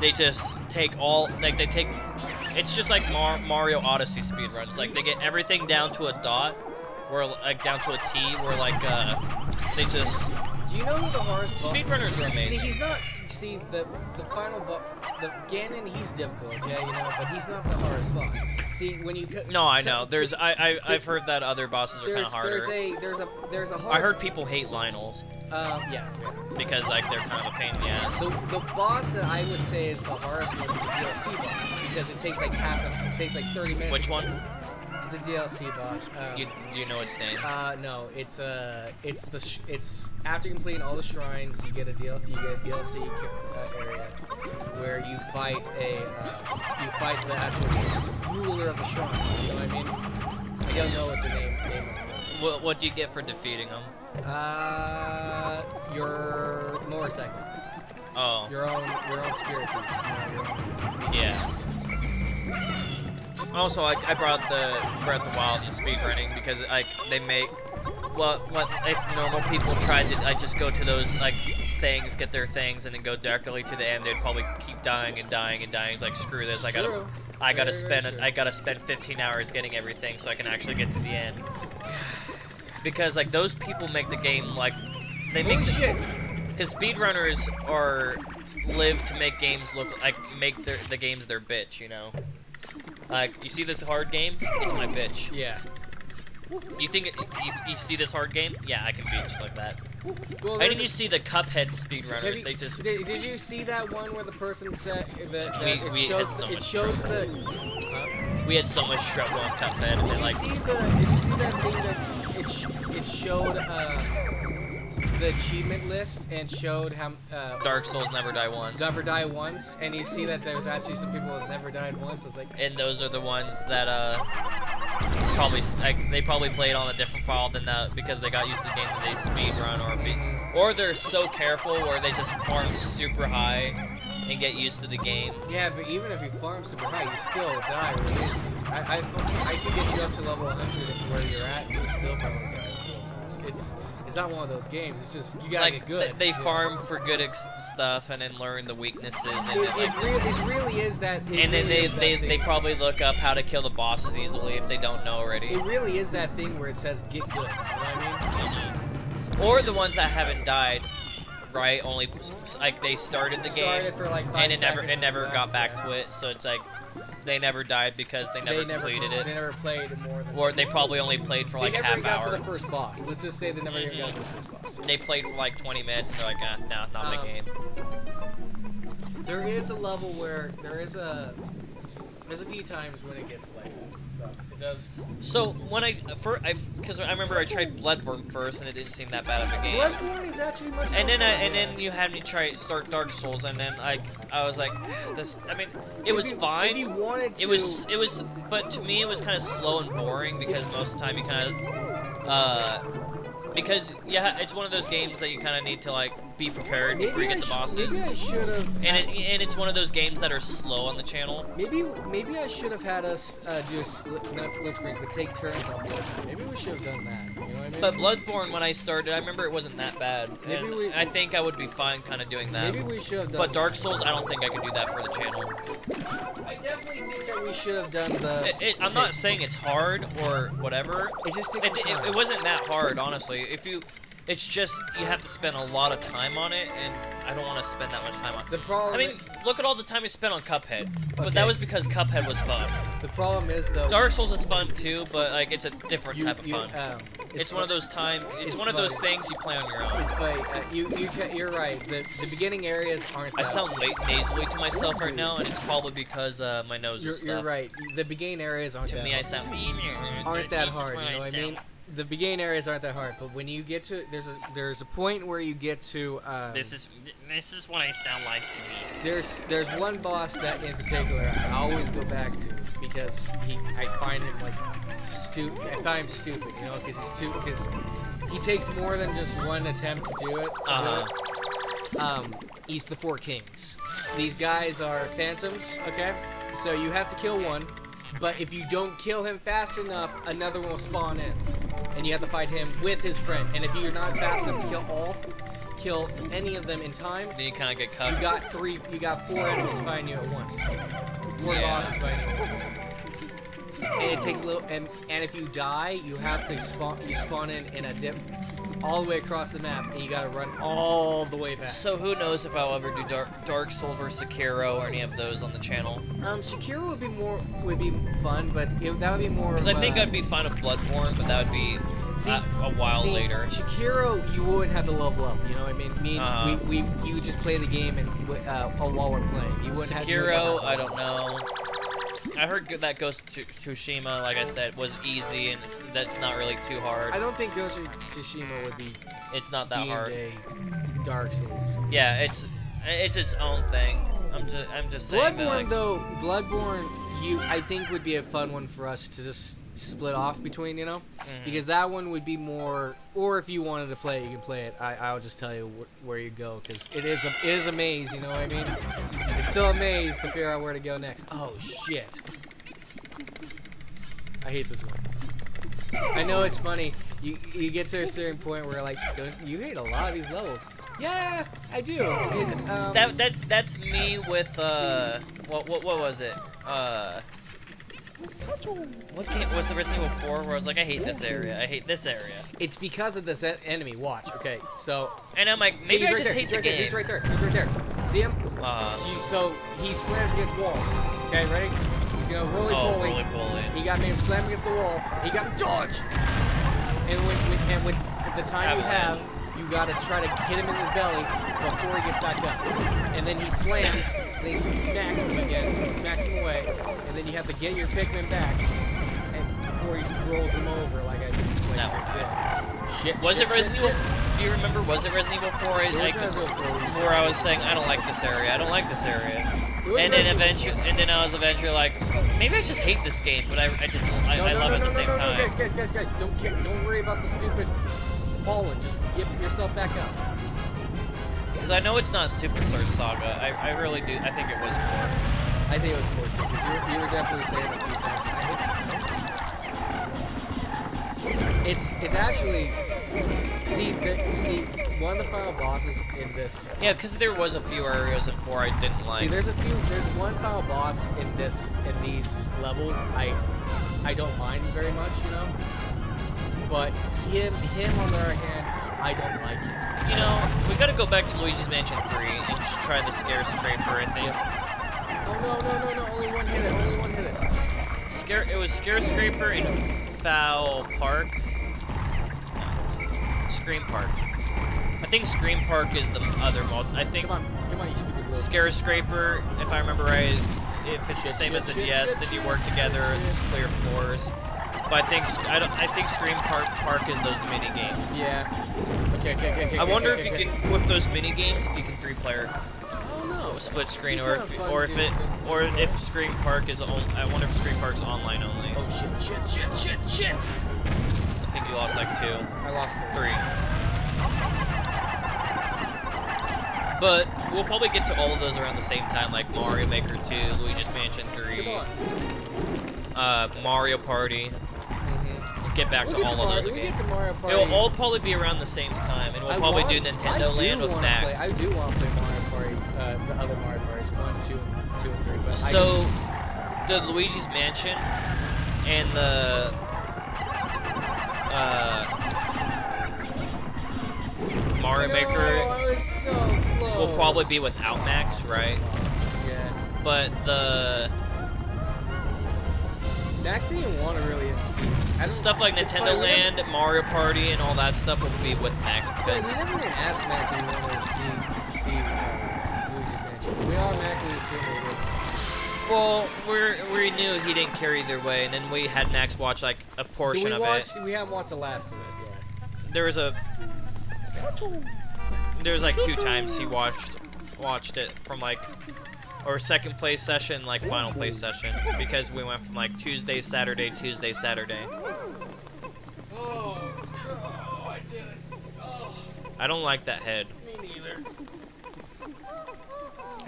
they just take all, like, they take, it's just like Mario Odyssey speedruns. Like, they get everything down to a dot, where, like, down to a T, where, like, they just... Do you know who the hardest Speedrunners are amazing. See, he's not, see, the final boss, the Ganon, he's difficult, okay, you know, but he's not the hardest boss. See, when you... No, I know. There's, I've heard that other bosses are kind of harder. There's a hard... I heard people hate Lionels. Yeah. Because, like, they're kind of a pain in the ass. The boss that I would say is the hardest one is the DLC boss, because it takes like it takes like 30 minutes. Which one? It's a DLC boss. Do you know its name? No, it's after completing all the shrines, you get a DLC area where you fight the actual ruler of the shrines. You know what I mean? I don't know what the name is. What do you get for defeating them? Your motorcycle. Oh. Your own spirit piece. Yeah. Also, I brought the Breath of the Wild in speedrunning because, like, they make... What if normal people tried to, just go to those, like, things, get their things, and then go directly to the end, they'd probably keep dying and dying and dying. It's like, screw this, I gotta spend 15 hours getting everything so I can actually get to the end. Because, like, those people make the game, like, they make shit. Because speedrunners live to make games look like, the games their bitch, you know? Like, you see this hard game? It's my bitch. Yeah. You think you see this hard game? Yeah, I can beat just like that. Well, Why didn't you see the Cuphead speedrunners? They just... Did you see that one where the person said that We had so much trouble. We had so much trouble on Cuphead. Did you see that thing that it showed the achievement list and showed how Dark Souls never die once. Never die once, and you see that there's actually some people that never died once. It's like, and those are the ones that they probably played on a different file than that because they got used to the game that they speedrun or they're so careful where they just farm super high and get used to the game. Yeah, but even if you farm super high, you still die really easily. I could get you up to level 100 where you're at, and you still probably die real fast. It's not one of those games. It's just you gotta get good. They farm for good stuff and then learn the weaknesses. And it really is that. And then they probably look up how to kill the bosses easily if they don't know already. It really is that thing where it says get good. You know what I mean? Or the ones that haven't died. Right, only like they started the game for like 5 and it seconds never got back to it, so it's like they never died because they never completed it. They never played more than. Or they probably only played for like a half hour. They never got to the first boss. Let's just say they never even got to the first boss. They played for like 20 minutes and they're like, no, not my game. There is a level where there's a few times when it gets like that. It does. So when because I remember I tried Bloodborne first and it didn't seem that bad of a game. Bloodborne is actually much more and then you had me start Dark Souls and then I was like, this. I mean, it was fine. If you wanted to. It was, but to me it was kind of slow and boring because most of the time you kind of because yeah, it's one of those games that you kind of need to like be prepared before you get the bosses. Maybe I should have. And it's one of those games that are slow on the channel. Maybe I should have had us do not split screen, but take turns on Bloodborne. Maybe we should have done that. You know what I mean? But Bloodborne, when I started, I remember it wasn't that bad. I think I would be fine kind of doing that. Maybe we should have done. But Dark Souls, I don't think I could do that for the channel. I definitely think that we should have done the. I'm not saying it's hard or whatever. It just takes time. It wasn't that hard, honestly. It's just you have to spend a lot of time on it, and I don't want to spend that much time on it. The problem. I mean, look at all the time we spent on Cuphead, but that was because Cuphead was fun. The problem is though. Dark Souls is fun too, but like it's a different type of fun. It's one of those It's one of those things you play on your own. It's fun. You're right. The beginning areas aren't. I sound nasally to myself right now, and it's probably because my nose is stuffed. You're right. The beginning areas aren't. To me, I sound. Aren't that hard? You know what I mean? The beginning areas aren't that hard, but when you get to there's a point where you get to this is what I sound like to me. There's one boss that in particular I always go back to because I find him like stupid. I find him stupid, you know, because he takes more than just one attempt to do it. He's the Four Kings. These guys are phantoms, okay? So you have to kill one. But if you don't kill him fast enough, another one will spawn in, and you have to fight him with his friend. And if you're not fast enough to kill any of them in time, Then you kind of get cut. you got 4 enemies fighting you at once. 4 bosses fighting you at once. And it takes a little, and if you die, you have to spawn in a dip all the way across the map, and you gotta run all the way back. So who knows if I'll ever do Dark Souls or Sekiro or any of those on the channel? Sekiro would be fun, but that would be more. Because I think I'd be fine with Bloodborne, but that would be a while later. Sekiro, you wouldn't have to level up. You know what I mean? You would just play the game and while we're playing. You wouldn't Sekiro, I don't know. I heard that Ghost of Tsushima, like I said, was easy, and that's not really too hard. I don't think Ghost of Tsushima would be. It's not that hard. Dark Souls. Yeah, it's its own thing. I'm just saying. Bloodborne, Bloodborne, I think would be a fun one for us to just split off between, you know, because that one would be more. Or if you wanted to play it, you can play it. I'll just tell you where you go, because it is a maze. You know what I mean? It's still a maze to figure out where to go next. Oh shit! I hate this one. I know it's funny. You get to a certain point where like, you hate a lot of these levels. Yeah, I do. It's that's me with what was it? What game was it? Resident Evil 4, where I was like, I hate this area. I hate this area. It's because of this enemy. Watch. Okay, so. And I'm like, maybe I just hate the game. He's right there. He's right there. See him? So he slams against walls. Okay, ready? He's gonna roly-poly. He got me slam against the wall. He got to dodge. And with the time you have, you gotta try to hit him in his belly before he gets back up. And then he slams, and he smacks him again. He smacks him away, and then you have to get your Pikmin back, and before he rolls him over like I just did. Shit. Was it Resident Evil? Do you remember? Was it Resident Evil 4? Where I was saying I don't like this area. I don't like this area. And then I was eventually like, maybe I just hate this game, but I love it at the same time. Guys, don't worry about the stupid falling. Just get yourself back up. Because I know it's not Superstar Saga. I really do. I think it was 4. I think it was 4 too. Because you were definitely saying it a few times. I hate it's actually see one of the final bosses in this. Yeah, because there was a few areas in 4 I didn't like. See, there's one final boss in these levels I don't mind very much, you know. But him on the other hand, I don't like him. You know, we gotta go back to Luigi's Mansion 3 and just try the Scare Scraper, I think. Yep. Oh no, only one hit it. It was Scare Scraper in Foul Park. No. Scream Park. I think Scream Park is the other mod. I think. Come on, you stupid little. Scare Scraper, if I remember right, if it's the same as the DS, then you work together and clear floors. But I think Scream Park is those mini games. Yeah. Okay. I wonder if you can, with those mini games, if you can 3-player. Oh no. Split screen, or if Scream Park is on. I wonder if Scream Park's online only. Oh shit. I think you lost like 2. I lost 3. But we'll probably get to all of those around the same time, like Mario Maker 2, Luigi's Mansion 3, Mario Party. We'll get back to all of those games. It'll all probably be around the same time, and we'll probably do Nintendo Land with Max. I do want to play Mario Party, the other Mario Parties, 1, 2, and 3. But so, the Luigi's Mansion and the Mario Maker so will probably be without Max, right? Yeah. But the Max didn't want to really see stuff like Nintendo Land, Mario Party, and all that stuff will be with Max because we never even asked Max if he wanted to see Luigi's Mansion. We automatically assumed he did. Well, we knew he didn't carry their way, and then we had Max watch like a portion of it. We haven't watched the last of it yet. There was like 2 times he watched it from like, or second play session, like final play session, because we went from like Tuesday, Saturday. Oh, I did it. Oh. I don't like that head. Me neither.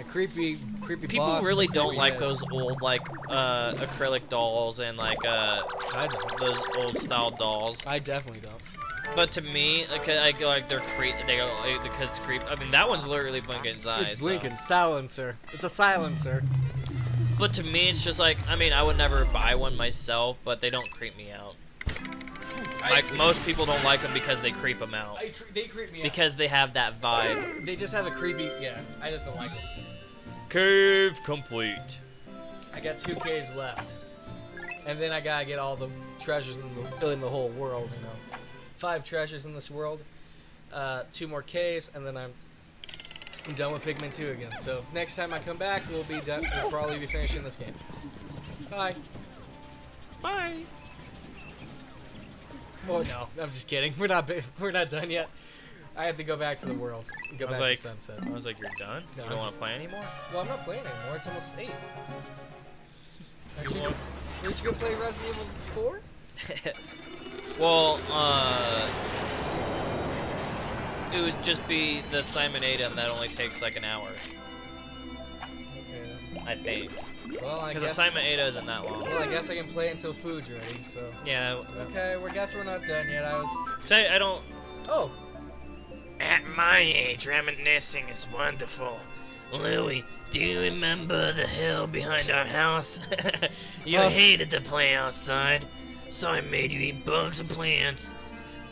creepy People boss. really with don't creepy like heads. those old like acrylic dolls and like I don't. those old style dolls. I definitely don't. But to me, like they're because it's creep. I mean, that one's literally blinking its eyes. It's blinking. Silencer. It's a silencer. But to me, it's just like, I mean, I would never buy one myself, but they don't creep me out. Like most people don't like them because they creep them out. They creep me out. Because they have that vibe. They just have a creepy. Yeah, I just don't like them. Cave complete. I got 2 caves left, and then I gotta get all the treasures in the whole world. You know, 5 treasures in this world, 2 more caves, and then I'm done with Pikmin 2 again. So next time I come back, we'll be done. We'll probably be finishing this game. Bye. Bye. Oh no, I'm just kidding. We're not done yet. I have to go back to the world. Go back to sunset. I was like, you're done? No, You don't want to play anymore? Well, I'm not playing anymore. It's almost 8. You want- Aren't you gonna play Resident Evil 4? Well, it would just be the Simon Adam that only takes like an hour, Okay. I think. Well, I Because the guess. Simon Ada isn't that long. Well, I guess I can play until food's ready. So. Yeah. Okay, well, guess we're not done yet. I was. Say I don't. Oh. At my age, reminiscing is wonderful. Louis, do you remember the hill behind our house? You hated to play outside, so I made you eat bugs and plants.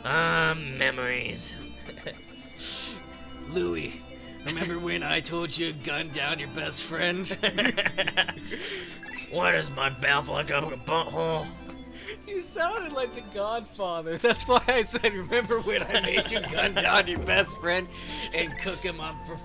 Ah, memories. Louis, remember when I told you to gun down your best friend? Why does my mouth look like a butthole? You sounded like the Godfather. That's why I said, remember when I made you gun down your best friend and cook him up for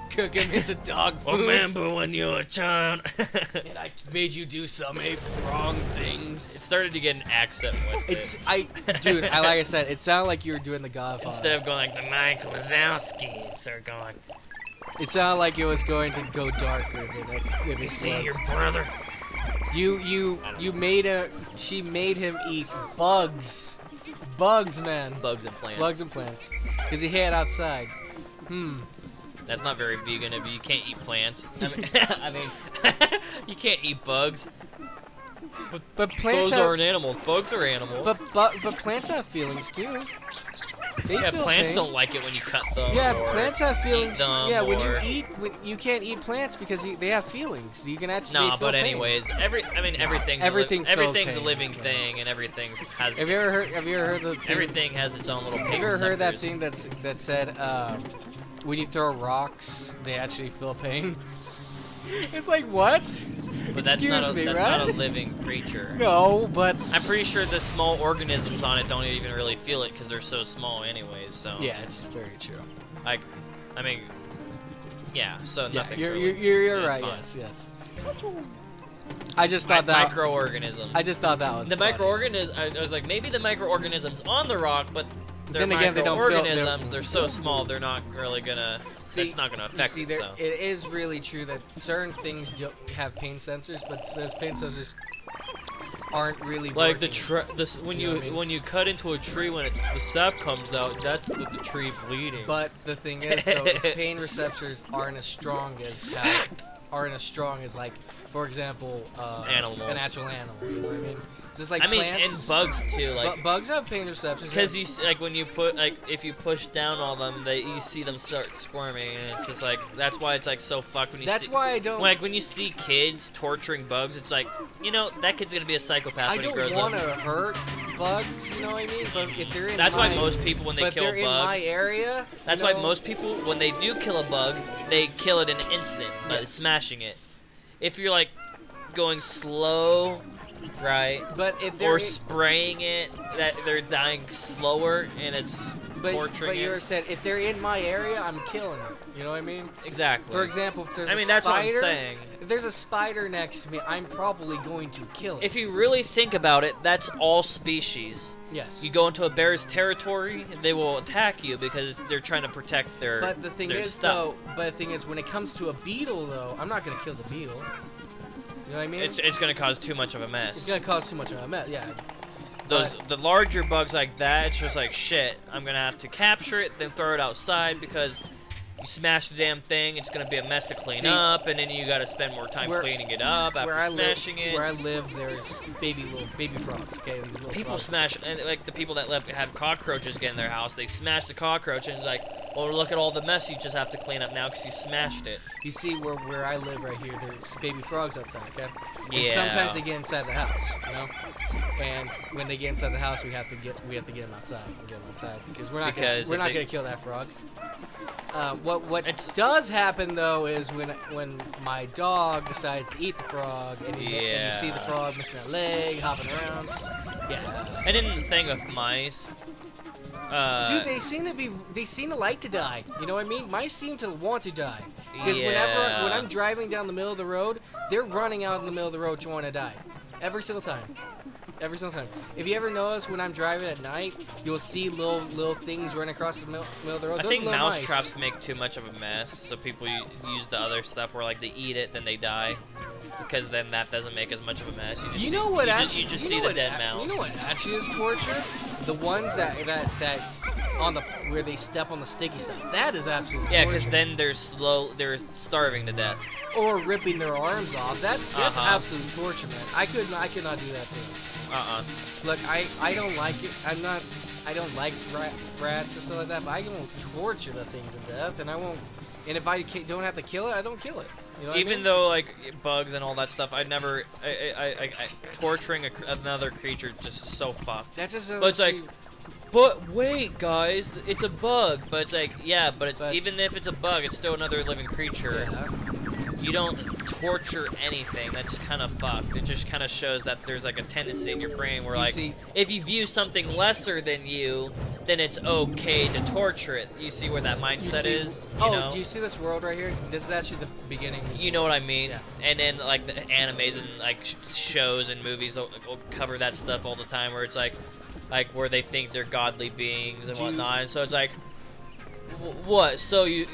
cook him into dog food? Remember when you were a child? And I made you do some wrong things. It started to get an accent with It's it. dude. Like I said, it sounded like you were doing the Godfather. Instead of going like the Mike Wazowski, it started going, It sounded like it was going to go darker than you it see was. your brother? You made she made him eat bugs, man, Bugs and plants. bugs and plants, because he hid outside. That's not very vegan of you. You can't eat plants. I mean, you can't eat bugs. But plants Those have, aren't animals. Bugs are animals. but plants have feelings too. They yeah, feel plants pain. don't like it when you cut them. Yeah, or plants have feelings. them, Yeah, when or- you can't eat plants because they have feelings. You can actually. Nah, they feel but pain. anyways, everything's Everything feels everything's a pain. living thing, and everything has Have you ever heard the thing, everything has its own little pain Have you ever heard that receptors. thing that said when you throw rocks, they actually feel pain? It's like what? But that's Excuse not a, me, that's right? not a living creature. No, but I'm pretty sure the small organisms on it don't even really feel it because they're so small anyways. So yeah, it's very true. like, I mean, yeah. So Yeah, nothing's you're really, you're it's right. fine. Yes. I just thought that. Microorganisms. I just thought that was the funny. microorganisms. I was like, maybe the microorganisms on the rock, but they're Then again, they don't feel- they're- microorganisms. They're so small, they're not really gonna. It's not gonna affect see, it. there- So. it is really true that certain things don't have pain sensors, but those pain sensors aren't really Like working. when You know what I mean? when you cut into a tree when the sap comes out, that's the tree bleeding. But the thing is, though, its pain receptors aren't as strong as like, for example, Animals. an actual animal. You know what I mean? It's just like I mean, plants. and bugs too, like bugs have pain receptors. because like when you put if you push down on them, you see them start squirming, and it's just like that's why it's like so fucked when you. That's see, why I don't. Like when you see kids torturing bugs, it's like that kid's gonna be a psychopath I when he don't grows want up. to hurt bugs. You know what I mean? But if they're in That's my, why most people when they but kill they're a bug. in my area. That's you why know, most people, when they do kill a bug, they kill it in an instant by Yes. smashing it. If you're like going slow, right, But if they're or spraying it, that they're dying slower and it's torturing but you it. said if they're in my area, I'm killing it. You know what I mean? Exactly. For example, if there's I mean, a that's what I'm spider, saying. if there's a spider next to me, I'm probably going to kill it. If you really think about it, that's all species. yes. You go into a bear's territory, they will attack you because they're trying to protect their But the thing their is, stuff. when it comes to a beetle, though, I'm not gonna kill the beetle. You know what I mean? It's gonna cause too much of a mess. It's gonna cause too much of a mess. Yeah. The larger bugs like that, it's just like shit. I'm gonna have to capture it, then throw it outside because you smash the damn thing, it's gonna be a mess to clean See, up, and then you gotta spend more time cleaning it up after smashing it. Where I live, there's baby frogs. Okay, these little People frogs. smash, and like the people that have cockroaches get in their house, they smash the cockroach, and it's like, well, look at all the mess you just have to clean up now because you smashed it. You see, where I live right here, there's baby frogs outside. Okay. Yeah. And sometimes they get inside the house, you know. And when they get inside the house, we have to get them outside. Because we're not gonna kill that frog. What does happen though is when my dog decides to eat the frog, and you see the frog missing a leg, hopping around. Yeah. And then the thing with mice. Dude, they seem to like to die. You know what I mean? Mice seem to want to die. Because when I'm driving down the middle of the road, they're running out in the middle of the road trying to die. Every single time. Every single time. If you ever notice when I'm driving at night, you'll see little things running across the middle of the road. I think mouse traps make too much of a mess, so people use the other stuff where like they eat it, then they die, because then that doesn't make as much of a mess. You just see the dead mouse. You know what actually is torture? The ones that on the where they step on the sticky stuff. That is absolute torture. Yeah, because then they're starving to death. Or ripping their arms off. That's absolute torture, man. I could not do that to them. Look, I don't like it. I don't like rats and stuff like that, but I won't torture the thing to death, and I won't. And if I don't have to kill it, I don't kill it. You know Even though like bugs and all that stuff, I torturing another creature just so fucked. That just. But it's like, but wait, guys, it's a bug. But it's like, yeah, but even if it's a bug, it's still another living creature. Yeah. You don't torture anything. That's kind of fucked. It just kind of shows that there's like a tendency in your brain where if you view something lesser than you, then it's okay to torture it. You see where that mindset is? You know? Do you see this world right here? This is actually the beginning. You know what I mean? Yeah. And then like the animes and like shows and movies will cover that stuff all the time, where it's like where they think they're godly beings and whatnot. And so it's like, what? So you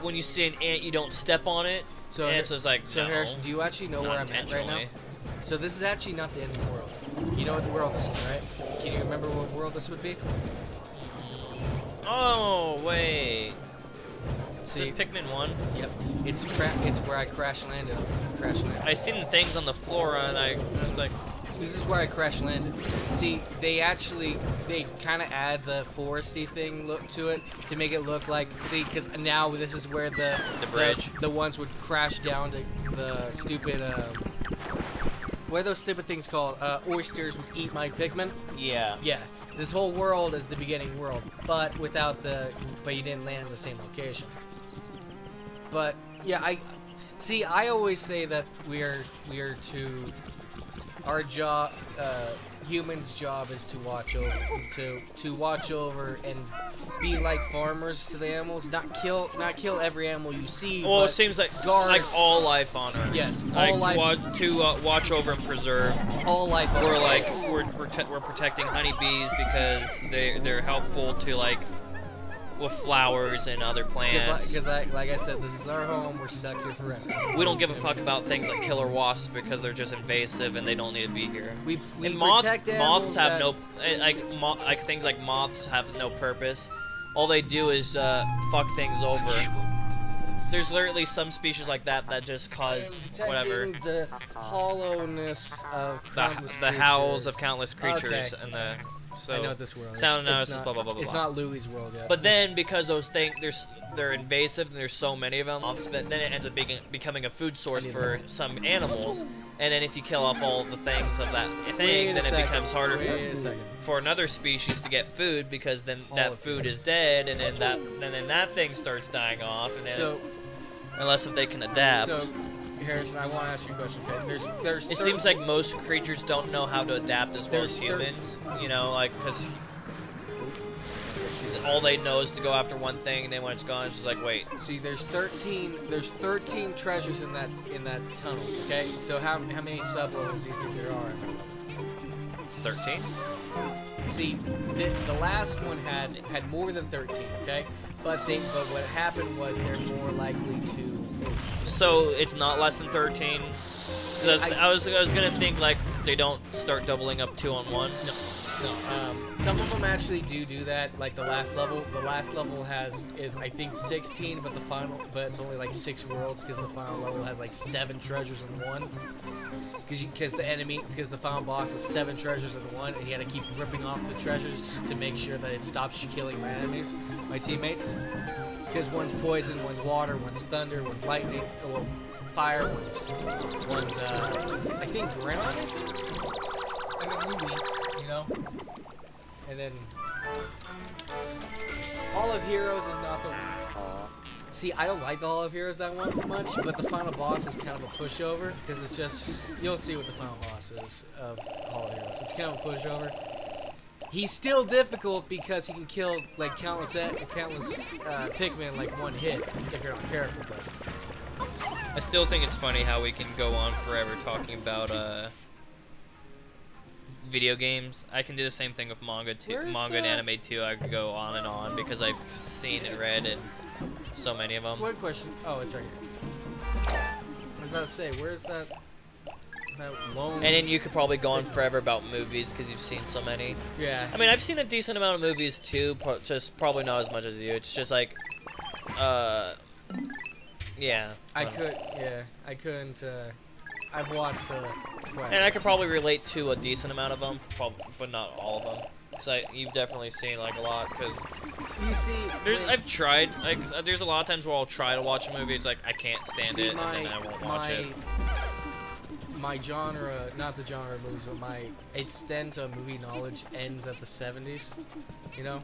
when you see an ant, you don't step on it? So it's like, so no, Harrison, do you actually know where I'm at right now? So this is actually not the end of the world. You know what the world is, right? Can you remember what world this would be? Oh wait. See, is this Pikmin 1? Yep. It's where I crash landed. I seen the things on the floor and I was like, this is where I crash landed. See, they kind of add the foresty thing look to it to make it look like, because now this is where the bridge, the ones would crash down to the stupid, what are those stupid things called? Oysters would eat my Pikmin. Yeah. Yeah. This whole world is the beginning world, but you didn't land in the same location. But yeah, I always say that we are to. Our job, humans' job, is to watch over and be like farmers to the animals. Not kill every animal you see. Well, but it seems like all life on Earth. Yes, all life. To watch over and preserve all life. We're protecting honeybees because they're helpful to like with flowers and other plants. Because like I said, this is our home. We're stuck here forever. We don't give a fuck about things like killer wasps because they're just invasive and they don't need to be here. We moths have no things like moths have no purpose. All they do is fuck things over. There's literally some species like that just cause whatever. The hollowness of the howls of countless creatures and the. So I know this world. Sound analysis, blah blah blah blah. It's not Louie's world yet. But then, because those things, they're invasive and there's so many of them, then it ends up becoming a food source for some animals. And then if you kill off all the things of that thing, then it becomes harder for another species to get food because then that food is dead, and then that thing starts dying off, and then unless if they can adapt. So, Harrison, I want to ask you a question. Okay? It seems like most creatures don't know how to adapt as well as humans. You know, like because all they know is to go after one thing, and then when it's gone, it's just like wait. See, there's 13 treasures in that tunnel. Okay, so how many sublevels do you think there are? 13. See, the last one had more than 13. Okay. But what happened was they're more likely to. So it's not less than 13. Because I was gonna think like they don't start doubling up 2 on 1. No. No, some of them actually do that. Like the last level is I think 16, but it's only like 6 worlds because the final level has like 7 treasures in one. Because the final boss has 7 treasures in one, and you got to keep ripping off the treasures to make sure that it stops killing my teammates. Because one's poison, one's water, one's thunder, one's lightning, well, fire, one's I think ground. And then Louis, you know? And then Hall of Heroes is not the See, I don't like the Hall of Heroes that much, but the final boss is kind of a pushover, because it's just, you'll see what the final boss is of Hall of Heroes. It's kind of a pushover. He's still difficult because he can kill like countless Pikmin like one hit if you're not careful, but I still think it's funny how we can go on forever talking about video games. I can do the same thing with manga too. Manga and anime too. I can go on and on because I've seen and read and so many of them. One question. Oh, it's right here. I was about to say, where's that lone? And then you could probably go on forever about movies because you've seen so many. Yeah. I mean, I've seen a decent amount of movies too, just probably not as much as you. It's just like, yeah. I couldn't. I've watched quite. And I could probably relate to a decent amount of them, but not all of them. Cause you've definitely seen like a lot. Cause you see, I've tried. Like, there's a lot of times where I'll try to watch a movie. It's like I can't stand it, and then I won't watch it. My genre, not the genre of movies, but my extent of movie knowledge ends at the 70s. You know,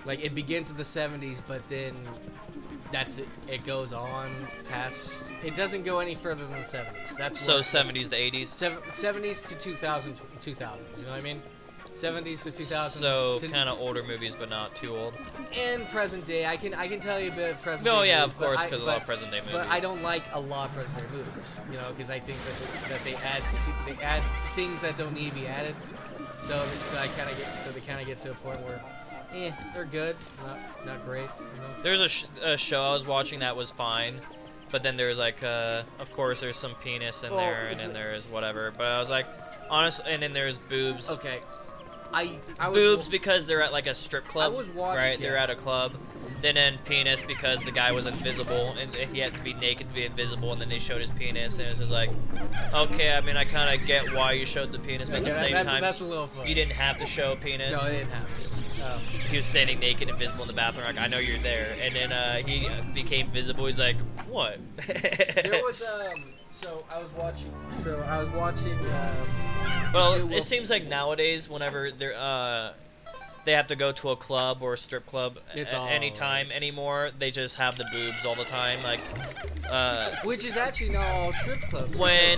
like it begins at the 70s, but then that's it. It goes on past. It doesn't go any further than the 70s. That's so 70s to 80s. 70s to 2000s. You know what I mean? 70s to 2000s. So kind of older movies, but not too old. And present day, I can tell you a bit of present day. Oh yeah, movies, of course, because a lot of present day movies. But I don't like a lot of present day movies, you know, because I think that they add things that don't need to be added. So they kind of get to a point where, they're good, not great. You know? There's a show I was watching that was fine, but then there's like, of course, there's some penis in there, and then there's whatever. But I was like, honestly, and then there's boobs. Okay. Boobs because they're at like a strip club, I was watching, right? They're at a club. Then penis because the guy was invisible and he had to be naked to be invisible, and then they showed his penis, and it was just like, okay, I mean, I kind of get why you showed the penis, but at the same time, that's a little fun. You didn't have to show a penis. No, they didn't have to. He was standing naked, invisible in the bathroom. Like, I know you're there, and then he became visible. He's like, what? There was So I was watching. Well, it seems like nowadays, whenever they have to go to a club or a strip club at any time anymore, they just have the boobs all the time. Like, which is actually not all strip clubs. When,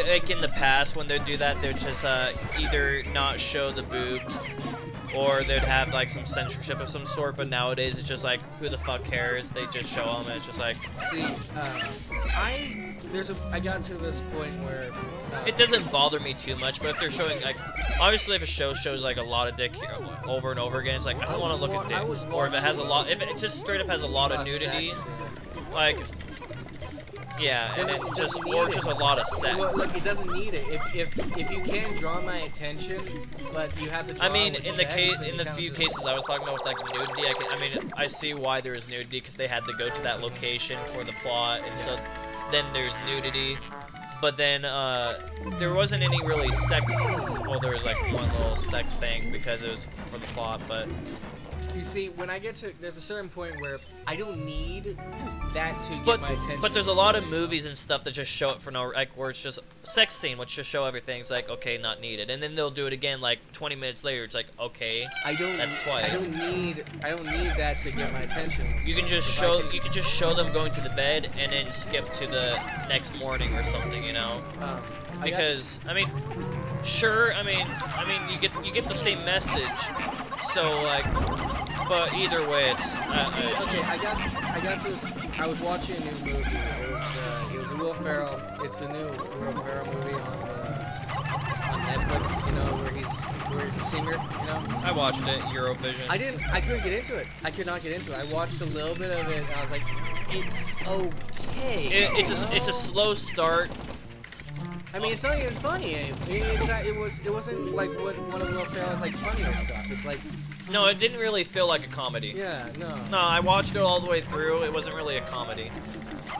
like in the past, when they'd do that, they'd just either not show the boobs, or they'd have like some censorship of some sort. But nowadays, it's just like, who the fuck cares? They just show them, and it's just like. See, I got to this point where it doesn't bother me too much, but if they're showing like, obviously if a show shows like a lot of dick over and over again, it's like I don't want to look at dicks. Or if it has if it just straight up has a lot of nudity, like. Yeah, and it just a lot of sex. Well, look, it doesn't need it. If you can draw my attention, but you have to draw. I mean, with in the few cases I was talking about with like nudity, I see why there is nudity because they had to go to that location for the plot, and so then there's nudity. But then there wasn't any really sex. Well, there was like one little sex thing because it was for the plot, but. You see, when I get to, there's a certain point where I don't need that to get my attention. But there's a lot of movies and stuff that just show it for no, like where it's just sex scene, which just show everything. It's like, okay, not needed, and then they'll do it again like 20 minutes later. It's like, okay, that's twice. I don't need that to get my attention. You can just show them going to the bed and then skip to the next morning or something, you know? Because I mean, sure, I mean you get the same message. So like, but either way, it's. Okay, I was watching a new movie. It was a Will Ferrell. It's a new Will Ferrell movie on Netflix. You know, where he's a singer. You know. I watched it. Eurovision. I couldn't get into it. I could not get into it. I watched a little bit of it, and I was like, it's okay. It's a slow start. I mean, it's not even funny. It wasn't like one of Will Ferrell's like funnier stuff. It's like, No, it didn't really feel like a comedy. yeah, no. No, I watched it all the way through. It wasn't really a comedy.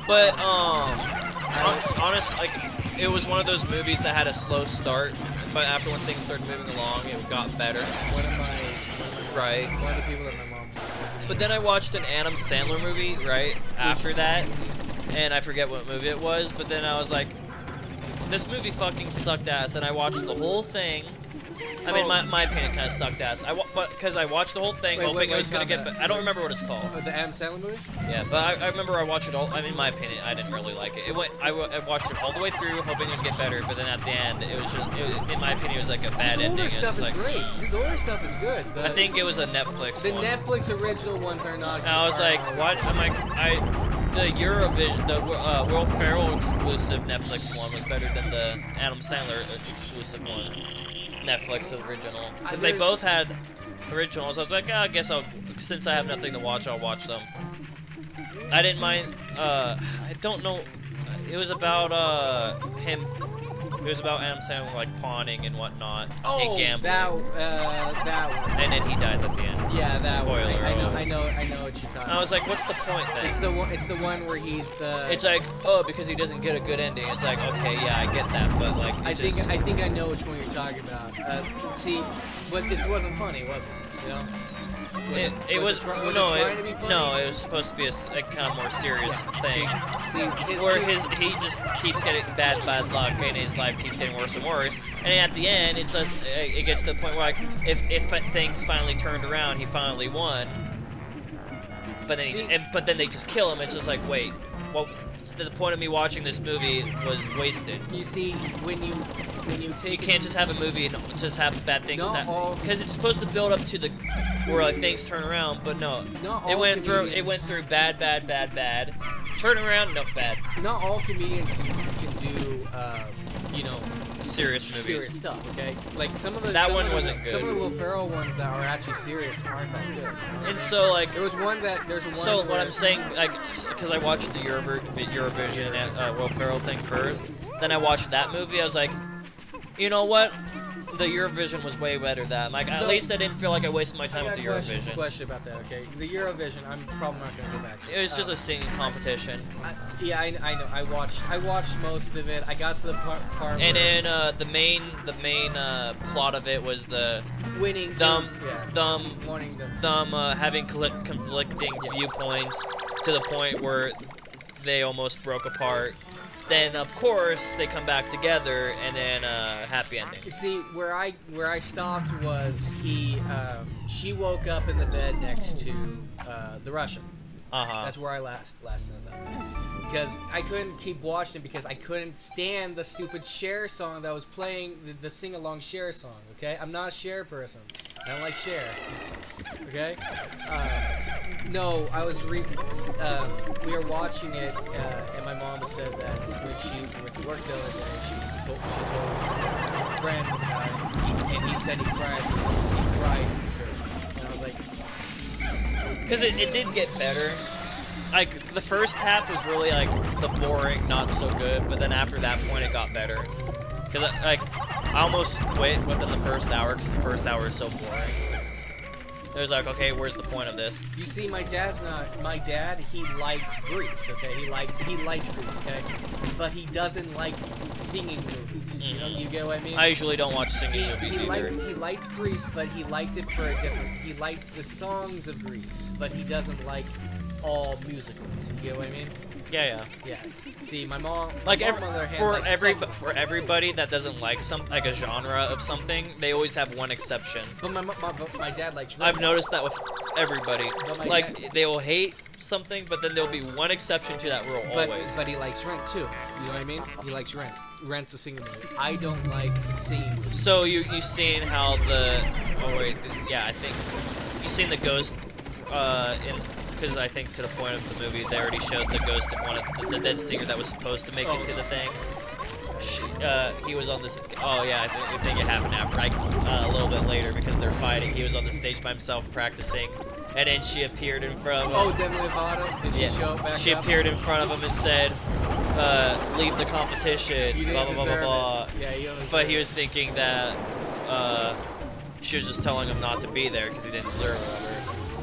But honest, like it was one of those movies that had a slow start, but after when things started moving along, it got better. One of the people that my mom. But then I watched an Adam Sandler movie right after that, and I forget what movie it was. But then I was like, this movie fucking sucked ass, and I watched the whole thing. I mean, my opinion kind of sucked ass. But because I watched the whole thing, hoping it was gonna get. I don't remember what it's called. The Adam Sandler movie? Yeah, but I remember I watched it all. I mean, my opinion, I didn't really like it. I watched it all the way through, hoping it would get better. But then at the end, it was just. In my opinion, it was like a bad His ending. older stuff is like, great. His older stuff is good. I think it was a Netflix the one. Netflix original ones are not. And I was like, what? I'm like, the Eurovision, the Will Ferrell exclusive Netflix one was better than the Adam Sandler exclusive one. Netflix original, because they both had originals. I was like, I guess since I have nothing to watch, I'll watch them. I didn't mind. I don't know. It was about him. It was about Adam Sandler like pawning and whatnot and gambling. that one. And then he dies at the end. Yeah, that Spoiler. one. I know what you're talking about. I was like, what's the point then? It's the one where he's the. It's like, oh, because he doesn't get a good ending. It's like, okay, yeah, I get that, but like, I think I know which one you're talking about. See, it wasn't funny, was it? You know. It was trying to be funny? no, it was supposed to be a kind of more serious thing. Where He just keeps getting bad luck and his life keeps getting worse and worse. And at the end, it gets to the point where like if things finally turned around, he finally won. But then they just kill him. It's just like, wait, well, the point of me watching this movie was wasted. You see, when you take. You can't just have a movie and just have bad things happen, all. because it's supposed to build up to the where like things turn around, but no. Not all It went through bad, turn around, no bad. Not all comedians can do Serious movies. serious stuff. Okay, like some of the wasn't good. Some of the Will Ferrell ones that are actually serious aren't that good. And so like There's one. so where, what I'm saying, like, because I watched the Eurovision Will Ferrell thing first, then I watched that movie. I was like, you know what? The Eurovision was way better than that. Like, at least I didn't feel like I wasted my time with the Eurovision. Question about that. Okay, the Eurovision. I'm probably not gonna go back to. It was just a singing competition. I know. I watched most of it. I got to the part And where then the main plot of it was the winning wanting them. having conflicting viewpoints to the point where they almost broke apart. Then of course they come back together and then happy ending. You see, where I stopped was she woke up in the bed next to the Russian. That's where I last ended up. Because I couldn't keep watching it because I couldn't stand the stupid Cher song that was playing, the sing-along Cher song, okay? I'm not a Cher person. I don't like Cher. Okay? No, we were watching it, and my mom said that when she went to work the other day, she told friends about it, and he said he cried during it. And I was like, because it did get better. Like, the first half was really, like, the boring, not so good, but then after that point it got better. Because, I almost quit within the first hour, because the first hour is so boring. It was like, okay, where's the point of this? You see, my dad, he liked Grease, okay? He liked Grease, okay? But he doesn't like singing movies. You know, you get what I mean? I usually don't watch singing movies either. He liked Grease, but he liked it for he liked the songs of Grease, but he doesn't like all musicals. You get what I mean? Yeah. See, my mom. Like, on the other hand, for everybody that doesn't like a genre of something, they always have one exception. But my dad likes. I've noticed that with everybody. Like, dad, they will hate something, but then there'll be one exception to that rule always. But he likes Rent too. You know what I mean? He likes Rent. Rent's a singing movie. I don't like singing movies. So you seen how I think you seen the ghost because I think to the point of the movie, they already showed the ghost of one of the dead singer that was supposed to make it to the thing. He was on this. Oh yeah, I think it happened after, a little bit later, because they're fighting. He was on the stage by himself practicing, and then she appeared in front of him. Oh, Demi Lovato? Did she show back She up? appeared in front of him and said, leave the competition, You blah didn't blah blah deserve blah blah. it. Yeah, you don't deserve But he it. was thinking that she was just telling him not to be there because he didn't deserve it. Whatever.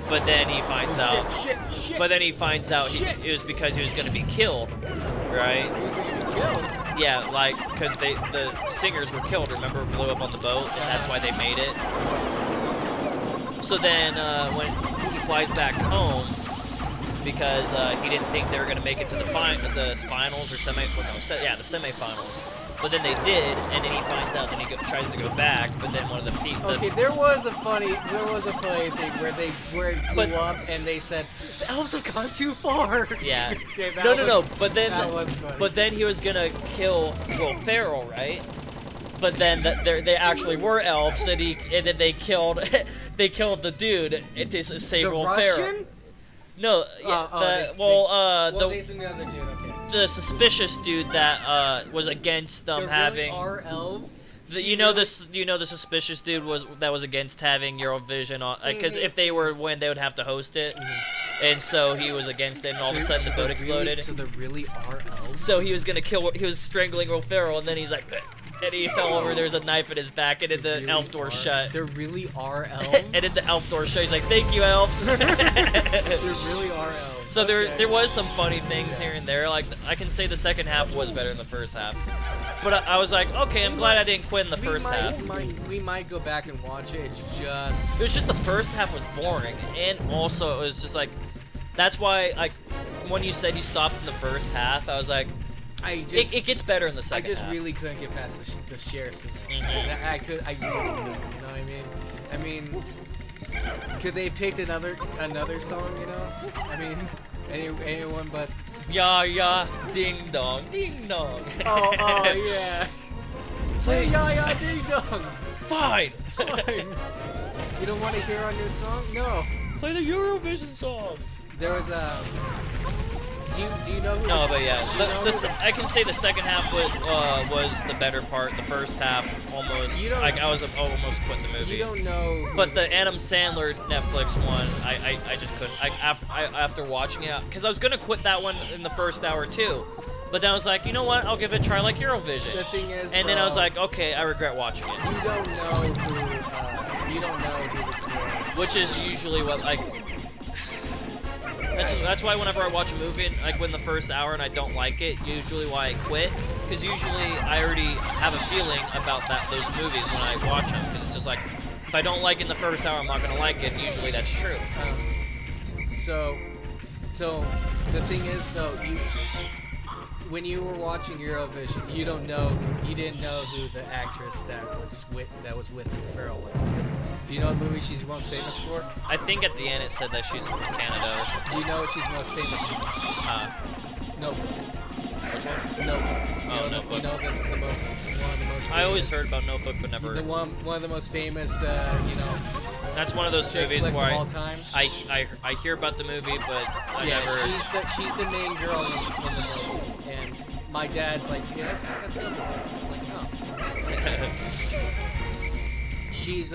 But then he finds out. Shit. But then he finds out it was because he was gonna be killed, right? He was gonna be killed. Yeah, like because the singers were killed. Remember, blew up on the boat, and that's why they made it. So then when he flies back home, because he didn't think they were gonna make it to the finals or the semifinals. But then they did, and then he finds out. Then he tries to go back, but then one of the people. Okay, there was a funny thing where it blew up, and they said the elves have gone too far. Yeah. Okay, No. But then that was funny. But then he was gonna kill Will Ferrell, right? But then they actually were elves, and then they killed the dude to save the Will Russian? Ferrell. No, yeah, they sent the other dude. Okay. the suspicious dude that was against them There having. really are elves. You know the suspicious dude was against having Eurovision on, because if they were win, they would have to host it, and so he was against it, and all of a sudden the boat exploded. So there really are elves. So he was strangling Will Ferrell, and then he's like, and he fell over. There's a knife in his back, and then the really elf door shut. There really are elves. And then the elf door shut. He's like, "Thank you, elves." There really are elves. So Okay. there was some funny things here and there. Like I can say the second half was better than the first half, but I was like, okay, I'm glad I didn't quit in the first half. We might go back and watch it. It's just. It was just the first half was boring, and also it was just like, that's why like when you said you stopped in the first half, I was like, it gets better in the second half. I just really couldn't get past the share scene. Mhm. I really couldn't. You know what I mean? I mean, could they picked another song? You know? I mean, anyone but. Ya ding dong, ding dong. Oh yeah. Play ya ding dong. Fine. Fine. You don't want to hear our new song? No. Play the Eurovision song. There was a. Do you know who? No, but yeah, do you know who I can say the second half was the better part. The first half almost, You don't- like I was almost quit the movie. You don't know. Who But the Adam Sandler Netflix one, I just couldn't. After watching it, because I was gonna quit that one in the first hour too, but then I was like, you know what? I'll give it a try like Eurovision. The thing is. And then I was though, like, okay, I regret watching it. You don't know who. You don't know who the is. Which is usually what like. That's why whenever I watch a movie, like when the first hour and I don't like it, usually why I quit, because usually I already have a feeling about those movies when I watch them, because it's just like, if I don't like it in the first hour, I'm not gonna like it, and usually that's true. So the thing is though, when you were watching Eurovision, you didn't know who the actress that was with Will Ferrell was together. Do you know what movie she's most famous for? I think at the end it said that she's from Canada or something. Do you know what she's most famous for? No. Which one? No. Oh, Notebook. You know one of the most famous. I always heard about Notebook, but never. One of the most famous, That's one of those chick movies flicks where of all time. I hear about the movie, but I Yeah, never. she's the main girl in the movie, and my dad's like, yeah, that's Notebook. I'm like, oh. She's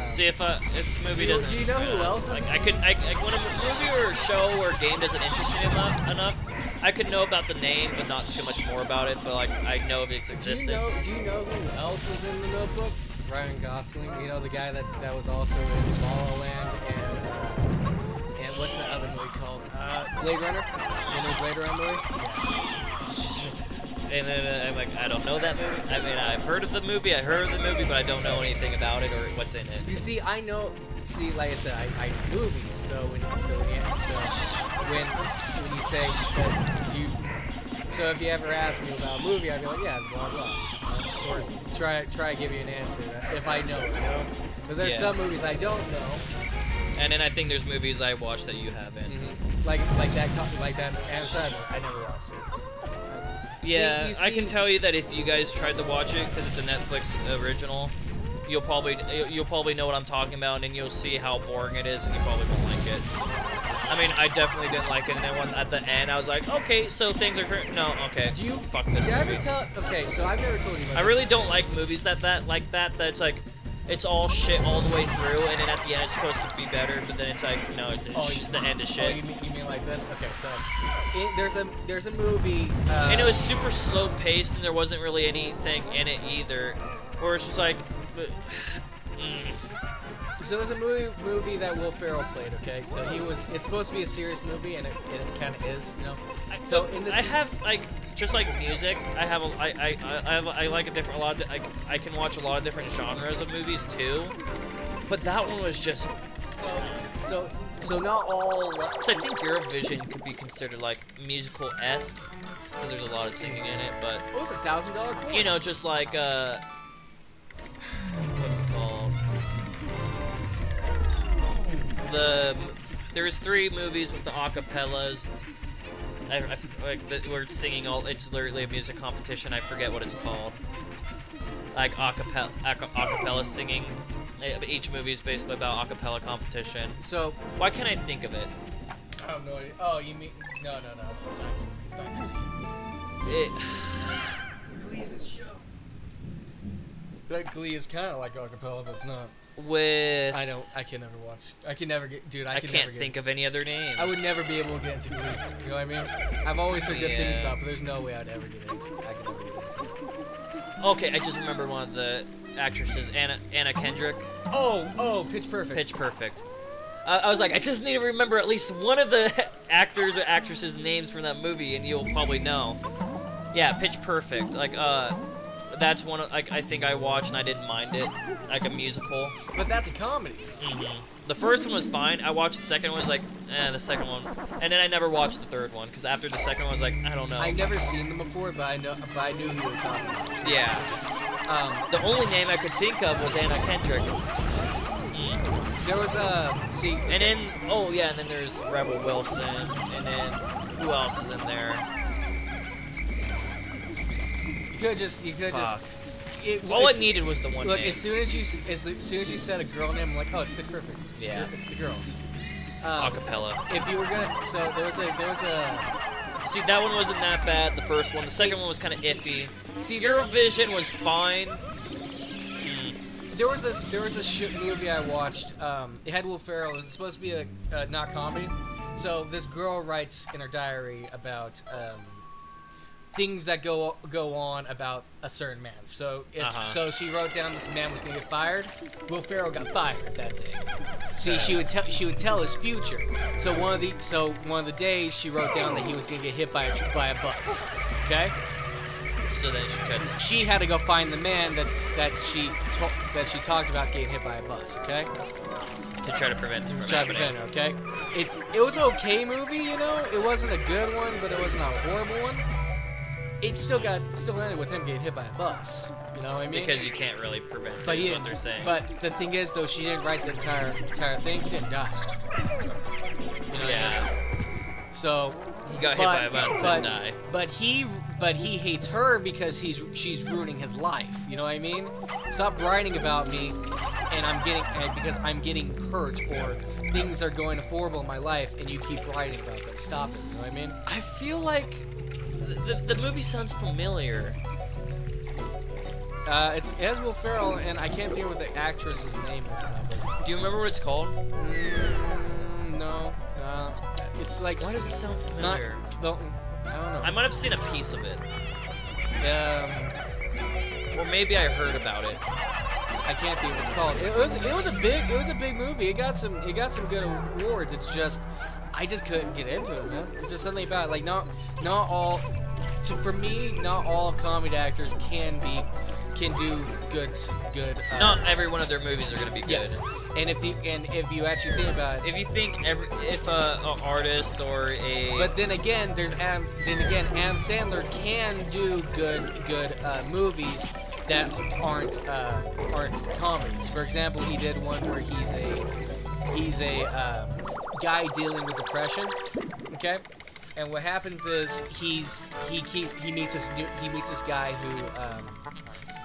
See if the movie doesn't. Do you know who else is? Like when a movie or a show or a game doesn't interest me enough, I could know about the name, but not too much more about it. But like I know of its existence. Do you know who else was in the Notebook? Ryan Gosling. You know the guy that was also in La La Land and what's that other movie called? Blade Runner. You know Blade Runner movie? And then I'm like, I don't know that movie. I mean, I've heard of the movie, but I don't know anything about it or what's in it. You see, I know. See, like I said, I movies. So when you said, do you? So if you ever ask me about a movie, I'd be like, yeah, blah blah. Or try to give you an answer if I know, you know. Because there's some movies I don't know. And then I think there's movies I watched that you haven't. Mm-hmm. Like that Adam Sandler. I never watched it. Yeah, I can tell you that if you guys tried to watch it, because it's a Netflix original, you'll probably know what I'm talking about, and you'll see how boring it is, and you probably won't like it. I mean, I definitely didn't like it, and then at the end, I was like, okay, so things are no, okay. Fuck this Did I movie. ever tell? Okay, so I've never told you. I really don't like movies that's like, it's all shit all the way through, and then at the end it's supposed to be better, but then it's like, no, the end is Oh, shit. you mean like this? Okay, so there's a movie. And it was super slow paced, and there wasn't really anything in it either. Or it's just like, So there's a movie that Will Ferrell played. Okay, so it's supposed to be a serious movie, and it kind of is, you know. So in this, I have like just like music. I like a different I can watch a lot of different genres of movies too. But that one was just so not all. So I think Eurovision could be considered like musical-esque because there's a lot of singing in it. But What was $1,000 coin? you know, just like what's it called? There's 3 movies with the acapellas. We're singing all. It's literally a music competition. I forget what it's called. Like acapella singing. Each movie is basically about acapella competition. So Why can't I think of it? I have no idea. Oh, you mean no. It's not. Glee's a show. That Glee is kind of like acapella, but it's not. With I can never watch. I can never get. Dude, I can can't never get, think of any other names. I would never be able to get into Glee. You know what I mean? I've always heard good things Yeah. about it, but there's no way I'd ever get into it. I could never get into it. Okay, I just remember one of the actresses, Anna Kendrick. Oh, Pitch Perfect. Pitch Perfect. I was like, I just need to remember at least one of the actors or actresses' names from that movie, and you'll probably know. Yeah, Pitch Perfect. Like, that's one of, like, I think I watched and I didn't mind it. Like a musical. But that's a comedy. The first one was fine. I watched the second one, was like, the second one. And then I never watched the third one, because after the second one, I was like, I don't know. I've never seen them before, but I knew who you were talking about. Yeah. The only name I could think of was Anna Kendrick. There was And then, oh yeah, and then there's Rebel Wilson, and then who else is in there? you could just. Fuck. It, All it needed was the one Look, name. as soon as you said a girl name, I'm like, oh, it's Pitch Perfect. Yeah. It's the girls. Acapella. If you were gonna, so there was a. See, that one wasn't that bad. The first one. The second one was kind of iffy. See, Eurovision was fine. There was a movie I watched. It had Will Ferrell. It was supposed to be a not comedy. So this girl writes in her diary about things that go on about a certain man. So so she wrote down this man was gonna get fired. Will Ferrell got fired that day. See, she would tell his future. So one of the days she wrote down that he was gonna get hit by a bus. Okay. So then she tried to. She had to go find the man that she talked about getting hit by a bus. Okay. To try to prevent it from Try to happening. prevent it, okay? It was an okay movie, you know. It wasn't a good one, but it wasn't a horrible one. It still ended with him getting hit by a bus. You know what I mean? Because you can't really prevent it, but is what they're saying. But the thing is, though, she didn't write the entire thing. He didn't die. You know what I mean? Yeah. So. He got hit by a bus and didn't die. But he hates her because she's ruining his life. You know what I mean? Stop writing about me, because I'm getting hurt or things are going horrible in my life, and you keep writing about them. Stop it. You know what I mean? I feel like the movie sounds familiar. It has Will Ferrell, and I can't think of what the actress's name is now. But, Do you remember what it's called? no. It's like. Why does it sound familiar? I don't know. I might have seen a piece of it. Or maybe I heard about it. I can't think of what it's called. It was a big movie. It got some good awards. It's just I just couldn't get into it, man. It's just something about it. Like not all. For me, not all comedy actors can do good. Not every one of their movies are gonna be good. Yes. And if you actually think about it, If you think if an artist or a but then again, Adam Sandler can do good movies that aren't comedies. For example, he did one where he's a guy dealing with depression. Okay. And what happens is he meets this guy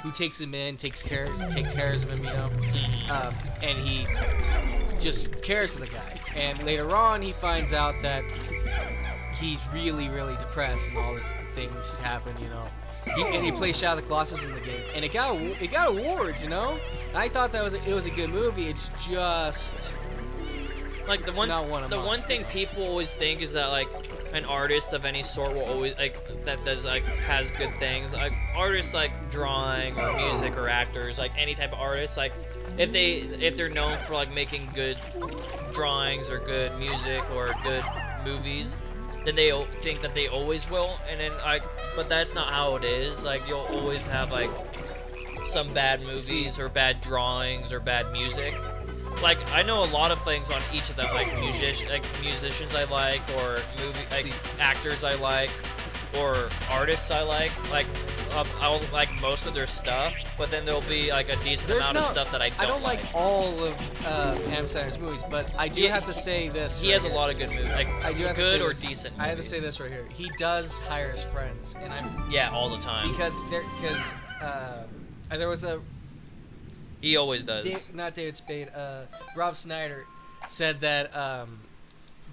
who takes him in, takes care of him, you know, and he just cares for the guy. And later on, he finds out that he's really, really depressed, and all these things happen, you know. He plays Shadow of the Colossus in the game, and it got awards, you know. I thought that it was a good movie. It's just Like the one not one of the mine, one thing you know? people always think is that like an artist of any sort will always like that does like has good things. Like artists like drawing or music or actors, like any type of artist, like if they're known for like making good drawings or good music or good movies, then they think that they always will, and then like but that's not how it is. Like you'll always have like some bad movies or bad drawings or bad music. Like I know a lot of things on each of them, like musicians I like, or actors I like, or artists I like. I'll like most of their stuff, but then there'll be like a decent amount of stuff that I don't like all of Adam Sandler's movies, but I do have to say this. He has a lot of good movies, like I do have good to say or this. decent. I have to movies. say this right here. He does hire his friends, and Yeah, all the time. because there was a He always does. not David Spade. Rob Snyder said that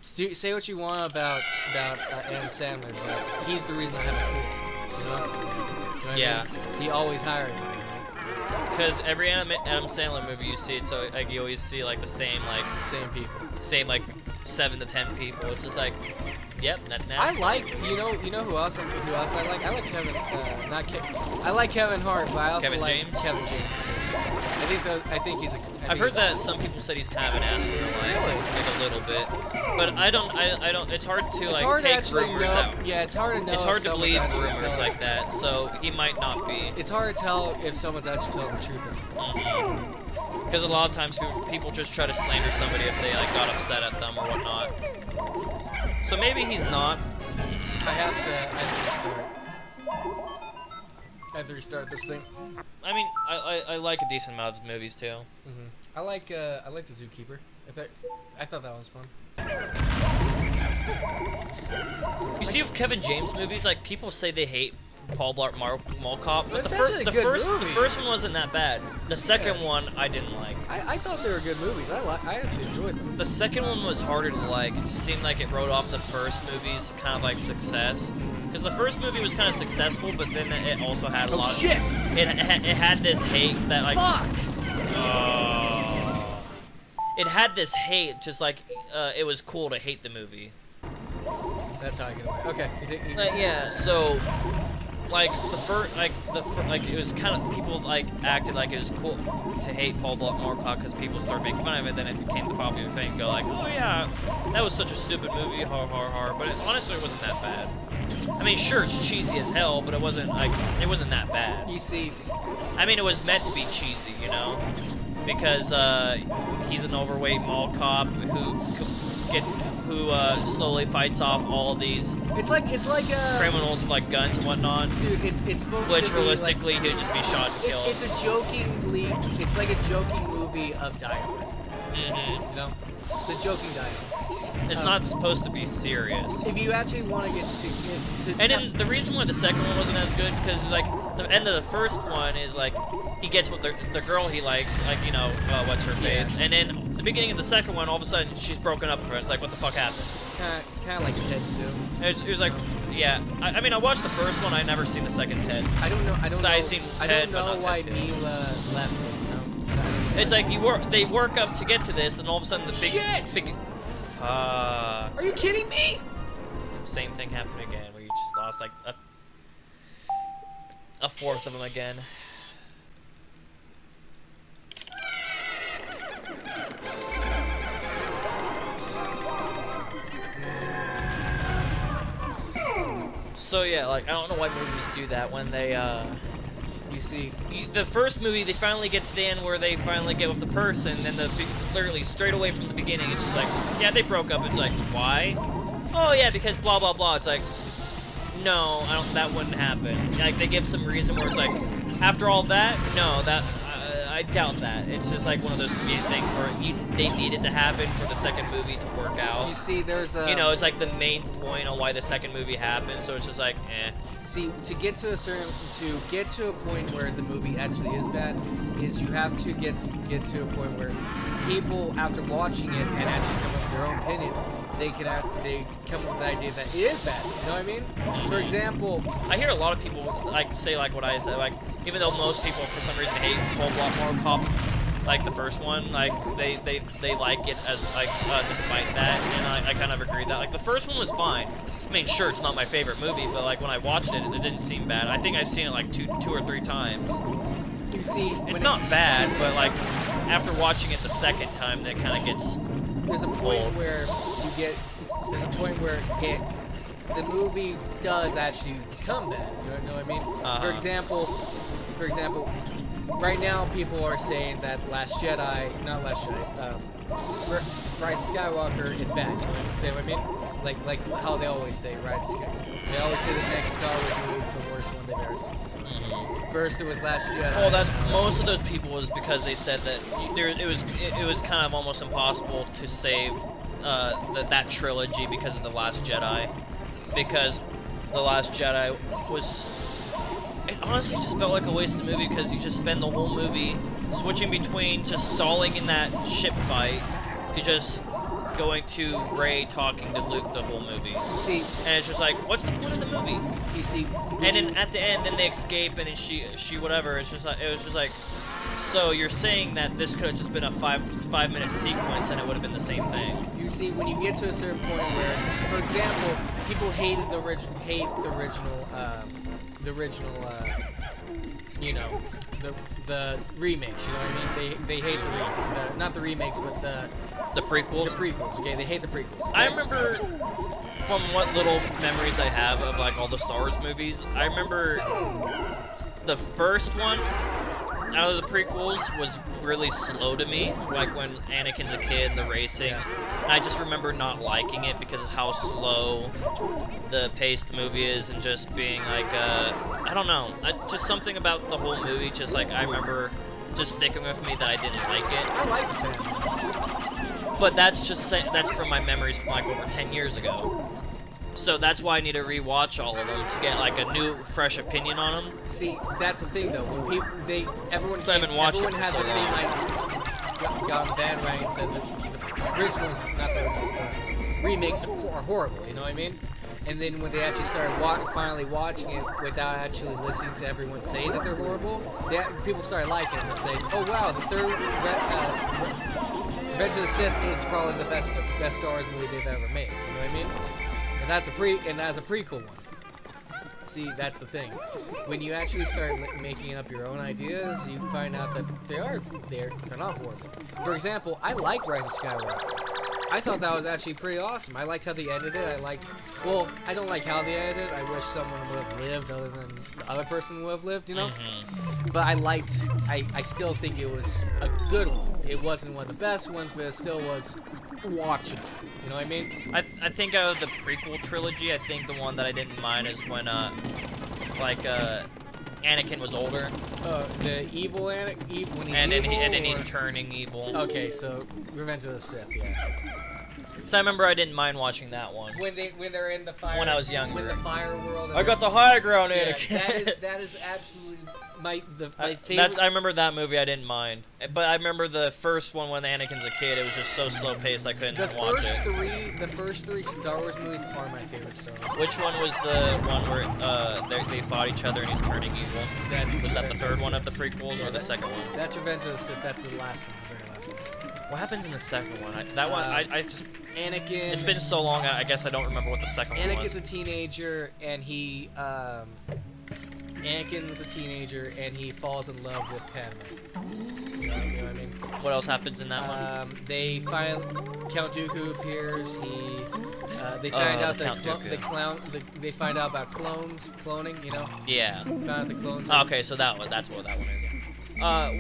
say what you want about Adam Sandler, but he's the reason I have a pool. You know? What Yeah. I mean? He always hired me. Because every Adam Sandler movie you see, it's like you always see like the same like 7 to 10 people. It's just like, yep, that's I nasty. like you know who else I like? I like Kevin I like Kevin Hart, but I also Kevin like James? Kevin James too. I think he's a. I've heard that some people said he's kind of an ass in real life, like a little bit. But I don't. It's hard to It's like hard to take actually rumors know. out. Yeah, it's hard to know. It's if hard to someone's believe actually rumors telling- like that, so he might not be. It's hard to tell if someone's actually telling the truth. Because a lot of times people just try to slander somebody if they like got upset at them or whatnot. So maybe he's not. I have to restart. I have to restart this thing. I mean, I like a decent amount of movies too. I like the Zookeeper. I thought that was fun. You see with Kevin James movies, like people say they hate Paul Blart Mall Cop, but It's actually a good movie. the first one wasn't that bad. The second one I didn't like. I thought they were good movies. I actually enjoyed them. The second one was harder to like. It just seemed like it wrote off the first movie's kind of like success. Because the first movie was kind of successful, but then it also had a lot. Shit! It had this hate that like. Fuck! It had this hate, just like it was cool to hate the movie. That's how I get away. Okay, continue. Yeah, so like it was kind of people like acted like it was cool to hate Paul Blart Mall Cop because people started making fun of it. Then it became the popular thing. Go like, oh yeah, that was such a stupid movie, har har har. But honestly, it wasn't that bad. I mean, sure, it's cheesy as hell, but it wasn't that bad. You see, I mean, it was meant to be cheesy, you know, because he's an overweight mall cop who slowly fights off all these it's like criminals with like guns and whatnot. Dude, it's supposed Which to be realistically, he'd just be shot and killed. It's like a joking movie of Die Hard. Mm-hmm. You know, it's a joking Die Hard. It's not supposed to be serious. If you actually want to get And then the reason why the second one wasn't as good because like the end of the first one is like he gets with the girl he likes, like you know what's her face, and then the beginning of the second one, all of a sudden she's broken up with him. It's like what the fuck happened? It's kind of like Ted 2. It was like yeah. I mean I watched the first one. I never seen the second Ted. I don't know. So I seen Ted, but not why Ted 2. Mila left him. You know? It's like they work up to get to this, and all of a sudden the big Shit! Are you kidding me? Same thing happened again, where you just lost like a fourth of them again. So yeah, like I don't know why movies do that when they You see, the first movie they finally get to the end where they finally get with the person, and literally straight away from the beginning it's just like, yeah, they broke up. It's like, why? Oh yeah, because blah blah blah. It's like, no, that wouldn't happen. Like they give some reason where it's like, after all that, no, I doubt that. It's just like one of those convenient things where they needed to happen for the second movie to work out. you see, there's a. You know, it's like the main point on why the second movie happened. So it's just like, eh. See, to get to a point where the movie actually is bad, is you have to get to a point where people, after watching it and actually come up with their own opinion, they come up with the idea that it is bad. You know what I mean? For example, I hear a lot of people like say like what I said, like even though most people for some reason hate Paul Blart Mall Cop, like the first one, like they like it as like despite that, and I kind of agree that like the first one was fine. I mean, sure, it's not my favorite movie, but like when I watched it, it didn't seem bad. I think I've seen it like two or three times. You see, It's not bad, but like after watching it the second time, that kind of gets. there's a point old. where you get. There's a point where the movie does actually become bad. You know what I mean? Uh-huh. For example, right now people are saying that Rise of Skywalker is bad. You see what I mean? Like how they always say Rise of Skywalker. They always say the next Star Wars movie is the worst one they've ever seen. First it was Last Jedi. Well, that's most of those people was because they said that it was kind of almost impossible to save that trilogy because of the Last Jedi, because the Last Jedi was. It honestly just felt like a wasted movie because you just spend the whole movie switching between just stalling in that ship fight to just going to Rey talking to Luke the whole movie. You see, And it's just like, what's the point of the movie? you see, And then at the end, then they escape, and then she whatever. It's just like it was just like, so you're saying that this could have just been a 5-minute sequence, and it would have been the same thing. you see, when you get to a certain point where, for example, people hated the original, you know, the remakes. You know what I mean? They hate not the remakes, but the prequels. The prequels. Okay, they hate the prequels. Okay? I remember from what little memories I have of like all the Star Wars movies. I remember the first one out of the prequels was really slow to me, like when Anakin's a kid, the racing. And I just remember not liking it because of how slow the pace the movie is, and just being like, I don't know, just something about the whole movie. Just like I remember just sticking with me that I didn't like it. I like the Phantoms. But that's from my memories from like over 10 years ago. So that's why I need to rewatch all of them to get like a new, fresh opinion on them. See, that's the thing though. When everyone had the same ideas. Got on the bandwagon and said that the originals, not the originals, the remakes are horrible. You know what I mean? And then when they actually started finally watching it without actually listening to everyone say that they're horrible, people started liking it and saying, "Oh wow, the third Revenge of the Sith is probably the best Star Wars movie they've ever made." You know what I mean? And that's a prequel one. See, that's the thing. When you actually start making up your own ideas, you find out that they're not horrible. For example, I like Rise of Skywalker. I thought that was actually pretty awesome. I liked how they edited it. I don't like how they edited it. I wish someone would have lived other than the other person would have lived, you know? Mm-hmm. But I still think it was a good one. It wasn't one of the best ones, but it still was watchable. You know what I mean? I think out of the prequel trilogy, I think the one that I didn't mind is when Anakin was older. The evil Anakin, when he's and evil, then he's turning evil. Okay, so Revenge of the Sith, yeah. So I remember I didn't mind watching that one. When they're in the fire. When I was younger. When the fire world. I got the high ground, Yeah, Anakin. that is absolutely my favorite. I remember that movie. I didn't mind, but I remember the first one when Anakin's a kid. It was just so slow paced. I couldn't watch it. The first three Star Wars movies are my favorite Star Wars. Which one was the one where they fought each other and he's turning evil? Was that the third one of the prequels or the second one? That's Revenge of the Sith. That's the last one, the very last one. What happens in the second one? I just. Anakin. It's been so long. I guess I don't remember what the second one was. Anakin's a teenager and Anakin's a teenager and he falls in love with Padme. You know what I mean? What else happens in that one? Count Dooku appears. They find out they find out about cloning. You know? Yeah. Found out the clones. Okay, so that's what that one is.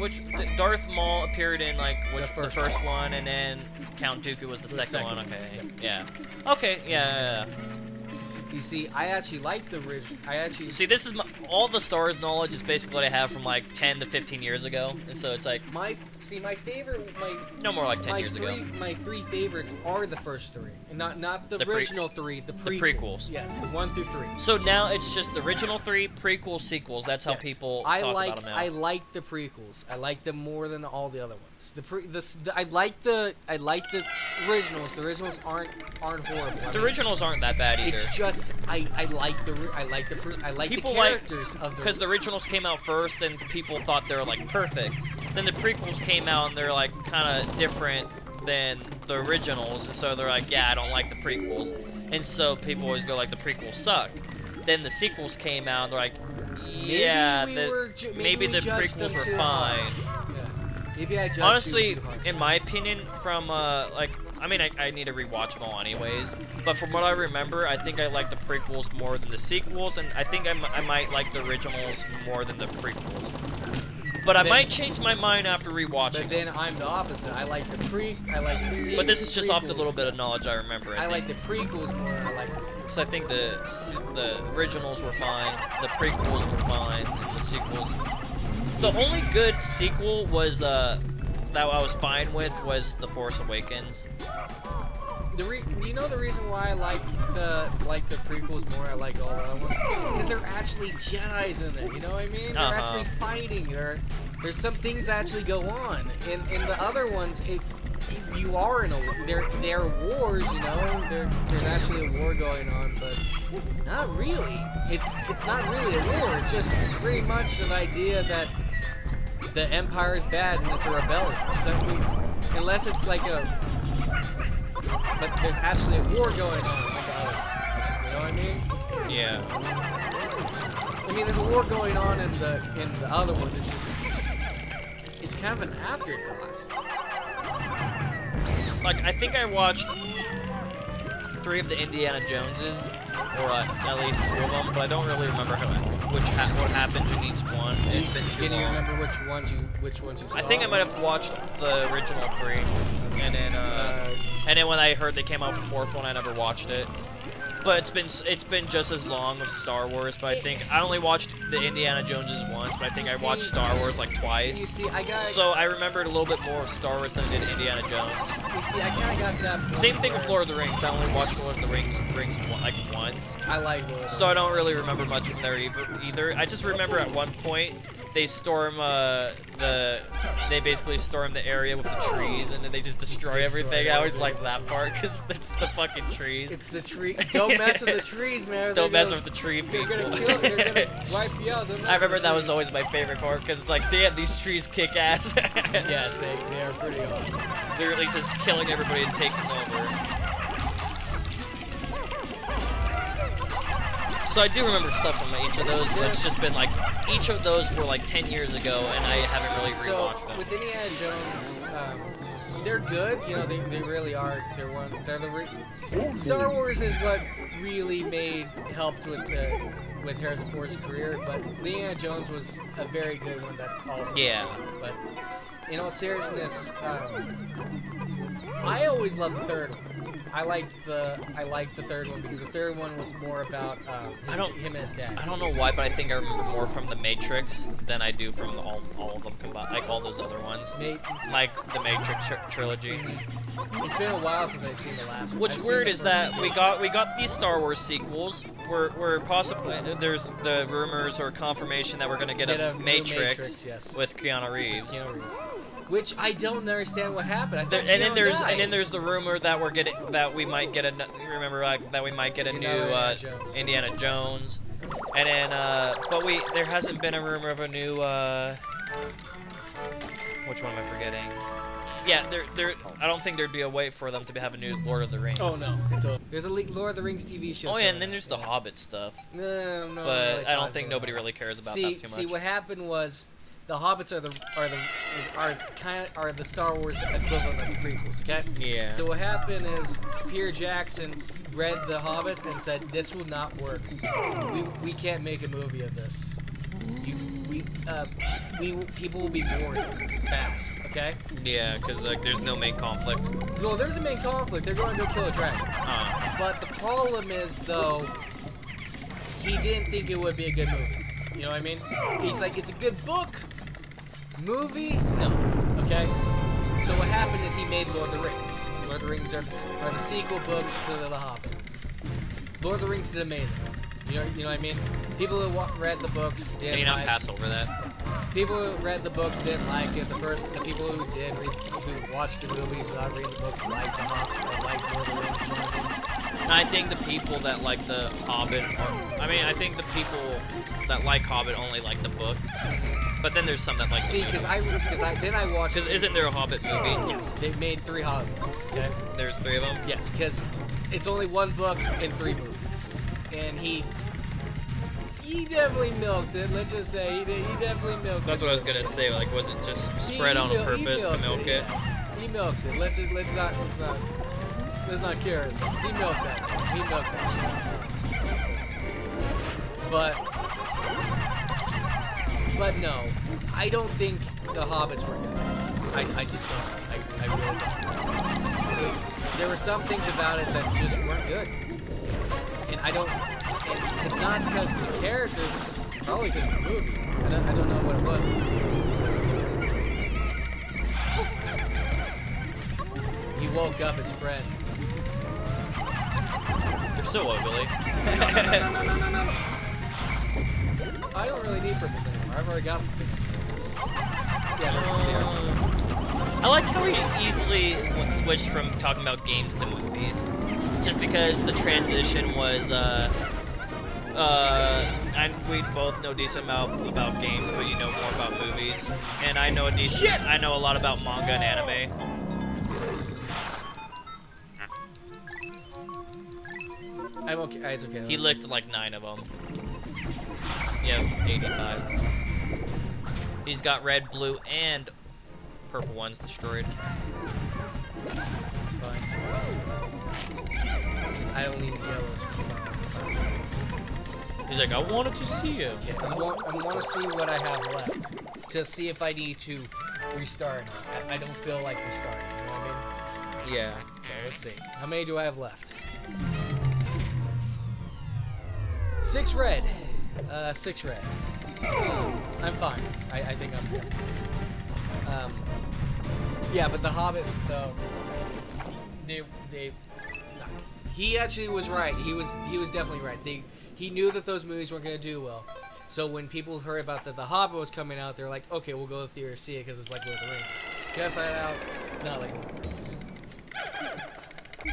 Which Darth Maul appeared in like the first one, and then Count Dooku was the second one. Okay, yeah. Okay, yeah. You see, I actually like the original. See, this is all the Star Wars knowledge is basically what I have from like 10 to 15 years ago, and so it's like my favorite, no more like 10 years ago. My three favorites are the first three, and not the original three, the prequels. Yes, the 1 through 3. So now it's just the original 3, prequels, sequels. That's how people talk about them now. I like the prequels. I like them more than all the other ones. I like the originals. The originals aren't horrible. The originals aren't that bad either. It's just I like the characters of the because the originals came out first and people thought they were like perfect, then the prequels came out and they're like kind of different than the originals, and so they're like, yeah, I don't like the prequels, and so people always go like the prequels suck. Then the sequels came out and they're like, yeah, maybe the prequels were fine. Yeah. Maybe I judged Honestly, you too harsh. in my opinion, from like, I mean, I need to rewatch them all anyways, but from what I remember, I think I like the prequels more than the sequels, and I think I might like the originals more than the prequels. But I might change my mind after rewatching. But then I'm the opposite. I like the sequels. But this is just off the little bit of knowledge I remember. I like the prequels more than I like the sequels. So I think the originals were fine, the prequels were fine, and the sequels. The only good sequel was that I was fine with was The Force Awakens. You know the reason why I like the prequels more, I like all the other ones? Because they're actually Jedis in it, you know what I mean? They're actually fighting. There's some things that actually go on. In the other ones, if you are in they're wars, you know? There's actually a war going on, but not really. It's not really a war. It's just pretty much an idea that the Empire is bad and it's a rebellion. Unless it's like but there's actually a war going on with the other ones. You know what I mean? Yeah. I mean, there's a war going on in the other ones. It's kind of an afterthought. Like, I think I watched 3 of the Indiana Joneses, or at least 2 of them, but I don't really remember what happened in each one. It's been too Can you long. remember which ones you saw? I think I might have watched the original 3, and then when I heard they came out with the 4th one, I never watched it. But it's been just as long as Star Wars. But I think I only watched the Indiana Joneses once, but I think I watched Star Wars like twice. You see, So I remembered a little bit more of Star Wars than I did Indiana Jones. You see, I kind of got to that point. Same thing with Lord of the Rings. I only watched Lord of the Rings like once. I like Lord of the So I Rings. don't really remember much from there either. I just remember at one point they storm they basically storm the area with the trees, and then they just destroy everything. I always liked that part because it's the fucking trees. It's the tree. Don't mess with the trees, man. Don't mess with the tree They're people. gonna kill. They're gonna wipe you out. Don't mess I remember with the that was trees. always my favorite part because it's like, damn, these trees kick ass. Yes, they are pretty awesome. They're really just killing everybody and taking over. So I do remember stuff from each of those, but it's just been like, each of those were like 10 years ago, and I haven't really rewatched them. With Indiana Jones, they're good. You know, they really are. Star Wars is what really helped with Harrison Ford's career, but Indiana Jones was a very good one that also. Yeah. But in all seriousness, I always loved the third one. I liked the third one because the third one was more about him and his dad. I don't know why, but I think I remember more from The Matrix than I do from all of them combined, like all those other ones. Like the Matrix trilogy. Mm-hmm. It's been a while since I've seen the last one. What's weird is that we got these Star Wars sequels. We're possibly, there's the rumors or confirmation that we're gonna get a Matrix yes. with Keanu Reeves. Which I don't understand what happened. And then there's the rumor that we might get a new Indiana Jones. And then but there hasn't been a rumor of a new which one am I forgetting? Yeah, I don't think there'd be a way for them to have a new Lord of the Rings. Oh no, there's a Lord of the Rings TV show. Oh yeah, and then there's the Hobbit stuff. No, but I don't think nobody really cares about that too much. See, what happened was, the Hobbits are the Star Wars equivalent of the prequels, okay? Yeah. So what happened is Peter Jackson read the Hobbits and said, "This will not work. We can't make a movie of this. People will be bored fast, okay?" Yeah, because there's no main conflict. No, there's a main conflict. They're going to go kill a dragon. But the problem is, though, he didn't think it would be a good movie. You know what I mean? He's like, it's a good book. Movie? No. Okay? So what happened is he made Lord of the Rings. Lord of the Rings are the sequel books to The Hobbit. Lord of the Rings did amazing. You know what I mean? People who read the books didn't Can you not pass over that? People who read the books didn't like it. The people who did who watched the movies without reading the books liked the Hobbit, liked Lord of the Rings. You know what I mean? And I think the people that like the Hobbit, I think the people that like Hobbit only like the book. But then there's some that like. See, because I watched. Because isn't there a Hobbit movie? Yes, they've made 3 Hobbit books. Okay. There's 3 of them. Yes, because it's only 1 book and 3 movies, and he definitely milked it. Let's just say he definitely milked it. That's what I was gonna say. Like, was it just spread on purpose to milk it? Yeah. He milked it. Let's not kid ourselves. He milked that. He milked that shit. But no, I don't think the Hobbits were good. I just don't. I really don't. There were some things about it that just weren't good, and I don't. And it's not because of the characters. It's just probably because of the movie. I don't know what it was. He woke up his friend. They're so ugly. No. I don't really need purples anymore. I've already got them. Yeah, I like how he easily switched from talking about games to movies. Just because the transition was, and we both know a decent amount about games, but you know more about movies. And I know I know a lot about manga and anime. I'm okay. It's okay. He licked like 9 of them. Yeah, 85. He's got red, blue, and purple ones destroyed. It's fine. Because I don't need yellows for fun. He's like, I wanted to see him. Okay, I want to see what I have left. To see if I need to restart. I don't feel like restarting. You know what I mean? Yeah. Okay, let's see. How many do I have left? 6 red. 6 red. I'm fine. I think I'm good. Yeah, but the Hobbits, though, he actually was right. He was definitely right. He knew that those movies weren't gonna do well. So when people heard about that the Hobbit was coming out, they're like, okay, we'll go to the theater see it because it's like Lord of the Rings. Can I find out? It's not like Lord of the Rings.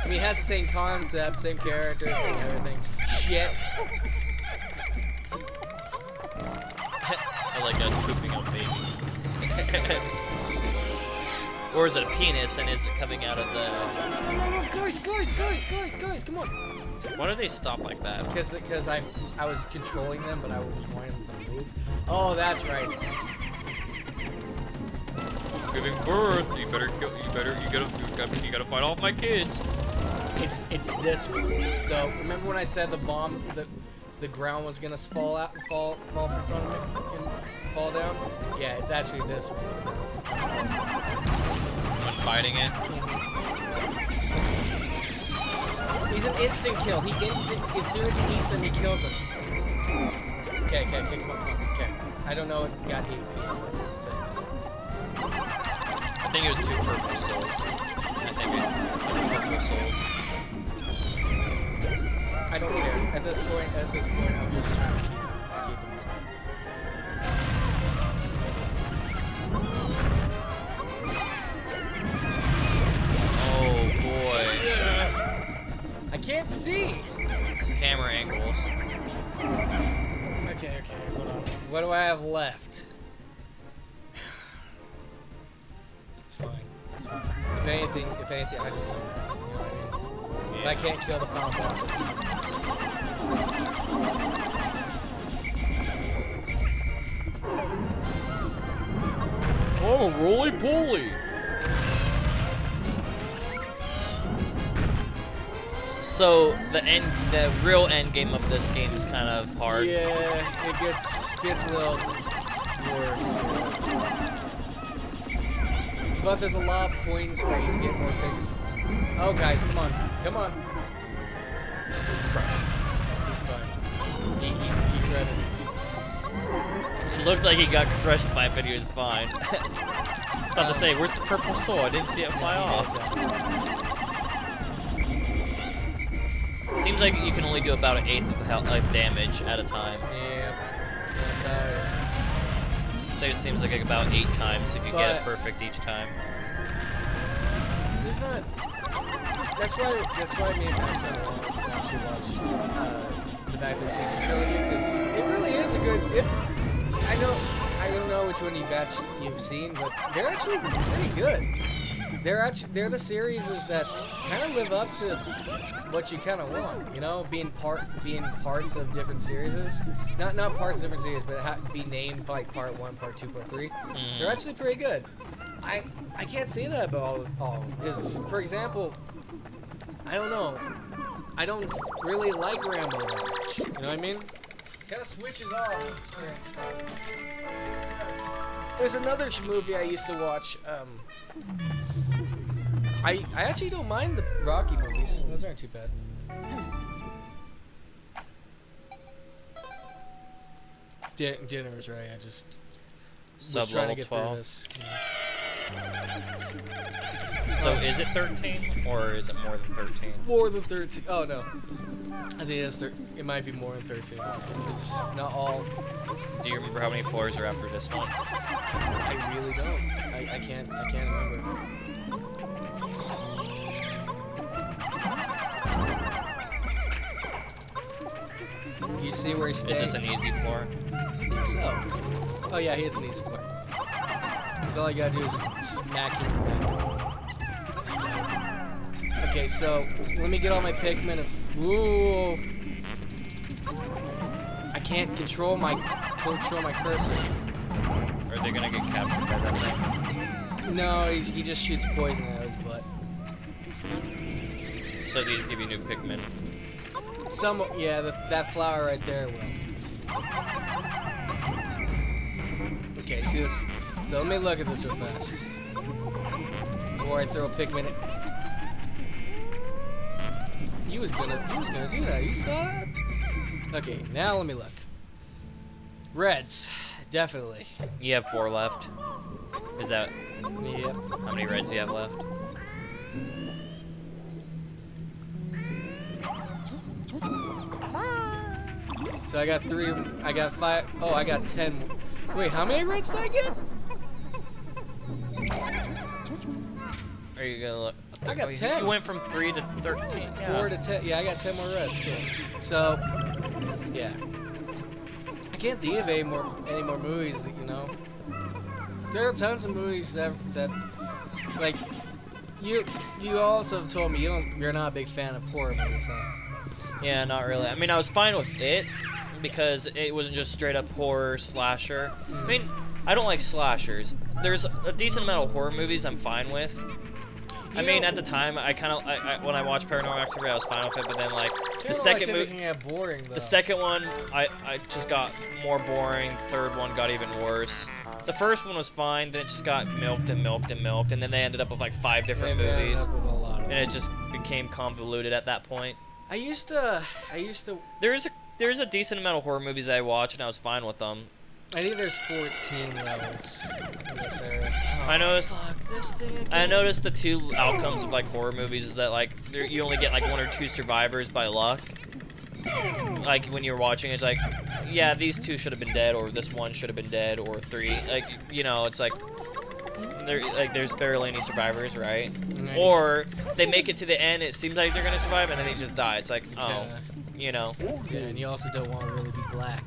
I mean, it has the same concept, same characters, same everything. Shit. I like us pooping on babies. Or is it a penis and is it coming out of the... No, guys, come on. Why do they stop like that? Because I was controlling them, but I was wanting them to move. Oh, that's right. Giving birth, you gotta fight off my kids. It's this one. So remember when I said the bomb, the ground was gonna fall in front of me and fall down? Yeah, it's actually this one. When fighting it. He's an instant kill. As soon as he eats them, he kills them. Okay, come on. Okay. I don't know what got HP. I think it was 2 purple souls. I think it was purple souls. I don't care. At this point, I'm just trying to keep them alive. Oh boy. I can't see! Camera angles. Okay, hold on. What do I have left? It's fine. If anything, I just come back. You know what I mean? If I can't kill the final boss, I just come back. Oh, roly-poly! So the real end game of this game is kind of hard. Yeah, it gets a little worse. Yeah. But there's a lot of points where you can get more Pikmin. Oh, guys, come on. Crush. He's fine. He threatened. It looked like he got crushed by it, but he was fine. I was about to say, where's the purple soul? I didn't see it fly off. Seems like you can only do about 1/8 of damage at a time. Yeah, that's how it is. So it seems like about 8 times if you get it perfect each time. There's not. That's why me and Max don't want to actually watch the Back to the Future trilogy, because it really is a good. I I don't know which one you've seen, but they're actually pretty good. They're the series that kind of live up to what you kind of want, you know, being parts of different series. Not parts of different series, but be named like part 1, part 2, part 3. They're actually pretty good. I can't say that about all because, for example, I don't know. I don't really like Rambo that much. You know what I mean? Kind of switches off certain times. There's another movie I used to watch. I actually don't mind the Rocky movies. Those aren't too bad. Dinner was right. I just was trying to get through this. So is it 13 or is it more than 13? More than 13. Oh no. I think it might be more than 13. Because not all. Do you remember how many floors are after this one? I really don't. I can't remember. You see where he's staying? Is this an easy floor? I think so. Oh yeah, he is an easy floor. Because all you gotta do is smack him. Okay, so let me get all my Pikmin. Ooh! I can't control my cursor. Are they gonna get captured by that thing? No, he just shoots poison out of his butt. So these give you new Pikmin. Yeah, that flower right there will. Okay, see this? So let me look at this real fast. Before I throw a Pikmin. He was gonna do that. You saw that? Okay, now let me look. Reds, definitely. You have 4 left. Is that Yep. how many reds you have left? So I got 3. I got 5. Oh, I got 10. Wait, how many reds did I get? Are you gonna look? I got 10. You went from 3 to 13. 4 to 10. Yeah, I got 10 more reds. Cool. So, yeah. I can't think of any more movies that, you know. There are tons of movies that like, you also have told me you're not a big fan of horror movies, huh? Yeah, not really. I mean, I was fine with it because it wasn't just straight up horror slasher. I mean, I don't like slashers. There's a decent amount of horror movies I'm fine with. I mean, at the time, I when I watched Paranormal Activity, I was fine with it. But then, like, the second movie, boring, though. the second one, I just got more boring. Third one got even worse. The first one was fine. Then it just got milked and milked and milked, and then they ended up with like 5 different movies, and it just became convoluted at that point. I used to. There's a decent amount of horror movies I watch, and I was fine with them. I think there's 14 levels in this area. Oh, I noticed. fuck, this thing again. I noticed the 2 outcomes of like horror movies is that like you only get like 1 or 2 survivors by luck. Like when you're watching, it's like, yeah, these 2 should have been dead, or this 1 should have been dead, or 3. Like, you know, it's like there's barely any survivors, right? Nice. Or they make it to the end, it seems like they're gonna survive, and then they just die. It's like, oh, Yeah. you know. Yeah, and you also don't want to really be black.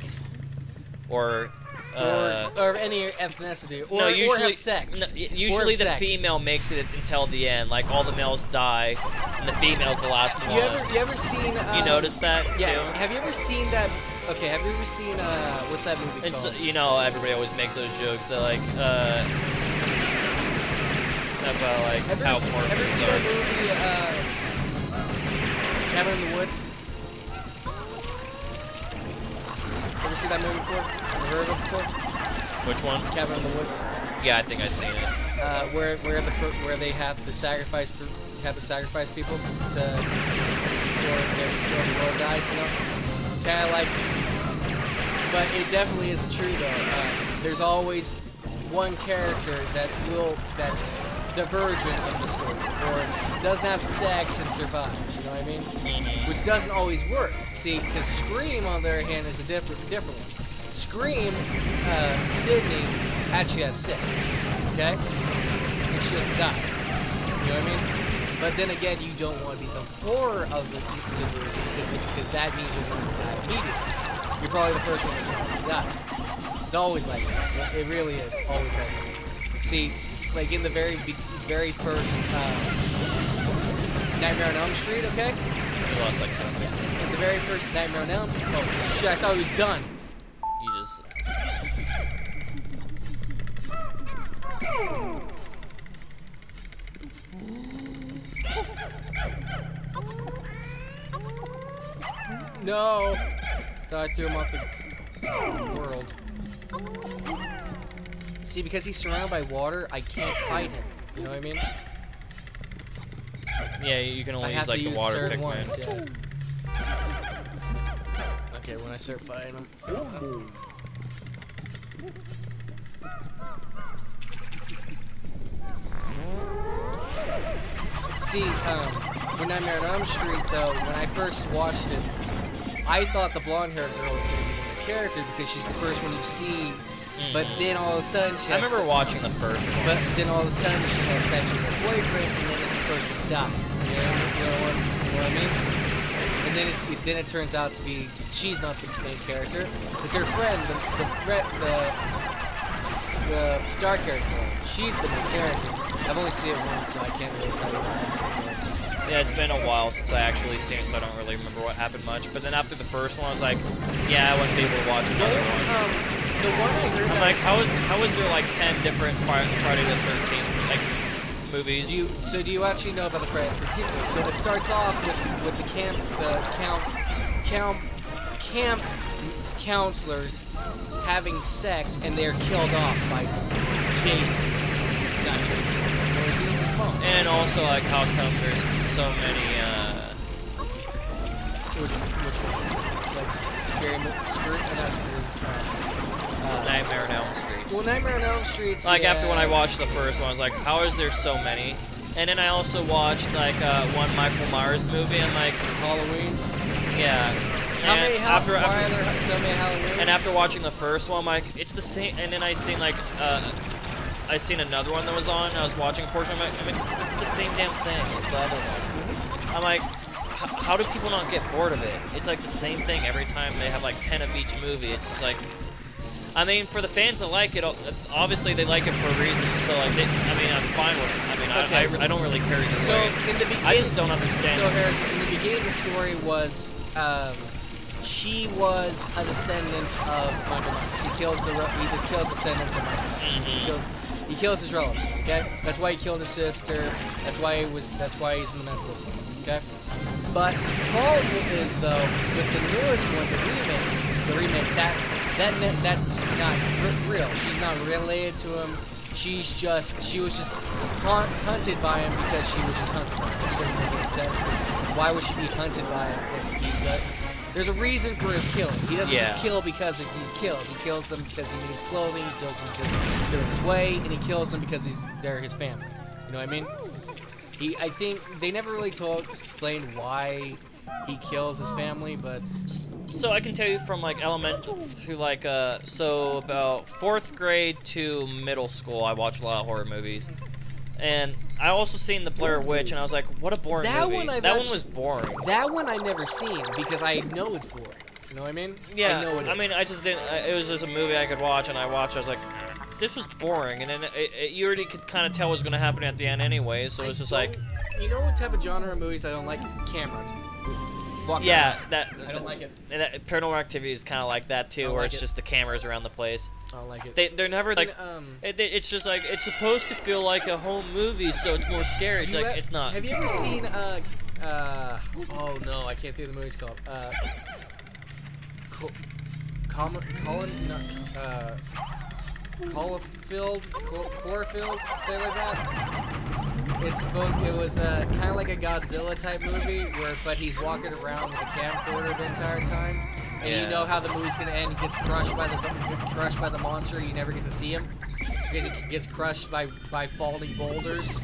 Or any ethnicity, or, no, usually, or have sex. Usually the sex. female makes it until the end. Like all the males die, and the female's the last one. You ever seen? You noticed that Yeah. too? Have you ever seen that? Okay. Have you ever seen what's that movie It's called? you know, everybody always makes those jokes. They're like about like how horror ever movies seen are. that movie Cabin in the Woods? Ever seen that movie before? Ever heard of it before? Which one? Cabin in the Woods. Yeah, I think I've seen it. Where they have to sacrifice people to before the world dies, you know. Kind of like, but it definitely is true though. There's always one character that's divergent in the story, or doesn't have sex and survives. You know what I mean? Which doesn't always work. See, because Scream, on the other hand, is a different one. Scream, Sydney actually has sex, okay? And she doesn't die. You know what I mean? But then again, you don't want to be the horror of the movie because that means you're going to die immediately. You're probably the first one that's going to die. It's always like that. It really is always like that. See, like in the very first Nightmare on Elm Street, okay? You lost like something. In the very first Nightmare on Elm. Oh shit! I thought he was done. You just. No. Thought I threw him off the world. See, because he's surrounded by water, I can't fight him. You know what I mean? Yeah, you can I only have use like to the use water certain Pikmin. ones, yeah. Okay, when I start fighting him. See, when Nightmare on Elm Street, though, when I first watched it, I thought the blonde-haired girl was going to be the main character because she's the first one you see. But then all of a sudden she I has remember watching the first one. But then all of a sudden she has sex with her boyfriend, and then it's the first one to die. You know what I mean? And then it turns out to be she's not the main character. It's her friend, the dark-haired girl. She's the main character. I've only seen it once, so I can't really tell you what Yeah, it's been a while since I actually seen it, so I don't really remember what happened much. But then after the first one, I was like, yeah, I wouldn't be able to watch another one. The one I heard I'm like, how is there like 10 different Friday the 13th like movies? Do you actually know about the Friday the 13th? So it starts off with the camp counselors having sex, and they're killed off by Jason. Not Jason. Or he's his mom. And also like how come there's so many Which ones? Like Nightmare on Elm Street. Well, Nightmare on Elm Street. Like after when I watched the first one, I was like, how is there so many? And then I also watched like one Michael Myers movie. I'm like, Halloween. yeah. How And many after why are there so many Halloweens? and after watching the first one, I'm like, it's the same. And then I seen like I seen another one that was on. I was watching a portion of it. I'm like, this is the same damn thing as the other one. I'm like, how do people not get bored of it? It's like the same thing every time. They have like 10 of each movie. It's just like, I mean, for the fans that like it, obviously they like it for a reason. So like, I mean, I'm fine with it. I mean, Okay. I don't really care either So way. in the beginning, I just don't understand. So Harrison, in the beginning, the story was she was a descendant of Michael Myers. He kills descendants of Michael Myers. He kills his relatives. Okay, that's why he killed his sister. That's why he's in the mental asylum. Okay, but the problem is though with the newest one, the remake that's not real. She's not related to him. She was just hunted by him because she was just hunted by him. Which doesn't make any sense. Because why would she be hunted by him if he does? There's a reason for his killing. He doesn't just kill because he kills. He kills them because he needs clothing. He kills them because they're in his way, and he kills them because they're his family. You know what I mean? I think they never really explain why he kills his family, but So I can tell you from like elemental to like so about 4th grade to middle school, I watched a lot of horror movies, and I also seen The Blair Witch, and I was like, what a boring movie. That one was boring. That one I never seen because I know it's boring. You know what I mean? Yeah. I know it is. I mean, I just didn't. It was just a movie I could watch, and I watched. I was like, this was boring, and then you already could kind of tell what was going to happen at the end anyway. So it was just like, you know what type of genre of movies I don't like? Camera. yeah, that I don't like it. And that Paranormal Activity is kind of like that too, where it's just the cameras around the place. I don't like it. They're never like. It's just like it's supposed to feel like a home movie, so it's more scary. It's like it's not. Have you ever seen oh no, I can't think of the movie's called. Chlorophyll, say it like that. It was kind of like a Godzilla type movie, but he's walking around with a camcorder the entire time, and you know how the movie's gonna end. He gets crushed by the monster. You never get to see him because he gets crushed by falling boulders.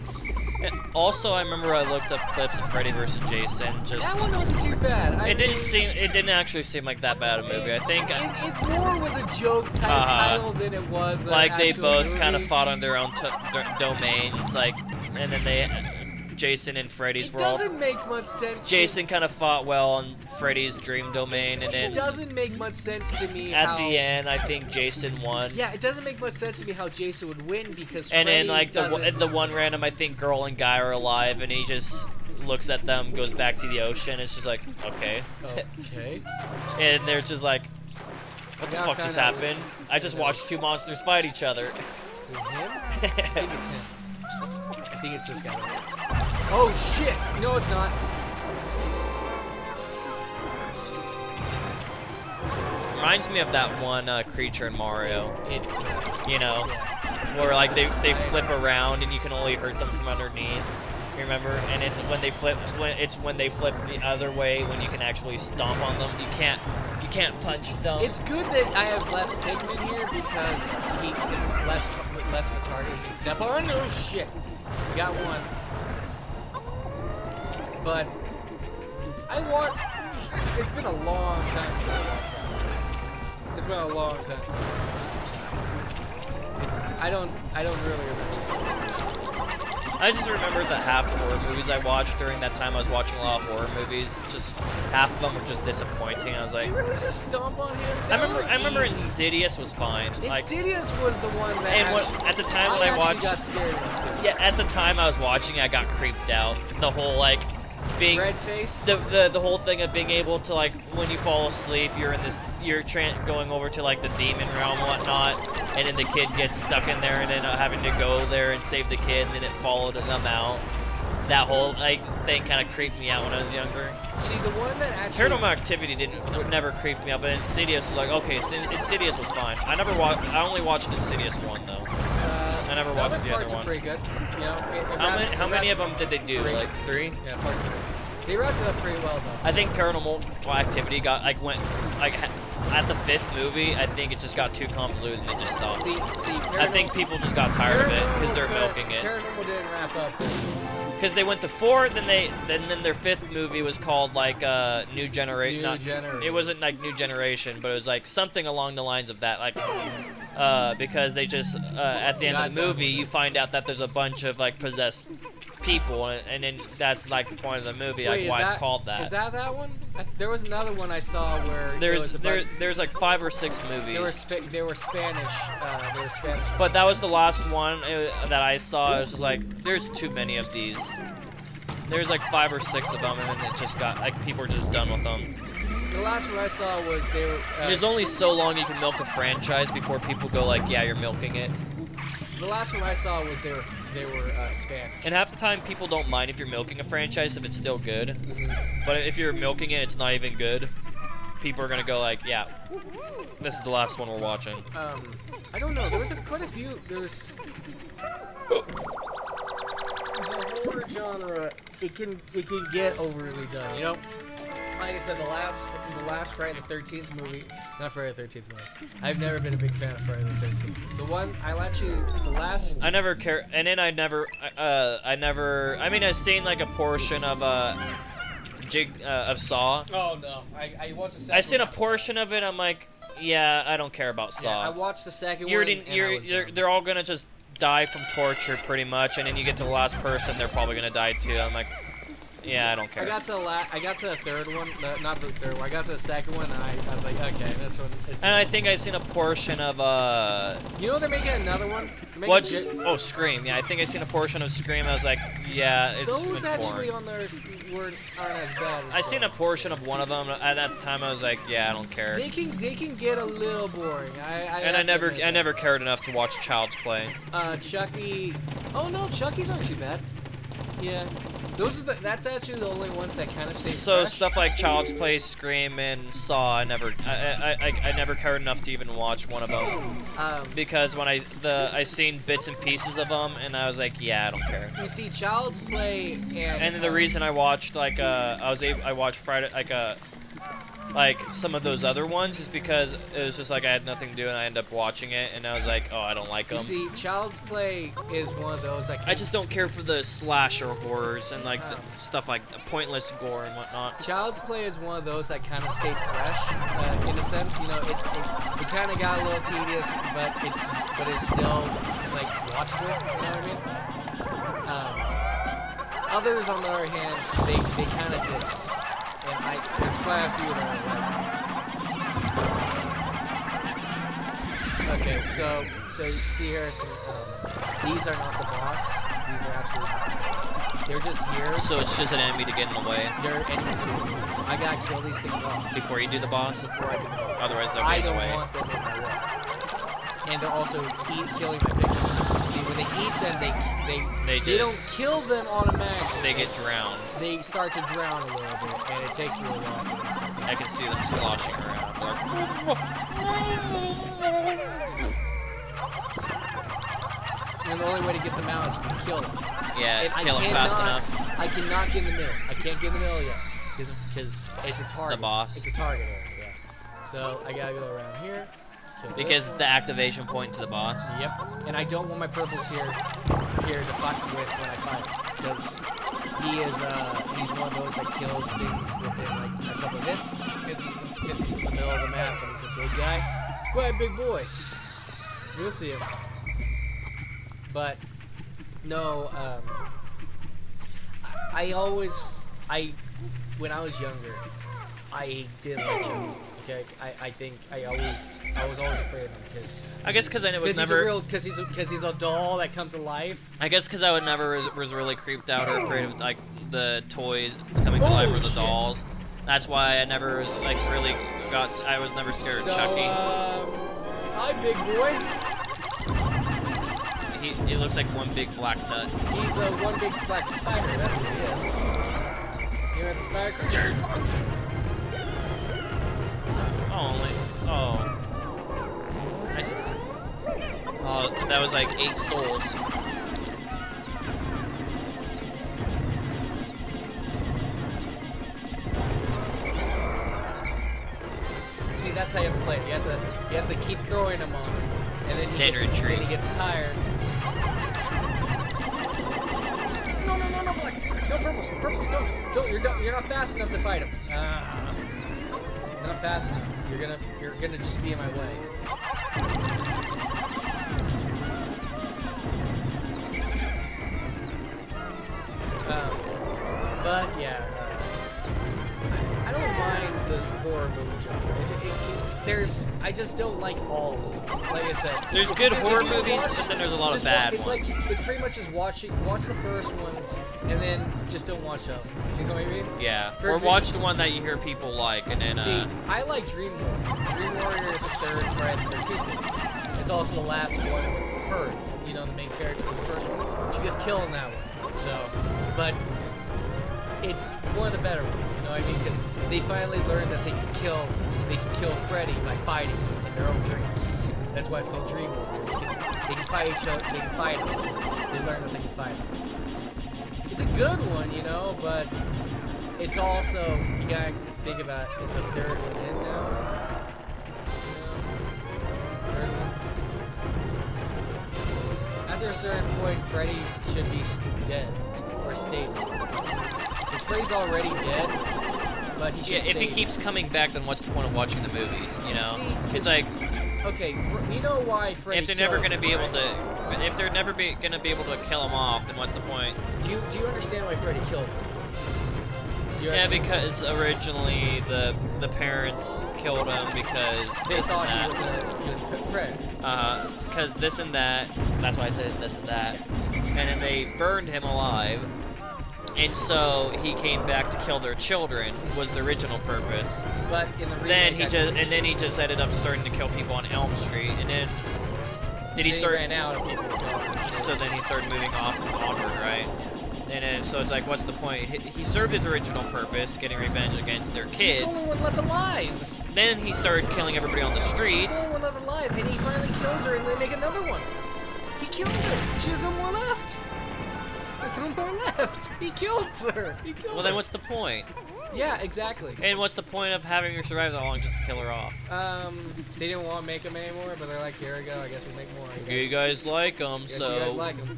And also, I remember I looked up clips of Freddy vs. Jason. Just that one wasn't too bad. It didn't actually seem like that bad a movie. I think it more was a joke type title than it was. Like they both movie. kind of fought on their own domains, like, and then Jason and Freddy's It were all. doesn't make much sense. Jason kind of fought well on Freddy's dream domain, and It then doesn't make much sense to me at how. the end, I think Jason won. Yeah, it doesn't make much sense to me how Jason would win because. And then Freddy like doesn't- the one random, I think girl and guy are alive, and he just looks at them, goes back to the ocean. It's just like, okay. Okay. And there's just like, what the Yeah, fuck just kinda happened? I just watched two monsters fight each other. Is it him? I think it's him. I think it's this guy. Right here. Oh shit! No, it's not. Reminds me of that one creature in Mario. It's. You know, Yeah. where like they Spider. flip around and you can only hurt them from underneath. You remember? And then when they flip, when they flip the other way, when you can actually stomp on them, you can't punch them. It's good that I have less Pikmin here because he is less of a target he can step on. Oh shit! We got one. But I want. It's been a long time since I watched that. It's been a long time since I watched. I don't really remember. I just remember the half horror movies I watched during that time. I was watching a lot of horror movies. Just half of them were just disappointing. I was like, You really just stomp on him? I That was remember easy. Insidious was fine. Like, Insidious was the one that and actually, at the time when I actually watched, got scared of Insidious. yeah, at the time I was watching, I got creeped out. The whole like being Red face. the whole thing of being able to like when you fall asleep, you're in this, going over to like the demon realm and whatnot, and then the kid gets stuck in there, and then having to go there and save the kid, and then it followed them out. That whole like thing kind of creeped me out when I was younger. See, the one that actually. Paranormal Activity never creeped me out, but Insidious was like, okay, Insidious was fine. I only watched Insidious 1 though. I never watched the parts other are one. pretty good. You know, How many of them did they do? Three. Like 3? Yeah, part 3. They wrapped it up pretty well though. I think Paranormal Activity went at the 5th movie. I think it just got too convoluted and it just stopped. See, I think people just got tired of it because they're milking it. Paranormal didn't wrap up. Because they went to 4, then their 5th movie was called like New Generation. New Generation. It wasn't like New Generation, but it was like something along the lines of that. Like because they just at the end of the movie you find out that there's a bunch of like possessed people, and then that's like the point of the movie, Wait, like why is it's that- called that. Is that one? There was another one I saw where There's like 5 or 6 movies. they were Spanish. They were Spanish. But that was the last one that I saw. It was just like, there's too many of these. There's like 5 or 6 of them, and then it just got like people are just done with them. The last one I saw was they were. There's only so long you can milk a franchise before people go like, yeah, you're milking it. The last one I saw was they were Spanish. And half the time people don't mind if you're milking a franchise if it's still good. Mhm. But if you're milking it, it's not even good. People are gonna go like, yeah, this is the last one we're watching. I don't know. There was quite a few. There's the horror genre. It can get overly done. You know, like I said, the last Friday the 13th movie, not Friday the 13th movie. I've never been a big fan of Friday the 13th. The one the last. I never care, and then I mean, I've seen like a portion of of Saw. Oh no! I watched the second. I seen a one. portion of it. I'm like, yeah, I don't care about Yeah, I Saw. watched the second one. And I was done. They're all gonna just die from torture pretty much, and then you get to the last person, they're probably gonna die too. I'm like, yeah, I don't care. I got to the third one, not the third one. I got to the second one, and I was like, okay, this one. And I think I seen a portion of You know they're making another one. They're making what's Scream. Yeah, I think I seen a portion of Scream. I was like, yeah, those it's actually boring. on there aren't as bad. As I seen a Saw. portion of one of them, and at the time I was like, yeah, I don't care. They can get a little boring. And I never cared enough to watch Child's Play. Chucky. Oh no, Chucky's aren't too bad. Yeah, that's actually the only ones that kind of stay So fresh. stuff like Child's Play, Scream, and Saw, I never cared enough to even watch one of them because when I seen bits and pieces of them, and I was like, yeah, I don't care. You see, Child's Play And then the reason I watched like I watched Friday like some of those other ones is because it was just like I had nothing to do and I ended up watching it and I was like, oh, I don't like them. You see, Child's Play is one of those that I just don't care for the slasher horrors and like the stuff like the pointless gore and whatnot. Child's Play is one of those that kind of stayed fresh, in a sense. You know, it kind of got a little tedious, but it's still like watchable. You know what I mean? Others, on the other hand, they kind of didn't. And there's quite a few that are like. Okay, so see, Harrison, these are not the boss. These are absolutely not the boss. They're just here. So it's just an enemy to get in the way They're enemies in the way. So I gotta kill these things off before you do the boss. before I do the boss. Otherwise they'll I get in don't the way. want them in my way. And they're also killing my Pikmin. See, when they eat them, they don't kill them automatically. They get drowned. They start to drown a little bit, and it takes a little while for them to start. I can see them sloshing around. And the only way to get them out is if you kill them. Yeah, And kill them fast enough. I cannot get in the middle. I can't get in the middle yet, because it's a target. The boss. It's a target area. Yeah. So I gotta go around here. Kill Because this. it's the activation point to the boss. Yep. And I don't want my purples here to fight with when I fight him, because he's one of those that kills things within like a couple of hits, because he's in the middle of the map and he's a big guy. He's quite a big boy. You'll see him. But no, when I was younger, I did like Chucky. Okay, I think I was always afraid of him because I guess because I was never. because he's a doll that comes to life. I guess because I would never was really creeped out or afraid of like the toys coming to life or the shit. dolls. That's why I never was like really got. I was never scared of Chucky. Hi, big boy. He looks like one big black nut. He's one big black spider. That's what he is. You know the spider creatures? Oh. Nice. Oh, that was like 8 souls. See, that's how you have to play it. You have to keep throwing them on him, and then Then retreat. he gets tired. No, blacks. No, purples. Don't. You're not fast enough to fight him. You're not fast enough. You're gonna just be in my way. But yeah, I don't mind the horror movie genre. I just don't like all of them. Like I said, There's good horror movies, but then there's a lot of bad it's ones. It's pretty much just watch the first ones and then just don't watch them. See what I mean? Yeah. For Or example- watch the one that you hear people like, and then See, I like Dream Warrior. Dream Warrior is the third Friday the 13th movie. It's also the last one with her, you know, the main character from the first one. She gets killed in that one. So, but it's one of the better ones, you know what I mean? Because they finally learned that they can kill Freddy by fighting him in their own dreams. That's why it's called Dream Warrior. They can fight each other. They can fight him. They learn that they can fight him. It's a good one, you know, but it's also, you gotta think about it, it's a third one in now. Third one. After a certain point, Freddy should be dead or stay dead. Because Freddy's already dead, but he should yeah, if stay he keeps coming back, then what's the point of watching the movies? You know, See, it's like okay, you know why Freddy if they're never kills gonna him, be able right? to, if they're never gonna be able to kill him off, then what's the point? Do you understand why Freddy kills him? Yeah, because originally the parents killed him because They this thought and he was a predator. that. Because this and that. That's why I said this and that. And then they burned him alive. And so he came back to kill their children. Was the original purpose. But in the remake, Then he just ended up starting to kill people on Elm Street. And then did he start? ran out of people to kill him. So then he started moving off and onward, right? And then, so it's like, what's the point? He served his original purpose, getting revenge against their She's kids. the only one left alive. Then he started killing everybody on the street. She's the only one left alive, and he finally kills her, and they make another one. He killed her. She has no more left. There's no more left. He killed her. He killed her. Well, then what's the point? Yeah, exactly. And what's the point of having her survive that long just to kill her off? They didn't want to make them anymore, but they're like, here we go. I guess we'll make more. You guys like them, Guess so you guys like them.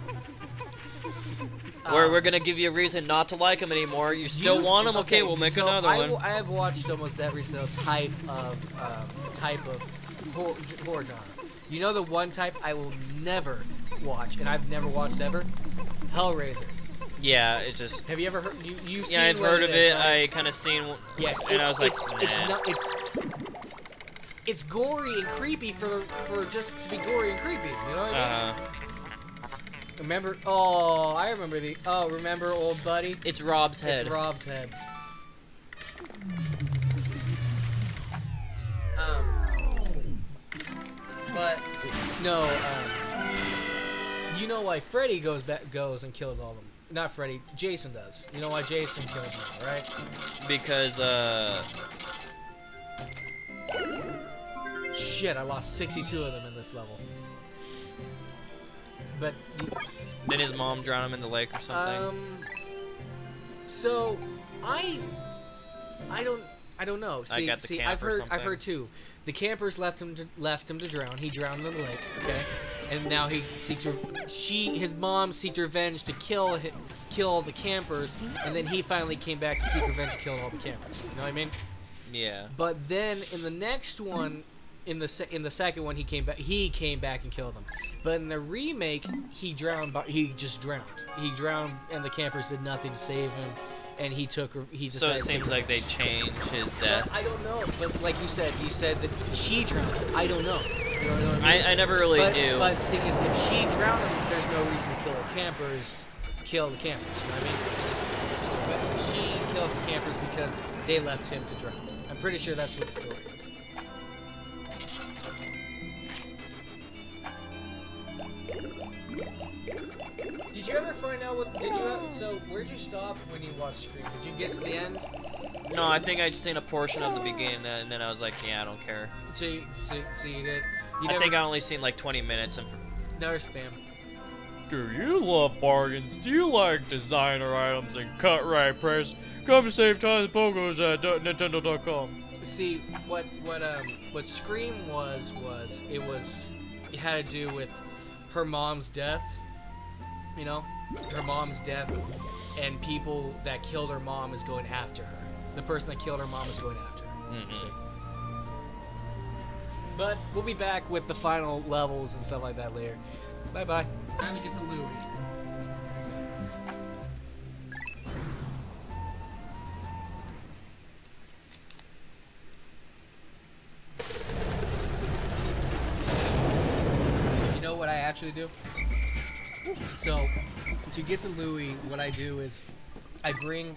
we're gonna give you a reason not to like them anymore. You still want them? Okay, we'll make so another one. I have watched almost every single type of horror genre. You know the one type I will never watch, and I've never watched ever? Hellraiser. Yeah, it just. Have you ever heard? You've seen Yeah, I've what heard of is, it. right? I kind of seen. Yeah, and I was like, it's gory and creepy for just to be gory and creepy. You know what I mean? Remember? Oh, I remember the. Oh, remember old buddy? It's Rob's head. It's Rob's head. But no. You know why Freddy goes and kills all of them? Not Freddy. Jason does. You know why Jason kills them all, right? Because Shit, I lost 62 of them in this level. But Did his mom drown him in the lake or something? So I don't know. See, Like at the camp I've or heard something? too. The campers left him to drown. He drowned in the lake. Okay, and now his mom seeked revenge to kill the campers, and then he finally came back to seek revenge to kill all the campers. You know what I mean? Yeah. But then in the next one, in the second one, he came back and killed them. But in the remake, he just drowned. He drowned, and the campers did nothing to save him. And he So decided it seems like they changed his death. I don't know. But like you said that she drowned. I don't know. You know what I mean? I never really knew. But the thing is, if she drowned him, there's no reason to kill the campers. You know what I mean? But she kills the campers because they left him to drown. I'm pretty sure that's what the story is. Did you ever find out so where'd you stop when you watched Scream? Did you get to the end? No, I think I'd seen a portion of the beginning, and then I was like, yeah, I don't care. So you did. I think I only seen like 20 minutes. And Another spam. do you love bargains? Do you like designer items and cut right price? Come to save time and pogos at Nintendo.com. See, what Scream was it had to do with her mom's death. You know, her mom's death, and people that killed her mom is going after her. The person that killed her mom is going after her. Mhm. See? But we'll be back with the final levels and stuff like that later. Bye bye. Time to get to Louie. You know what I actually do? So, to get to Louie, what I do is I bring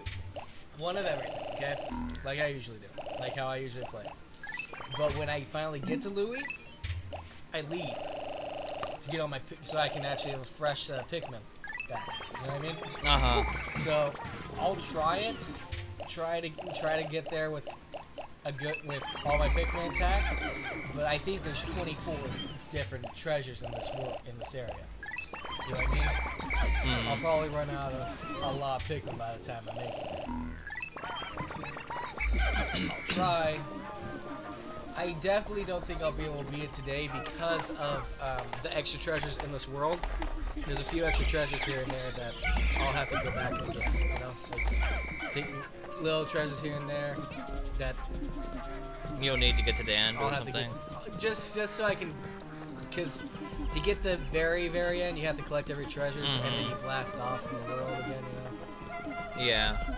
one of everything, okay? Like I usually do. Like how I usually play. But when I finally get to Louie, I leave to get all my so I can actually have a fresh Pikmin back. You know what I mean? Uh-huh. So I'll try to get there with all my Pikmin intact. But I think there's 24 different treasures in this area. You know what I mean? Mm. I'll probably run out of a lot of Pikmin by the time I make it there. I'll try. I definitely don't think I'll be able to beat it today because of the extra treasures in this world. There's a few extra treasures here and there that I'll have to go back and get, you know? Like, take little treasures here and there that You'll need to get to the end I'll or have to something. get, just so I can, because to get the very, very end, you have to collect every treasure, and then you blast off from the world again, you know? Yeah.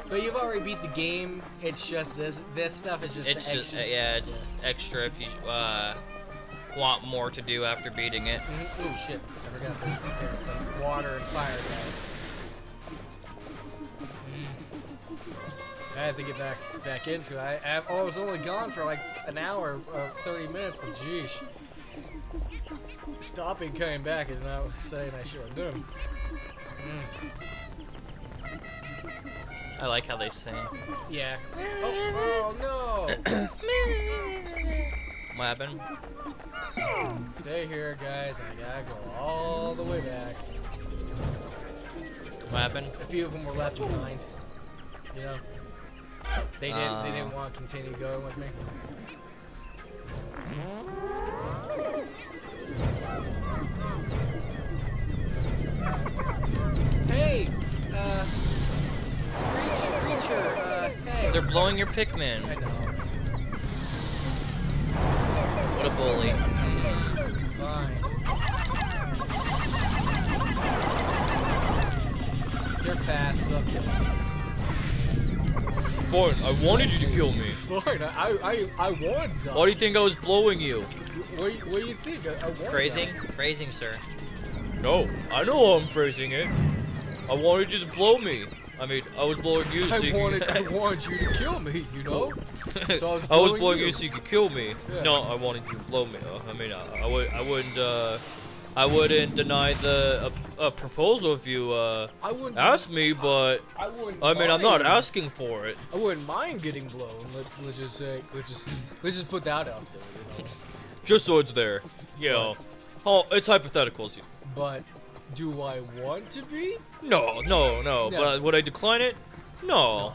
But you've already beat the game. It's just this stuff is just It's the just extra. yeah, it's extra if you want more to do after beating it. Oh shit! I forgot there's the water and fire guys. I have to get back into it. I was only gone for like an hour, 30 minutes, but geez, stopping coming back is not saying I should have done. I like how they sing. Yeah. Oh no! What happened? Stay here, guys. I gotta go all the way back. What happened? A few of them were left behind. You know, they didn't want to continue going with me. Hey, creature, hey. They're blowing your Pikmin. I know. What a bully. Fine. they're fast. They'll kill you. Fine, I wanted you to kill me. Fine, I want to. Why do you think I was blowing you? What do you think? I want Phrasing? Phrasing, sir. No, I know how I'm phrasing it. I wanted you to blow me. I mean, I was blowing you so you I wanted you to kill me, you know? So I was blowing you so you could kill me. Yeah. No, I wanted you to blow me. I mean, I wouldn't deny the proposal if you I wouldn't asked me, but I wouldn't I mean, I'm not mind- asking for it. I wouldn't mind getting blown. Let's just say let's just put that out there, you know. Just so it's there. You know. Oh, it's hypotheticals. But do I want to be? No. No. But would I decline it? No.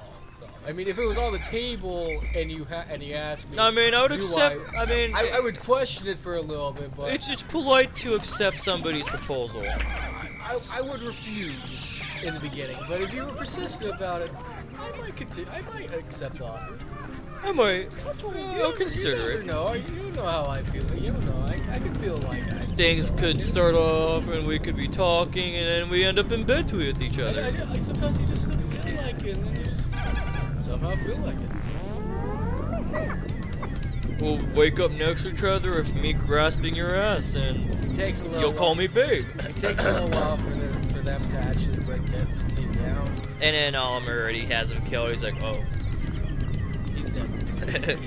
I mean, if it was on the table and you asked me, I mean, I would do accept. I mean, I would question it for a little bit, but it's polite to accept somebody's proposal. I would refuse in the beginning. But if you were persistent about it, I might continue. I might accept the offer. I might. You I'll consider never it. know. You know how I feel. You know, I could feel like Things could start off, and we could be talking, and then we end up in bed with each other. I sometimes you just don't feel like it, and then you just somehow feel like it. We'll wake up next to each other with me grasping your ass, and It takes a little. you'll call me babe. It takes a little while for them to actually break this thing down. And then Oliver already has him killed. He's like, oh. He's dead.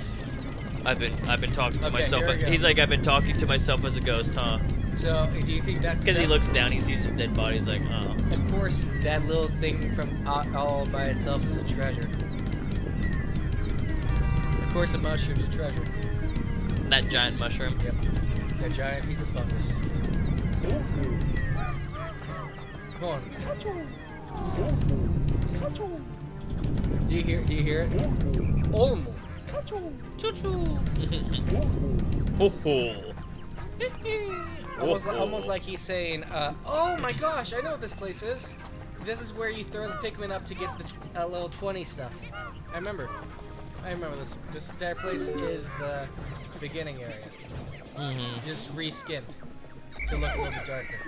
I've been talking to Okay, myself. here we go. He's like, I've been talking to myself as a ghost, huh? So, do you think that's Because he that- looks down, he sees his dead body. He's like, oh. Of course, that little thing from all by itself is a treasure. Of course, a mushroom's a treasure. That giant mushroom. Yep. That giant piece of fungus. Come on. Do you hear it? Olmo. Ho ho. Almost like he's saying, oh my gosh, I know what this place is. This is where you throw the Pikmin up to get the level 20 stuff. I remember this. This entire place is the beginning area. Mm-hmm. Just reskinned to look a little bit darker.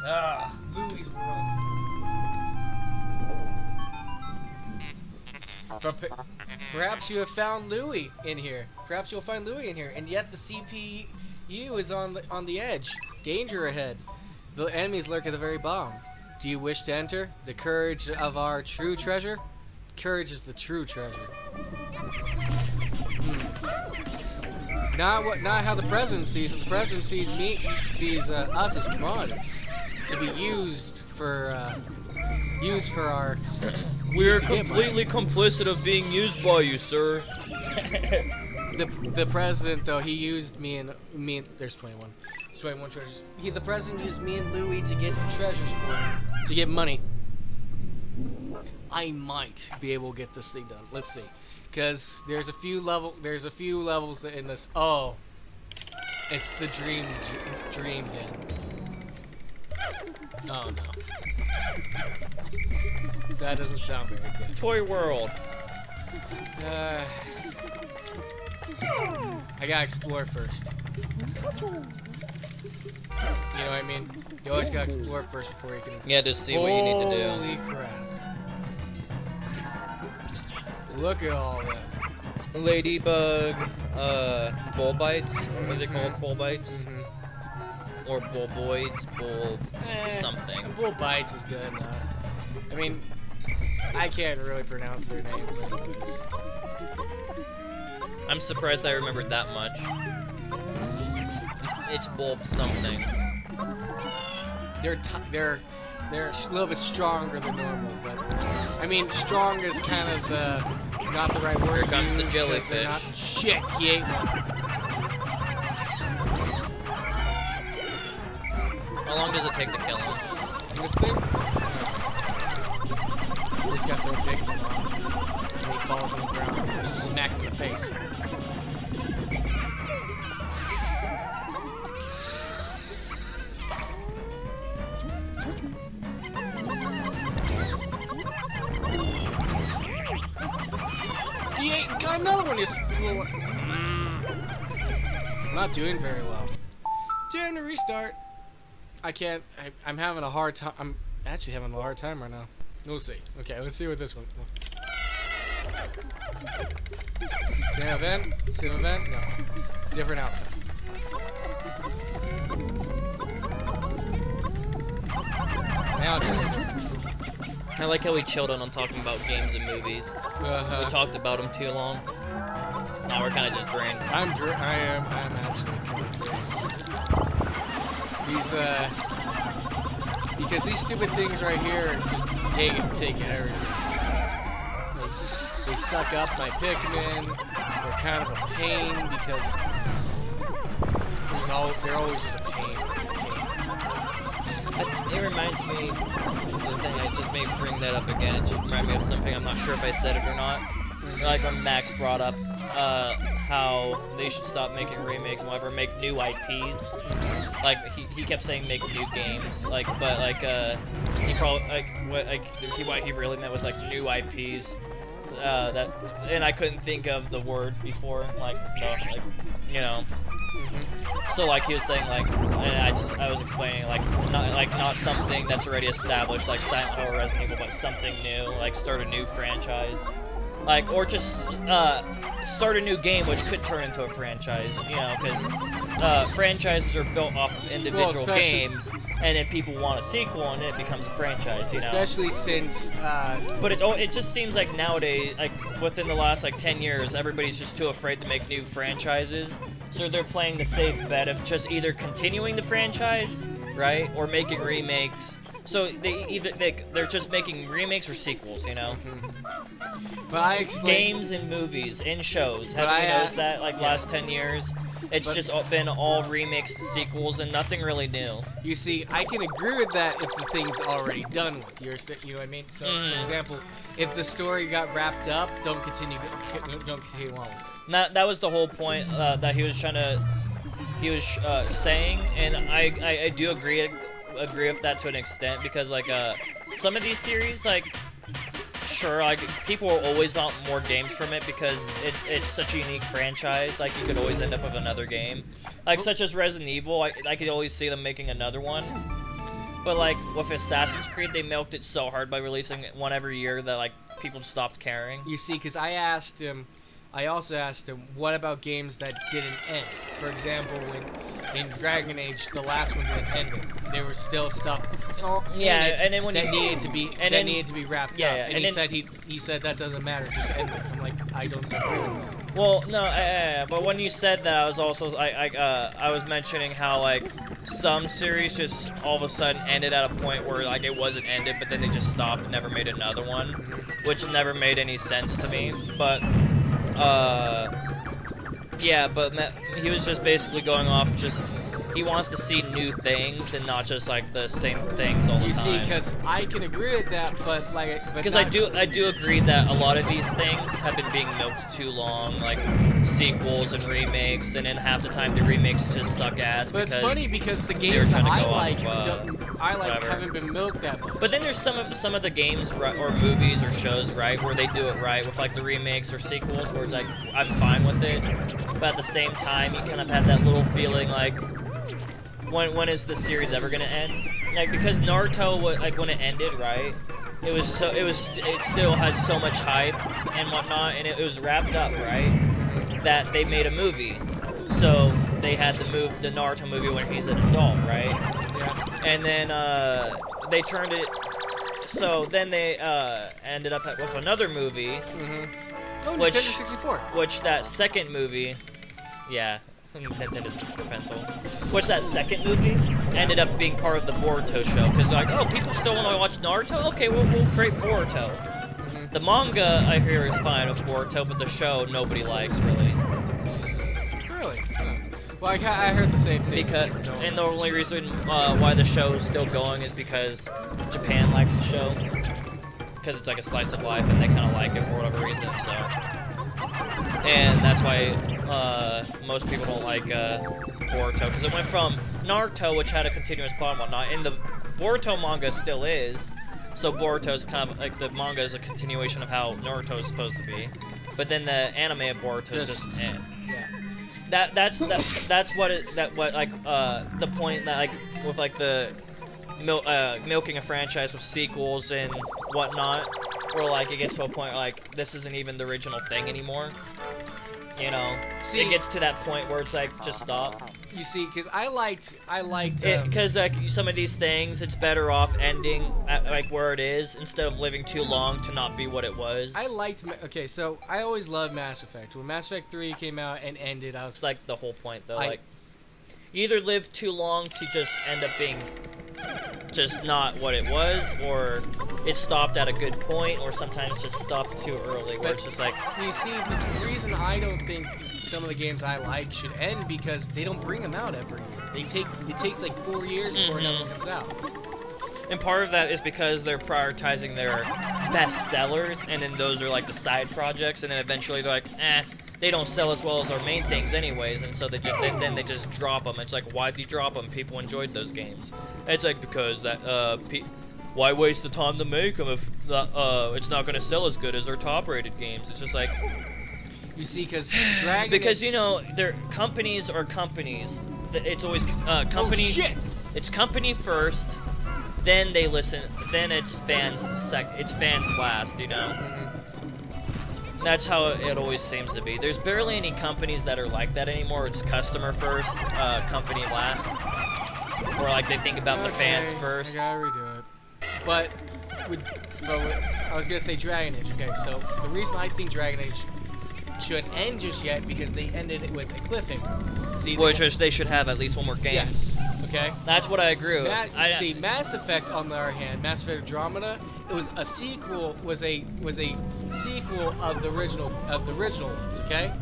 Ah, Louie's World. Perhaps you have found Louie in here. Perhaps you'll find Louie in here, and yet the CPU is on the edge. Danger ahead. The enemies lurk at the very bottom. Do you wish to enter? The courage of our true treasure? Courage is the true treasure. Not how the president sees it. The president sees us as commodities to be used for our. We're to get money. completely complicit of being used by you, sir. The president though, he used me and there's 21. There's 21 treasures. The president used me and Louie to get treasures for him, to get money. I might be able to get this thing done. Let's see. Cause there's a few levels that in this. Oh, it's the dream den. Oh no, that doesn't sound very good. Toy World. I gotta explore first. You know what I mean? You always gotta explore first before you can. Yeah, to see what you need to do. Holy crap! Look at all that. Ladybug, bull bites. What are they called? Bull bites? Or bulboids, bull something. Bull bites is good enough. I mean, I can't really pronounce their names anyways. I'm surprised I remembered that much. It's bulb something. They're a little bit stronger than normal, but I mean, strong is kind of not the right word. Here comes the used 'cause they're jellyfish. not- Shit, he ate one. How long does it take to kill him? This thing? Just got to throw a Pikmin on him. And he falls on the ground and just smack him in the face. He ate, got another one. Just not doing very well. Time to restart. I can't. I'm having a hard time. I'm actually having a hard time right now. We'll see. Okay, let's see what this one. Same event? Same event? No. Different outcome. Now it's I like how we chilled on talking about games and movies. We talked about them too long. Now we're kind of just drained. I am actually kind of drained. Because these stupid things right here just take everything. Like, they suck up my Pikmin. They're kind of a pain because they're always just a pain. It reminds me of the thing, I just may bring that up again. It just reminded me of something, I'm not sure if I said it or not. Like when Max brought up how they should stop making remakes and whatever, make new IPs. Like he kept saying make new games, like, but like he probably what he really meant was like new IPs. That, and I couldn't think of the word before, like no, like, you know. So like he was saying, like, and I was explaining, like not something that's already established, like Silent Hill or Resident Evil, but something new, like start a new franchise, like, or just start a new game which could turn into a franchise, you know, because franchises are built off of individual games, and then people want a sequel, and then it becomes a franchise, you know. Especially since. But it just seems like nowadays, like within the last like 10 years, everybody's just too afraid to make new franchises. So they're playing the safe bet of just either continuing the franchise, right, or making remakes. So they're just making remakes or sequels, you know. But I explain games and movies and shows. Have you noticed that? Like last 10 years, it's just been all remakes and sequels and nothing really new. You see, I can agree with that if the thing's already done with. You know what I mean? So, for example, if the story got wrapped up, don't continue on with it. That was the whole point that he was saying, and I do agree with that to an extent, because like some of these series, like, sure, like people will always want more games from it because it's such a unique franchise. Like you could always end up with another game, like such as Resident Evil. I could always see them making another one. But like with Assassin's Creed, they milked it so hard by releasing one every year that like people stopped caring. You see, because I also asked him, what about games that didn't end? For example, when in Dragon Age, the last one didn't end it. There was still stuff in it and then when that needed to be wrapped up. Yeah, and he said that doesn't matter, just end it. I'm like, I don't agree with that. Well, no, but when you said that, I was also I was mentioning how like some series just all of a sudden ended at a point where like it wasn't ended, but then they just stopped and never made another one, which never made any sense to me. But yeah, but he was just basically going off he wants to see new things and not just like the same things all the time. You see, because I can agree with that, but because I do agree that a lot of these things have been being milked too long, like sequels and remakes, and then half the time the remakes just suck ass. But it's funny because the games that I like haven't been milked that much. But then there's some of the games or movies or shows, right, where they do it right with like the remakes or sequels, where it's like I'm fine with it, but at the same time you kind of have that little feeling like, when is the series ever gonna end? Like, because Naruto, like when it ended, right? It still had so much hype and whatnot, and it was wrapped up, right? That they made a movie. So they had the Naruto movie when he's an adult, right? Yeah. And then they turned it. So then they ended up with another movie, Oh, Nintendo 64. which that second movie, yeah. Nintendo 64 pencil. Which that second movie ended up being part of the Boruto show, because like, oh, people still want to watch Naruto? Okay, we'll create Boruto. The manga I hear is fine with Boruto, but the show nobody likes really. Really? Huh. Well, I heard the same thing. And the only reason why the show is still going is because Japan likes the show, because it's like a slice of life, and they kind of like it for whatever reason. So. And that's why most people don't like Boruto, because it went from Naruto, which had a continuous plot and whatnot, and the Boruto manga still is, so Boruto's kind of like, the manga is a continuation of how Naruto is supposed to be, but then the anime of Boruto is just Yeah. that's what the point that like with like the milking a franchise with sequels and whatnot, where like it gets to a point where, like this isn't even the original thing anymore. You know, it gets to that point where it's like just stop. You see, because I liked Because like some of these things, it's better off ending at like where it is instead of living too long to not be what it was. Okay, so I always loved Mass Effect. When Mass Effect 3 came out and ended, I was It's like the whole point though. Like you either live too long to just end up being just not what it was, or it stopped at a good point, or sometimes just stopped too early, where it's just like. You see, the reason I don't think some of the games I like should end because they don't bring them out every year. It takes like 4 years before another one comes out. And part of that is because they're prioritizing their best sellers, and then those are like the side projects, and then eventually they're like, they don't sell as well as our main things anyways, and so then they just drop them. It's like, why'd you drop them? People enjoyed those games. It's like, because that why waste the time to make them if it's not going to sell as good as their top-rated games? It's just like, you see, Dragon. Because you know, they're companies are companies. It's always company. Oh shit! It's company first, then they listen. Then it's fans It's fans last. You know. That's how it always seems to be. There's barely any companies that are like that anymore. It's customer first, company last. Or like they think about the fans first. I gotta redo it. But I was gonna say Dragon Age. Okay, so the reason I think Dragon Age shouldn't end just yet because they ended it with a cliffhanger. See, they should have at least one more game. Yes. Okay. That's what I agree with. See, Mass Effect on the other hand, Mass Effect Andromeda, it was a sequel. Was a sequel of the original ones. Okay.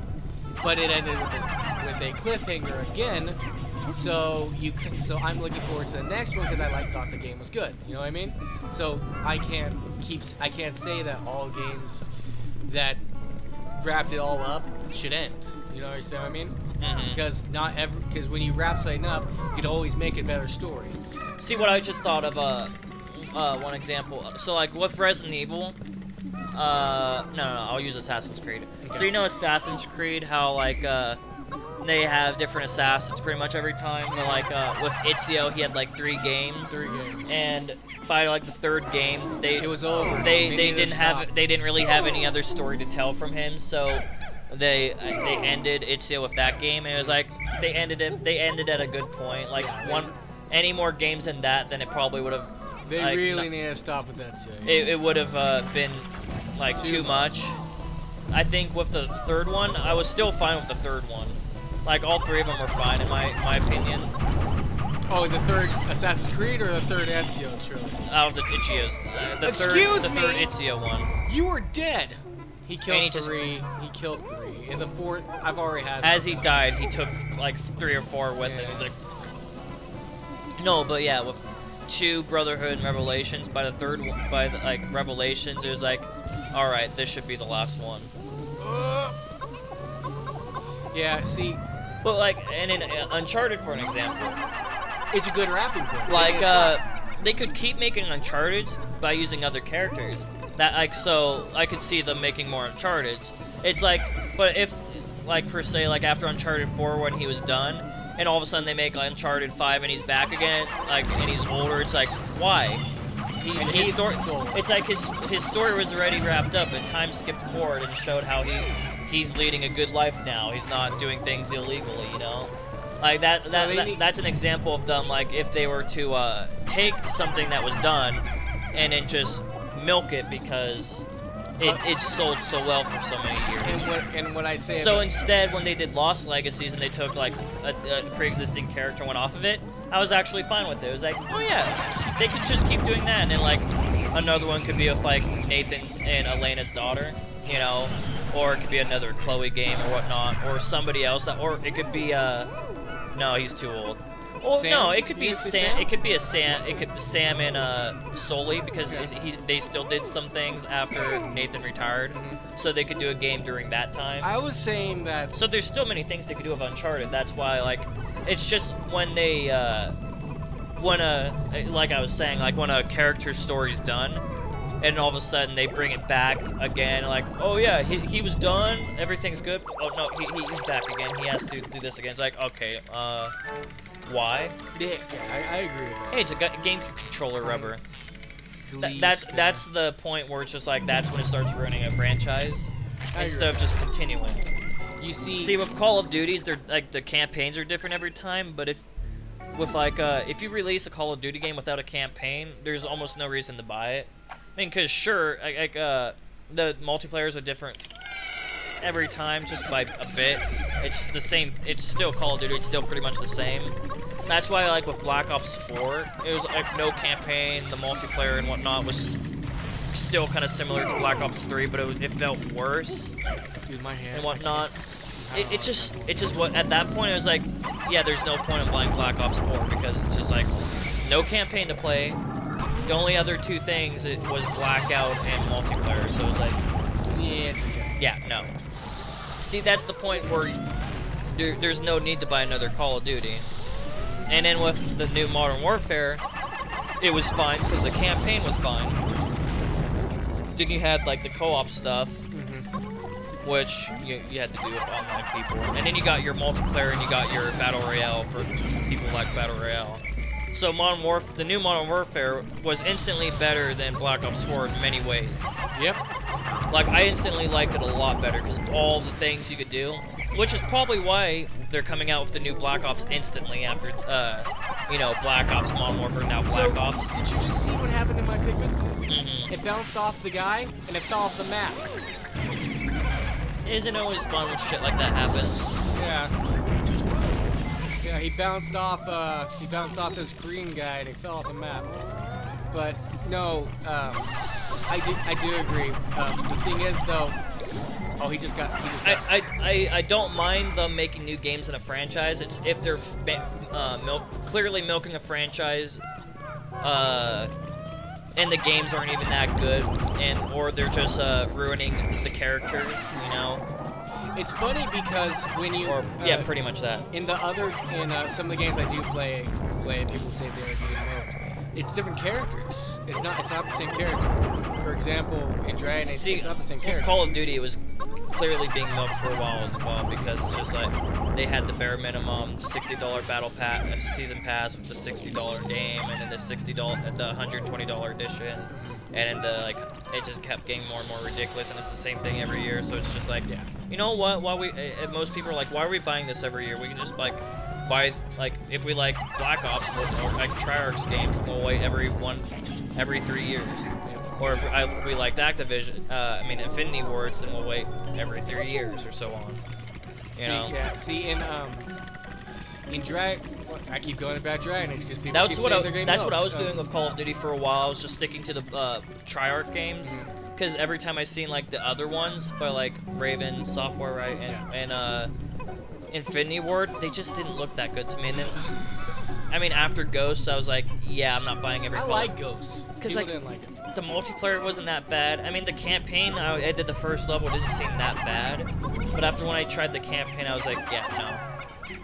But it ended with a cliffhanger again. So I'm looking forward to the next one because thought the game was good. You know what I mean? So I can't say that all games that wrapped it all up should end. You know what I mean? Because because when you wrap something up, you could always make a better story. See, what I just thought of one example. So like with Resident Evil, no, I'll use Assassin's Creed. Okay. So you know Assassin's Creed, how like they have different assassins pretty much every time. But, like with Ezio, he had like 3 games. 3 games. And by like the 3rd game, it was over. They didn't really have any other story to tell from him, so they ended Ezio with that game, and it was like they ended at a good point. Like any more games than that, then it probably would have. They really need to stop with that series. It would have been like too much. I think with the 3rd one, I was still fine with the 3rd one. Like all 3 of them were fine in my opinion. Oh, the 3rd Assassin's Creed or the 3rd Ezio trilogy? Out of the Ezio's. The third Ezio one. You were dead. He killed 3. He killed 3. In the 4th, I've already had. As he died, he took like 3 or 4 with him. He's like, no, but yeah, with 2 Brotherhood and Revelations. By the 3rd one, like Revelations, it was like, all right, this should be the last one. Yeah, see. But like, and in Uncharted, for an example, it's a good wrapping point. Like, they could keep making Uncharted's by using other characters. That like, so I could see them making more Uncharted's. It's like, but if like per se, like after Uncharted 4 when he was done, and all of a sudden they make like, Uncharted 5 and he's back again, like, and he's older, it's like, why? His story, it's like his story was already wrapped up, and time skipped forward and showed how he's leading a good life now. He's not doing things illegally, you know? Like that's an example of them, like if they were to take something that was done and then just milk it because it sold so well for so many years. And when I say so instead, when they did Lost Legacies and they took like a pre-existing character and went off of it, I was actually fine with it. It was like, oh yeah, they could just keep doing that, and then like another one could be with like Nathan and Elena's daughter, you know, or it could be another Chloe game or whatnot, or somebody else, or it could be no, he's too old. Oh no, it could be Sam. It could be Sam. It could be Sam and Sully, because they still did some things after Nathan retired, so they could do a game during that time. I was saying that. So there's still many things they could do with Uncharted. That's why, like, it's just when they like I was saying, like when a character's story's done, and all of a sudden they bring it back again, like, oh yeah, he was done, everything's good. Oh no, he's back again. He has to do this again. It's like, okay, why? Yeah, I agree with that. Hey, it's a GameCube controller rubber. Please, That's the point where it's just like that's when it starts ruining a franchise I instead of agree. just continuing. You See, with Call of Duties, they're like the campaigns are different every time, but if you release a Call of Duty game without a campaign, there's almost no reason to buy it. I mean, cause sure, the multiplayers are different every time, just by a bit. It's the same. It's still Call of Duty. It's still pretty much the same. That's why, like with Black Ops 4, it was like no campaign. The multiplayer and whatnot was still kind of similar to Black Ops 3, but it felt worse Dude, my hand. and whatnot. It just what at that point it was like, yeah, there's no point in buying Black Ops 4 because it's just like no campaign to play. The only other two things it was Blackout and multiplayer, so it was like, Yeah, it's okay. yeah, no. See, that's the point where there's no need to buy another Call of Duty. And then with the new Modern Warfare, it was fine because the campaign was fine. Then you had like the co-op stuff, which you had to do with online people. And then you got your multiplayer and you got your Battle Royale for people who like Battle Royale. So the new Modern Warfare was instantly better than Black Ops 4 in many ways. Yep. Like, I instantly liked it a lot better because of all the things you could do, which is probably why they're coming out with the new Black Ops instantly after, Black Ops, Modern Warfare, now Black Ops. Did you just see what happened in my Pikmin? Mm-hmm. It bounced off the guy, and it fell off the map. Isn't it always fun when shit like that happens? Yeah. Yeah, he bounced off this green guy, and he fell off the map. But no, I do agree. The thing is, though, he just got. I don't mind them making new games in a franchise. It's if they're clearly milking a franchise, and the games aren't even that good, or they're just ruining the characters, you know. It's funny because when you yeah, pretty much that. In some of the games I do play, people say they're being milked. It's different characters. It's not the same character. For example, in Dragon Age, it's not the same character. Call of Duty, it was clearly being milked for a while as well because it's just like they had the bare minimum $60 battle pass, season pass with the $60 game, and then the $120 edition, and then it just kept getting more and more ridiculous, and it's the same thing every year. So it's just like, yeah. You know what? Most people are like, why are we buying this every year? We can just buy if we like Black Ops or like Treyarch's games, we'll wait every 3 years. Or if we liked Activision, Infinity Wards, then we'll wait every 3 years or so on. You know? Yeah. See, in I keep going about Dragon Age because people That's keep what saying they're getting that's what I milked. was doing with Call of Duty for a while. I was just sticking to the Treyarch games, because every time I seen like the other ones by like Raven Software, right, and Infinity Ward, they just didn't look that good to me. And then, after Ghosts, I was like, yeah, I'm not buying every. I like Ghosts because didn't like it. The multiplayer wasn't that bad. I mean, the campaign, I did the first level, didn't seem that bad. But after when I tried the campaign, I was like, yeah, no.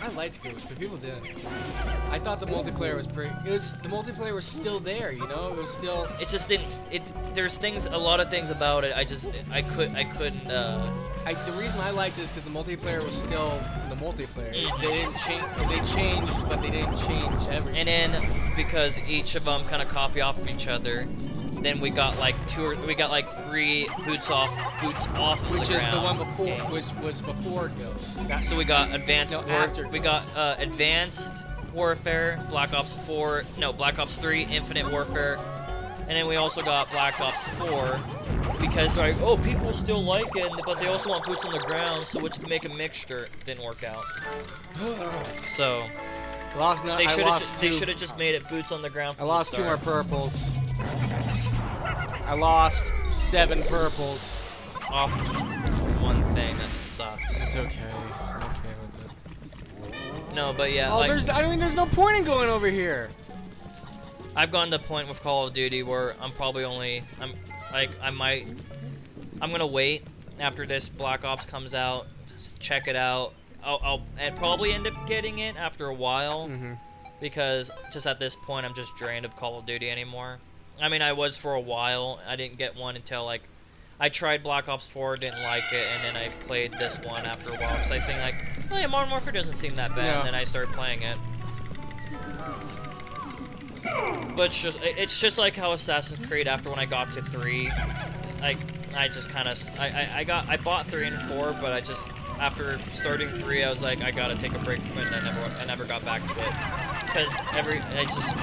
I liked Ghosts, but people didn't. I thought the multiplayer was the multiplayer was still there, you know? It was still. It just didn't. There's a lot of things about it. I couldn't. The reason I liked it is because the multiplayer was still the multiplayer. Mhm. They didn't change. They changed, but they didn't change everything. And then because each of them kind of copy off of each other, then we got like 3 boots off of Which the is ground the one before games. was before Ghosts. So we got after we got Ghosts. Advanced Warfare, Black Ops 3, Infinite Warfare, and then we also got Black Ops 4 because like, oh, people still like it, but they also want boots on the ground, so it's to make a mixture. Didn't work out. So they should have just made it boots on the ground. I lost 2 more purples. I lost 7 purples. Off one thing that sucks. It's okay. I'm okay with it. No, but yeah, Oh, there's no point in going over here. I've gotten to the point with Call of Duty where I'm gonna wait after this Black Ops comes out, just check it out. I'll probably end up getting it after a while, because just at this point I'm just drained of Call of Duty anymore. I mean, I was for a while. I didn't get one until like I tried Black Ops 4, didn't like it, and then I played this one after a while because I seen like, oh yeah, Modern Warfare doesn't seem that bad, No. and then I started playing it. But it's just like how Assassin's Creed after when I got to 3, I just kind of I bought 3 and 4, but I just after starting 3 I was like I gotta take a break from it, and I never got back to it because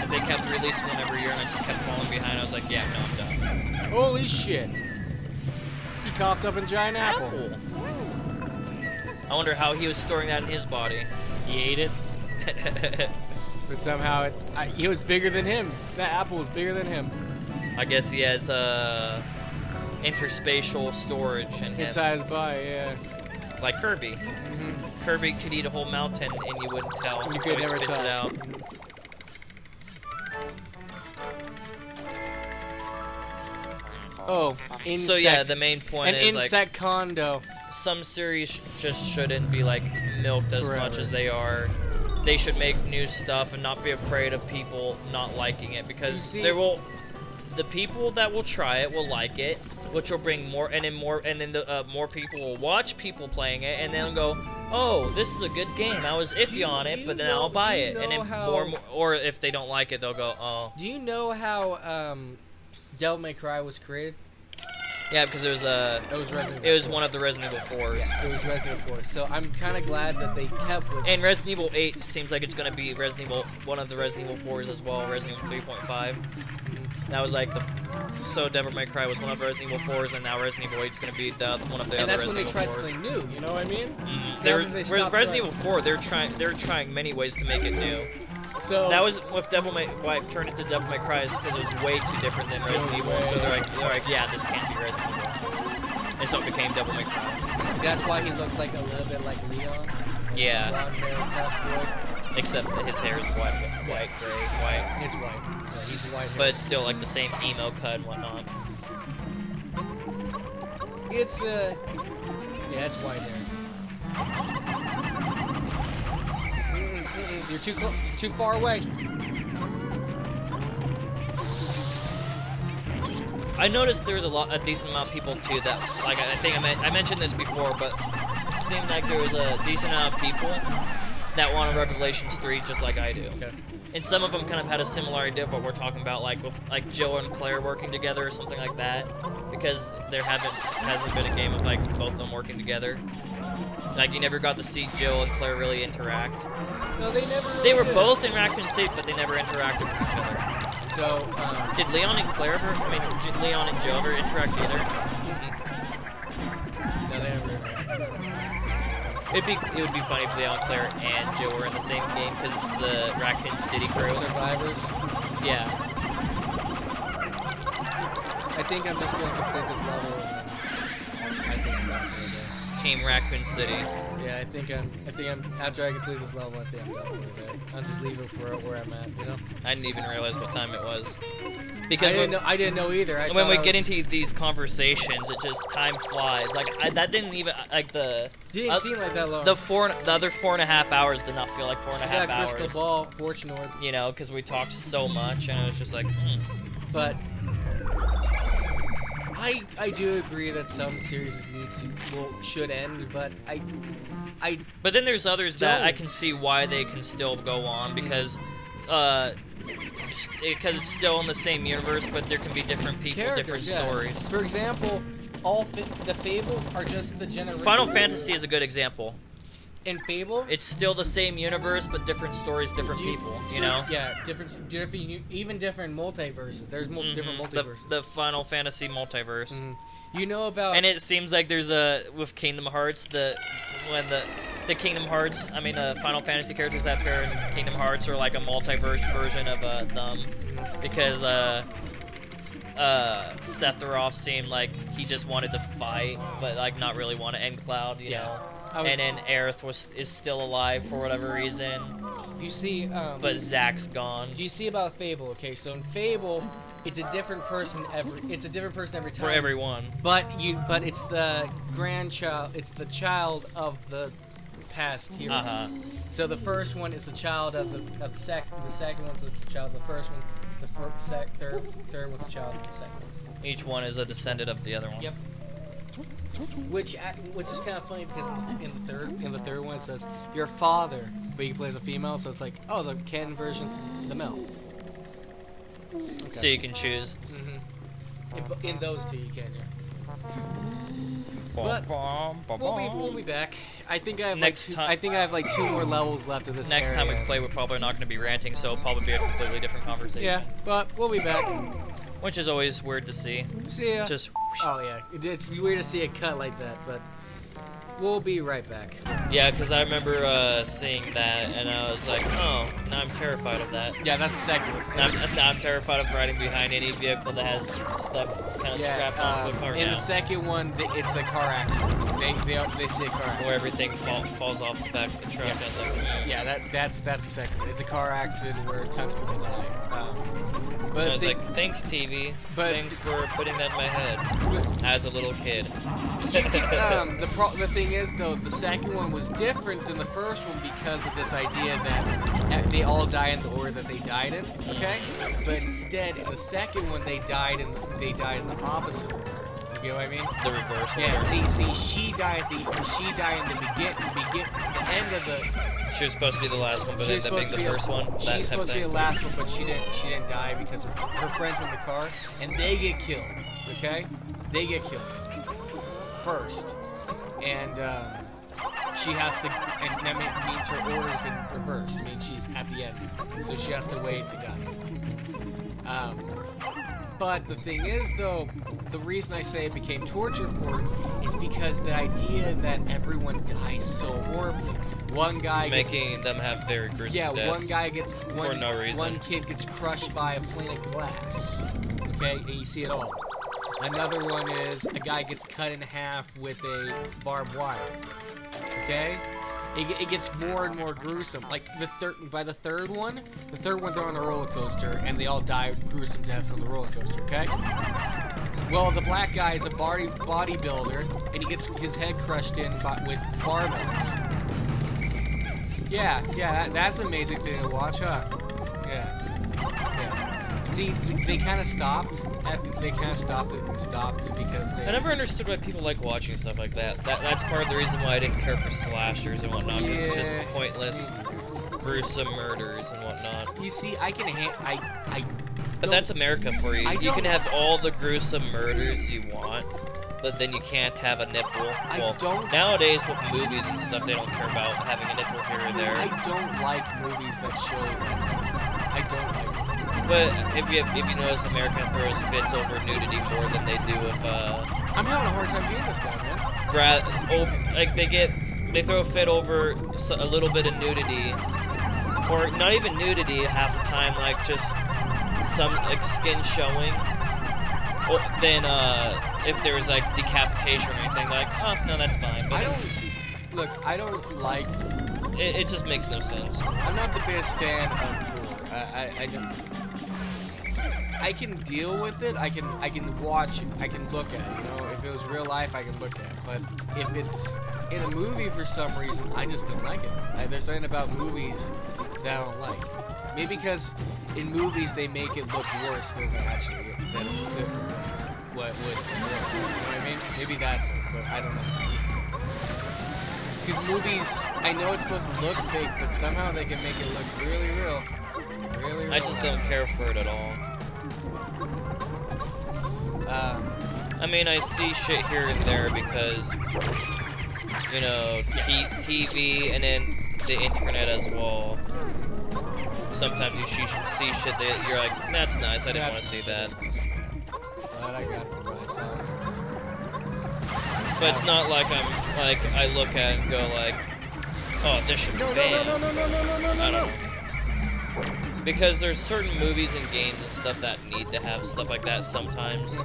they kept releasing one every year and I just kept falling behind. I was like, yeah, no, I'm done. Holy shit! He coughed up a giant apple. I wonder how he was storing that in his body. He ate it, but somehow he was bigger than him. That apple was bigger than him. I guess he has interspatial storage in him. Inside his body, yeah. Like Kirby. Mm-hmm. Kirby could eat a whole mountain and you wouldn't tell. You He could always never spits tell. it out. Oh, insect. So yeah, the main point An is like insect condo. some series just shouldn't be like milked as Forever. much as they are. They should make new stuff and not be afraid of people not liking it, because see- the people that will try it will like it, which will bring more, and then the more people will watch people playing it, and then go, oh, this is a good game. I was iffy on do it, you but then know- I'll buy do you it, and know then how- more, or if they don't like it, they'll go, oh, Do you know how Devil May Cry was created? yeah, because it was It was Resident it was 4. one of the Resident Evil 4s. Yeah, it was Resident Evil 4. So I'm kind of glad that they kept with. And Resident Evil 8 seems like it's gonna be one of the Resident Evil 4s as well, Resident Evil 3.5. That was like so Devil May Cry was one of Resident Evil 4s, and now Resident Evil 8 is gonna be one of the And other that's when they Resident tried Evil 4s. something new. You know what I mean? They're, Now that they with stopped Resident trying- Evil 4, they're trying many ways to make it new. So That was with why it turned into Devil May Cry is because it was way too different than Resident Evil. So they're like, yeah, this can't be Resident Evil. And so it became Devil May Cry. that's why he looks like a little bit like Leon. Yeah. Blonde hair, tough boy. Except that his hair is white, gray, white. It's white. Yeah, he's white. But it's still like the same emo cut and whatnot. It's yeah, it's white hair. You're too far away. I noticed there was a decent amount of people too that, like, I think I mentioned this before, but it seemed like there was a decent amount of people that wanted Revelations 3 just like I do. Okay. And some of them kind of had a similar idea of what we're talking about, like with Jill and Claire working together or something like that, because there hasn't been a game of like both of them working together. Like you never got to see Jill and Claire really interact. No, they never. Really They were did. both in Raccoon City, but they never interacted with each other. So Did Leon and Claire ever? I mean, Leon and Jill ever interact either? no, they never. It would be funny if Leon, Claire, and Jill were in the same game because it's the Raccoon City crew. Survivors. Yeah. I think I'm just gonna complete this level. And then I think I'm done for the day. Team Raccoon City. Yeah, I think I'm. After I complete this level, I think I'm done for the day. I'll just leave it for where I'm at. You know. I didn't even realize what time it was. Because I didn't know either. I when thought we I get was- into these conversations, it just time flies. Like that didn't even like Didn't seem like that long. the other 4.5 hours did not feel like 4.5 that hours. crystal ball, fortune orb. You know, because we talked so much, and it was just like, But I do agree that some series should end, but I But then there's others that I Don't. can see why they can still go on because it's still in the same universe, but there can be different people, different characters, yeah. stories. For example, the Fables are just the generation. Final Fantasy is a good example. In Fable, It's still the same universe, but different stories, different people. You know. Yeah, even different multiverses. There's different Mhm. multiverses. The Final Fantasy multiverse. Mhm. You know about. And it seems like there's with Kingdom Hearts when the Kingdom Hearts, I mean Final Fantasy characters that appear in Kingdom Hearts are like a multiverse version of them, because Sephiroth seemed like he just wanted to fight, but like not really want to end Cloud, you know. And then Aerith is still alive for whatever reason, You see, but Zack's gone. you see about Fable. Okay, so in Fable, it's a different person every. It's a different person every time. For everyone. But it's the grandchild. It's the child of the past hero. So the first one is the child of the second. The second one's the child of the first one. The third one's the child of the second one. each one is a descendant of the other one. Yep. Which is kind of funny because in the third one it says your father, but he plays a female, so it's like, oh, the canon version's the male. Okay. So you can choose. In those two you can, yeah. But we'll be back. I think I have I think I have like 2 more levels left of this. Next time we area. play, we're probably not going to be ranting, so it'll probably be a completely different conversation. Yeah, but we'll be back. Which is always weird to see. See ya. Just. Oh yeah, it's weird to see it cut like that, but we'll be right back. Yeah, because I remember seeing that, and I was like, oh, now I'm terrified of that. Yeah, that's the second one. Now I'm terrified of riding behind any vehicle that has stuff kind of strapped onto the car in now. the second one, it's a car accident. They see a car accident. Where everything falls off the back of the truck. Yeah, And it's like, yeah, that's the second one. It's a car accident where tons of people die. But and I was like, thanks TV. Thanks for putting that in my head as a little kid. The thing is though, the second one was different than the first one because of this idea that they all die in the order that they died in. Okay, but instead in the second one they died in the opposite order. You know what I mean? The reverse. Yeah. See, she died in the end of the. She was supposed to be the last one, but ended up being the first one. She's supposed to be the last one, but she didn't die because her friends were in the car, and they get killed. Okay, they get killed first, and she has to, and that means her order's been reversed. It means she's at the end, so she has to wait to die. But the thing is, though, the reason I say it became torture porn is because the idea that everyone dies so horribly. One guy making them have very gruesome deaths. One guy gets for no reason. One kid gets crushed by a plane of glass. Okay, and you see it all. Another one is a guy gets cut in half with a barbed wire. Okay, it gets more and more gruesome. Like by the third one they're on a roller coaster and they all die gruesome deaths on the roller coaster. Okay. Well, the black guy is a bodybuilder and he gets his head crushed in with barbells. Yeah, that's an amazing thing to watch, huh? Yeah. See, they kind of stopped. They kind of stopped because they. I never understood why people like watching stuff like that. That's part of the reason why I didn't care for slashers and whatnot. Because it's just pointless, gruesome murders and whatnot. You see, I can But that's America for you. You can have all the gruesome murders you want, but then you can't have a nipple. Nowadays with movies and stuff, they don't care about having a nipple here or there. I don't like movies that show that type of stuff. I don't like it. But if you notice, America throws fits over nudity more than they do with I'm having a hard time being this guy, man. They throw a fit over a little bit of nudity, or not even nudity half the time, like just some like skin showing. Or then if there's like decapitation or anything, like, oh no, that's fine. But I don't like. It just makes no sense. I'm not the biggest fan of gore. I don't. I can deal with it. I can watch it. I can look at it. You know, if it was real life, I can look at it. But if it's in a movie for some reason, I just don't like it. There's something about movies that I don't like. Maybe because in movies they make it look worse than it actually could. You know what I mean? Maybe that's it, but I don't know. Because movies, I know it's supposed to look fake, but somehow they can make it look really real. Really real. I just don't care for it at all. I mean, I see shit here and there because, you know, TV and then the internet as well. Sometimes you see shit that you're like, that's nice, I didn't want to see that. But I got it myself. But it's not like I look at it and go like, oh, this should be banned. No. Because there's certain movies and games and stuff that need to have stuff like that sometimes.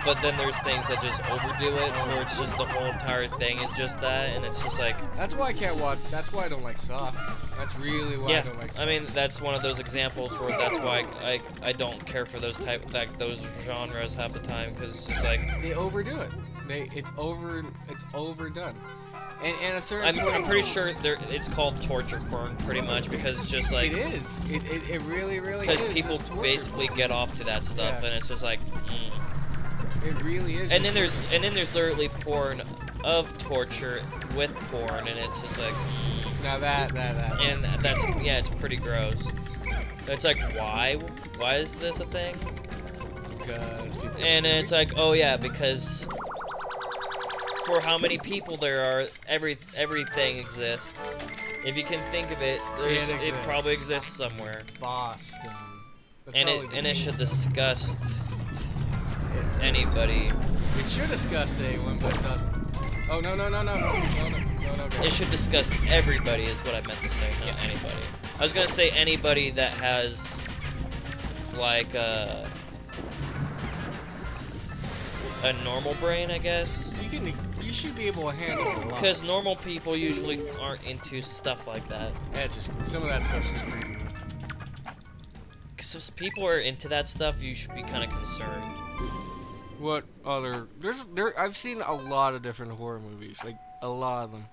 But then there's things that just overdo it, where it's just the whole entire thing is just that, and it's just like... That's why I can't watch... That's why I don't like Saw. That's really why I don't like Saw. I mean, that's one of those examples where that's why I don't care for those those genres half the time, because it's just like... They overdo it. It's overdone. And a certain I'm pretty sure it's called torture porn, pretty much, because it's just like it is. It really is. because people just torture. basically get off to that stuff, Yeah. and it's just like. It really is. And just then there's literally porn of torture with porn, and it's just like. now that. And that's it's pretty gross. It's like why is this a thing? Because people. And it's like, oh yeah, because for how many people there are, everything exists. If you can think of it, it exists. probably exists somewhere. Boston. That's And probably it the should case. disgust anybody. It should disgust anyone, but it doesn't. Oh no. It should disgust everybody is what I meant to say, not anybody. I was gonna say anybody that has like a normal brain, I guess. You should be able to handle it a lot. Because normal people usually aren't into stuff like that. Yeah, it's just some of that stuff's just creepy. Because if people are into that stuff, you should be kind of concerned. What other? I've seen a lot of different horror movies, like a lot of them,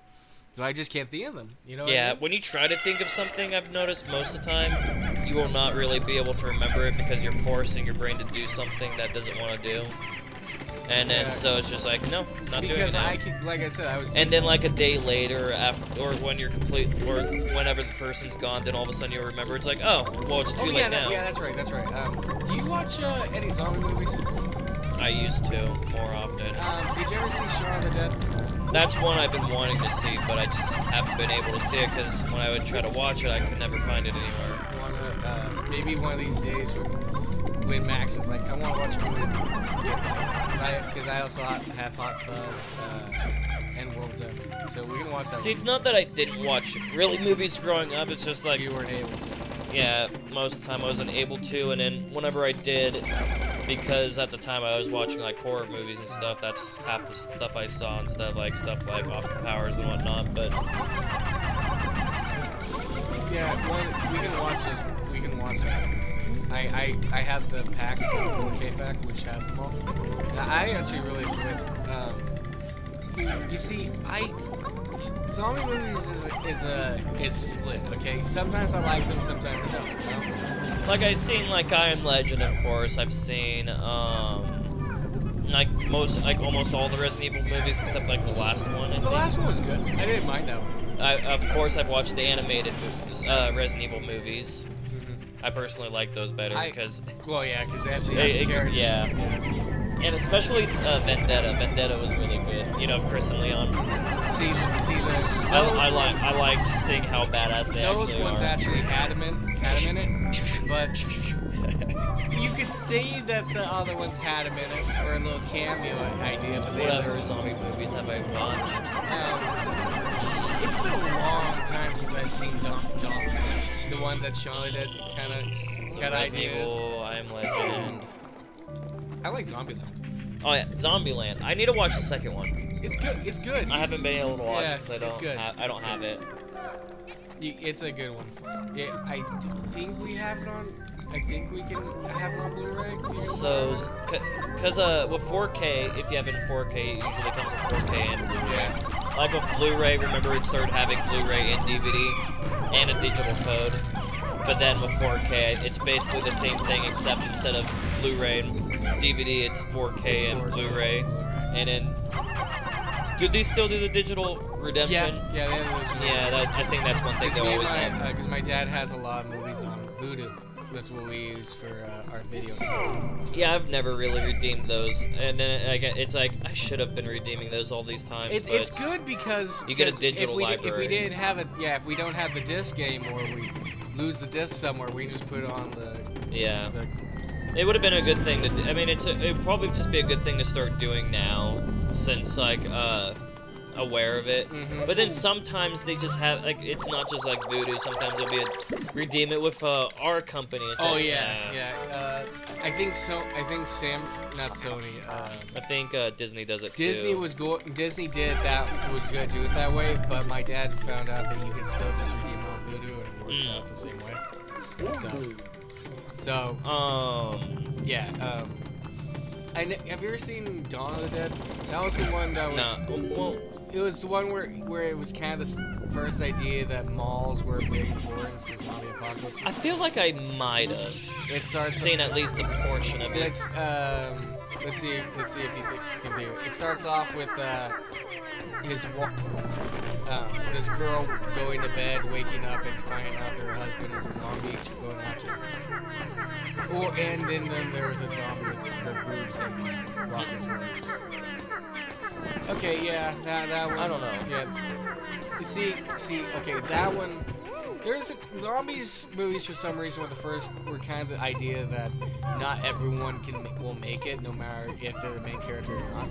but I just can't think of them. You know? What Yeah, I mean? when you try to think of something, I've noticed most of the time, you will not really be able to remember it because you're forcing your brain to do something that doesn't want to do. And then, Yeah. so it's just like, no, not doing it Because now. I could, like I said, I was. And then like a day later, after, or when you're complete, or whenever the person's gone, then all of a sudden you'll remember. It's like, oh, well, it's too late now. Yeah, that's right. Do you watch any zombie movies? I used to more often. Did you ever see Shaun of the Dead? That's one I've been wanting to see, but I just haven't been able to see it because when I would try to watch it, I could never find it anywhere. Maybe one of these days when Max is like, I want to watch a movie. Because I also have Hot Fuzz and World's End, so we can watch that. See, it's not that I didn't watch really movies growing up. It's just like You weren't able to. yeah, most of the time I wasn't able to, and then whenever I did, because at the time I was watching like horror movies and stuff, that's half the stuff I saw instead of like stuff like Austin Powers and whatnot. But Yeah, we can watch those. We can watch that one of these days. I have the pack, the 4K pack, which has them all. Now, I actually really enjoy it. You see, zombie movies is split. Okay, sometimes I like them, sometimes I don't. You know? like I've seen like I Am Legend, of course. I've seen like almost all the Resident Evil movies except like the last one. The last one was good. I didn't mind that one. Of course, I've watched the animated movies, Resident Evil movies. I personally like those better because Well, yeah, because they actually have characters. yeah. And especially Vendetta. Vendetta was really good. You know, Chris and Leon. See the. I liked seeing how badass they Those actually ones are. actually had them in it, but you could say that the other ones had them in it for a little cameo idea, but they What other zombie movies have I watched? It's been a long time since I've seen the one that Shaun did kind of got Resident ideas. Evil, I Am Legend. I like Zombieland. Oh yeah, Zombieland. I need to watch the second one. It's good. It's good. I haven't been able to watch Yeah, it because it's good. I don't have it. It's a good one. Yeah, I think we have it on. I think we can have it on Blu-ray. So, cause with 4K, if you have it in 4K, it usually comes with 4K and Blu-ray. Yeah. Like with Blu-ray, remember it started having Blu-ray and DVD and a digital code. But then with 4K, it's basically the same thing except instead of Blu-ray and DVD, it's 4K and 4K. Blu-ray. And then, do they still do the digital redemption? Yeah, they have those. Yeah, I think that's one thing they always have. Because my dad has a lot of movies on Vudu. That's what we use for our video stuff. Yeah, I've never really redeemed those, and then it's like I should have been redeeming those all these times. It's good because you get a digital library. If we didn't have it, if we don't have the disc anymore, we lose the disc somewhere. We can just put it on the. Yeah. It would have been a good thing to do. I mean, it would probably just be a good thing to start doing now, since like aware of it. But then sometimes they just have like it's not just like Voodoo. Sometimes it'll be redeem it with our company. It's Oh like, yeah. I think so. I think not Sony. I think Disney does it Disney too. Disney did that. Was gonna do it that way, but my dad found out that you can still just redeem on Voodoo, and it works out the same way. So. Yeah. Have you ever seen Dawn of the Dead? That was the one that was. No. Well, It was the one where it was kind of the first idea that malls were a big importance to zombie apocalypse. I feel like I might have It starts. seen at least a portion of it. Let's see if you can do it. It starts off with this girl going to bed, waking up, and finding out that her husband is a zombie. She's going after him. And then there was a zombie with her boobs and rocket toys. Okay, yeah, that one. I don't know. Yeah. You see, okay, that one. There's zombies movies for some reason were kind of the idea that not everyone will make it, no matter if they're the main character or not.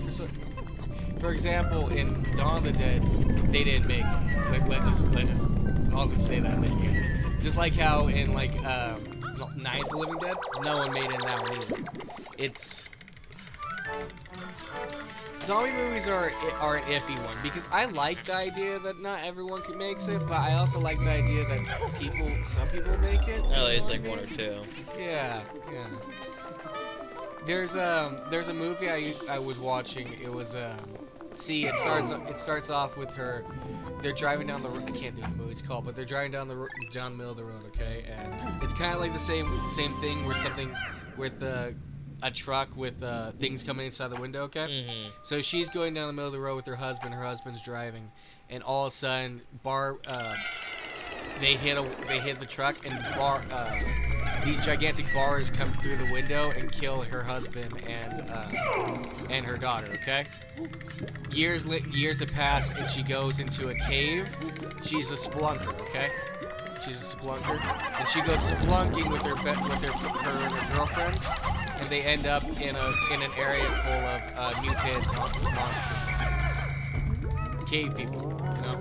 For example, in Dawn of the Dead, they didn't make it. Like, I'll just say that. Just like how in Night of the Living Dead, no one made it in that one either. Zombie movies are an iffy one because I like the idea that not everyone makes it, but I also like the idea that some people make it. At least like one or two. Yeah. There's a movie I was watching. It was it starts off with her. They're driving down the road. I can't do the movie's called, but they're driving down the middle of the road. Okay, and it's kind of like the same thing where something with a truck with things coming inside the window, okay? Mm-hmm. So she's going down the middle of the road with her husband. Her husband's driving, and all of a sudden, they hit the truck, and these gigantic bars come through the window and kill her husband and her daughter. Okay. Years have passed, and she goes into a cave. She's a spelunker. Okay. She's a spelunker, and she goes spelunking with her and her girlfriends, and they end up in an area full of mutated monsters. Cave people, you know.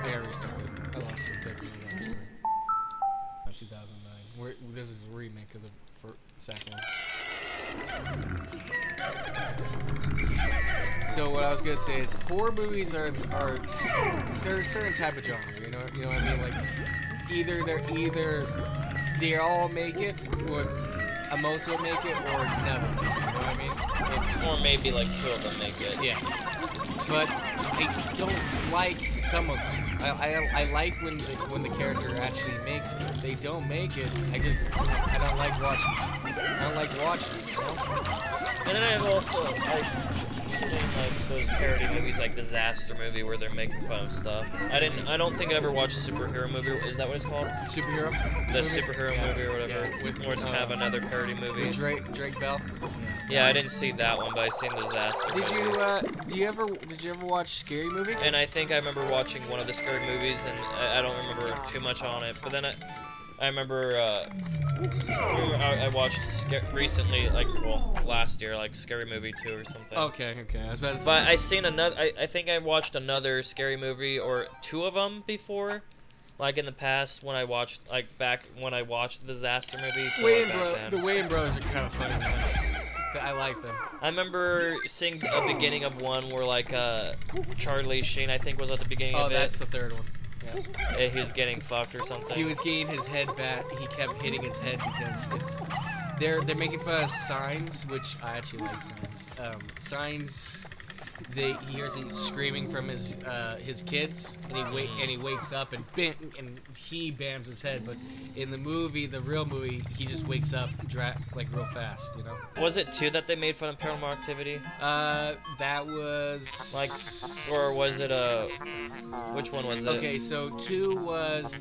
I restarted. I lost it. Taking the story. 2009. This is a remake of the second one. So what I was gonna say is horror movies are they're a certain type of genre, you know what I mean? Like either they all make it, or most of them make it, or never make it, you know what I mean? Or maybe like two of them make it. Yeah. But I don't like some of them. I like when the character actually makes it. If they don't make it, I don't like watching it. I don't like watching it, you know? And then I've also seen like those parody movies like Disaster Movie where they're making fun of stuff. I don't think I ever watched a superhero movie. Is that what it's called? Superhero? The movie? superhero movie or whatever. Yeah, where it's kind of another parody movie. With Drake Bell. Yeah, I didn't see that one, but I seen Disaster Movie. Did you ever watch Scary Movie? And I think I remember watching one of the scary movies, and I don't remember too much on it. But then I remember I watched recently, last year, like Scary Movie 2 or something. Okay. I was about to say. But I seen another. I think I watched another scary movie or two of them before, like in the past when I watched back when I watched the Disaster Movie. So the Wayans Bros are kind of funny, man. I like them. I remember seeing a beginning of one where Charlie Sheen I think was at the beginning of it. Oh, that's the third one. Yeah. He was getting fucked or something. He was getting his head back. He kept hitting his head because they're making fun of Signs, which I actually like Signs. Signs. He hears it screaming from his kids, and he wakes up and he bams his head. But in the real movie, he just wakes up real fast, you know. Was it 2 that they made fun of Paranormal Activity? That was or was it which one was it? Okay, so 2 was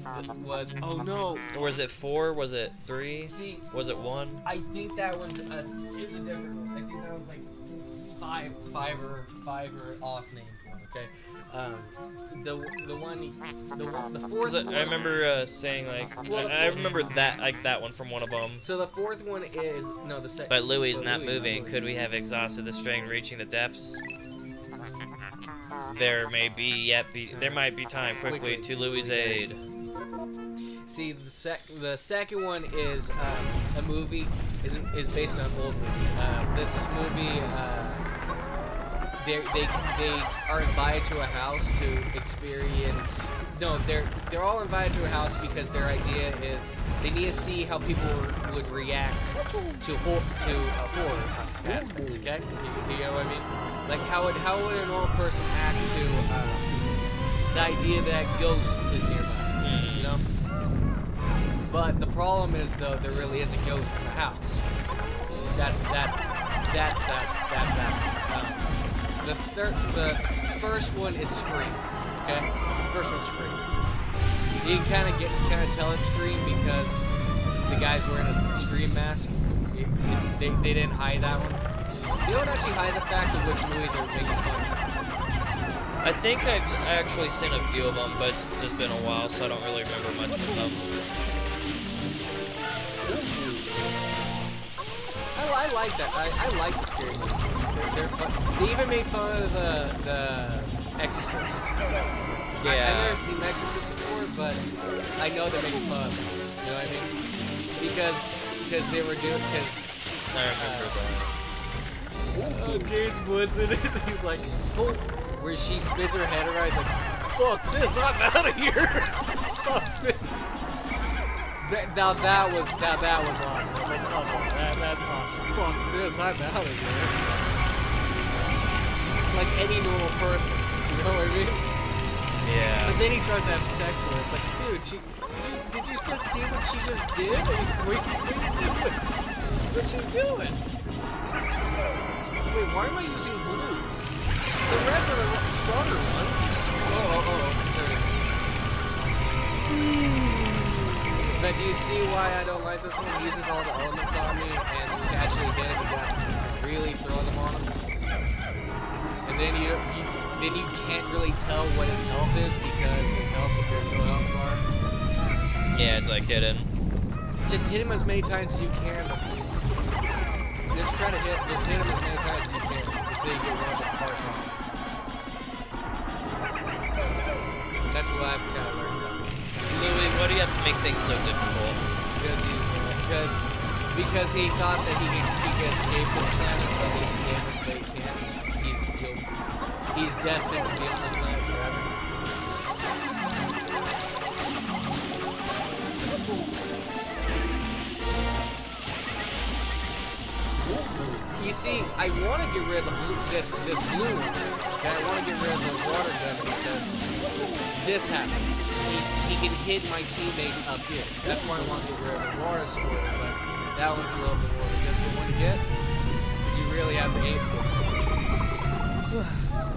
oh no. Or was it 4? Was it 3? See, was it 1? I think that was is a different one. I think that was like five or off named one. Okay, the fourth one. I remember saying I remember that one from one of them. So the fourth one is the second. But Louis is not moving. Could we have exhausted the strain, reaching the depths? There might be time quickly to Louis' aid. See, the second one is a movie is based on an old movie. This movie, they are invited to a house to experience. No, they're all invited to a house because their idea is they need to see how people would react to horror. aspects. Okay, you know what I mean? Like how would a normal person act to the idea that ghost is nearby? You know. But the problem is though there really is a ghost in the house. That's that. The first one is Scream. Okay, the first one's Scream. You can kind of tell it's Scream because the guy's wearing a Scream mask. They didn't hide that one. They don't actually hide the fact of which movie they're making fun of. I think I've actually seen a few of them, but it's just been a while, so I don't really remember much of them. I like that. I like the scary movies. They're fun. They even made fun of the Exorcist. Yeah. I've never seen Exorcist before, but I know they're making fun of it. You know what I mean? Because they were doing I remember that. James Woods in it. He's like, oh, where she spins her head around. He's like, fuck this, I'm out of here. Fuck this. Now that was awesome. I was like, oh, that's awesome. Fuck this, I'm out of here. Like any normal person, you know what I mean? Yeah. But then he tries to have sex with her. It's like, dude, did you just see what she just did? What are you doing? What she's doing? Wait, why am I using blues? The reds are the stronger ones. Sorry. But do you see why I don't like this one? He uses all the elements on me, and to actually hit him, you gotta really throw them on him. And then you can't really tell what his health is because there's no health bar. Yeah, it's like hidden. Just hit him as many times as you can. Just hit him as many times as you can until you get one of the parts on. That's what I've kind of learned about. Louis, why do you have to make things so difficult? Because he thought that he could escape this planet, but he can't. He's destined to be on this planet forever. You see, I want to get rid of this blue one. Okay, I want to get rid of the water gun because this happens. He can hit my teammates up here. That's why I want to get rid of the water squirter, but that one's a little bit more of a difficult one to get because you really have to aim for it.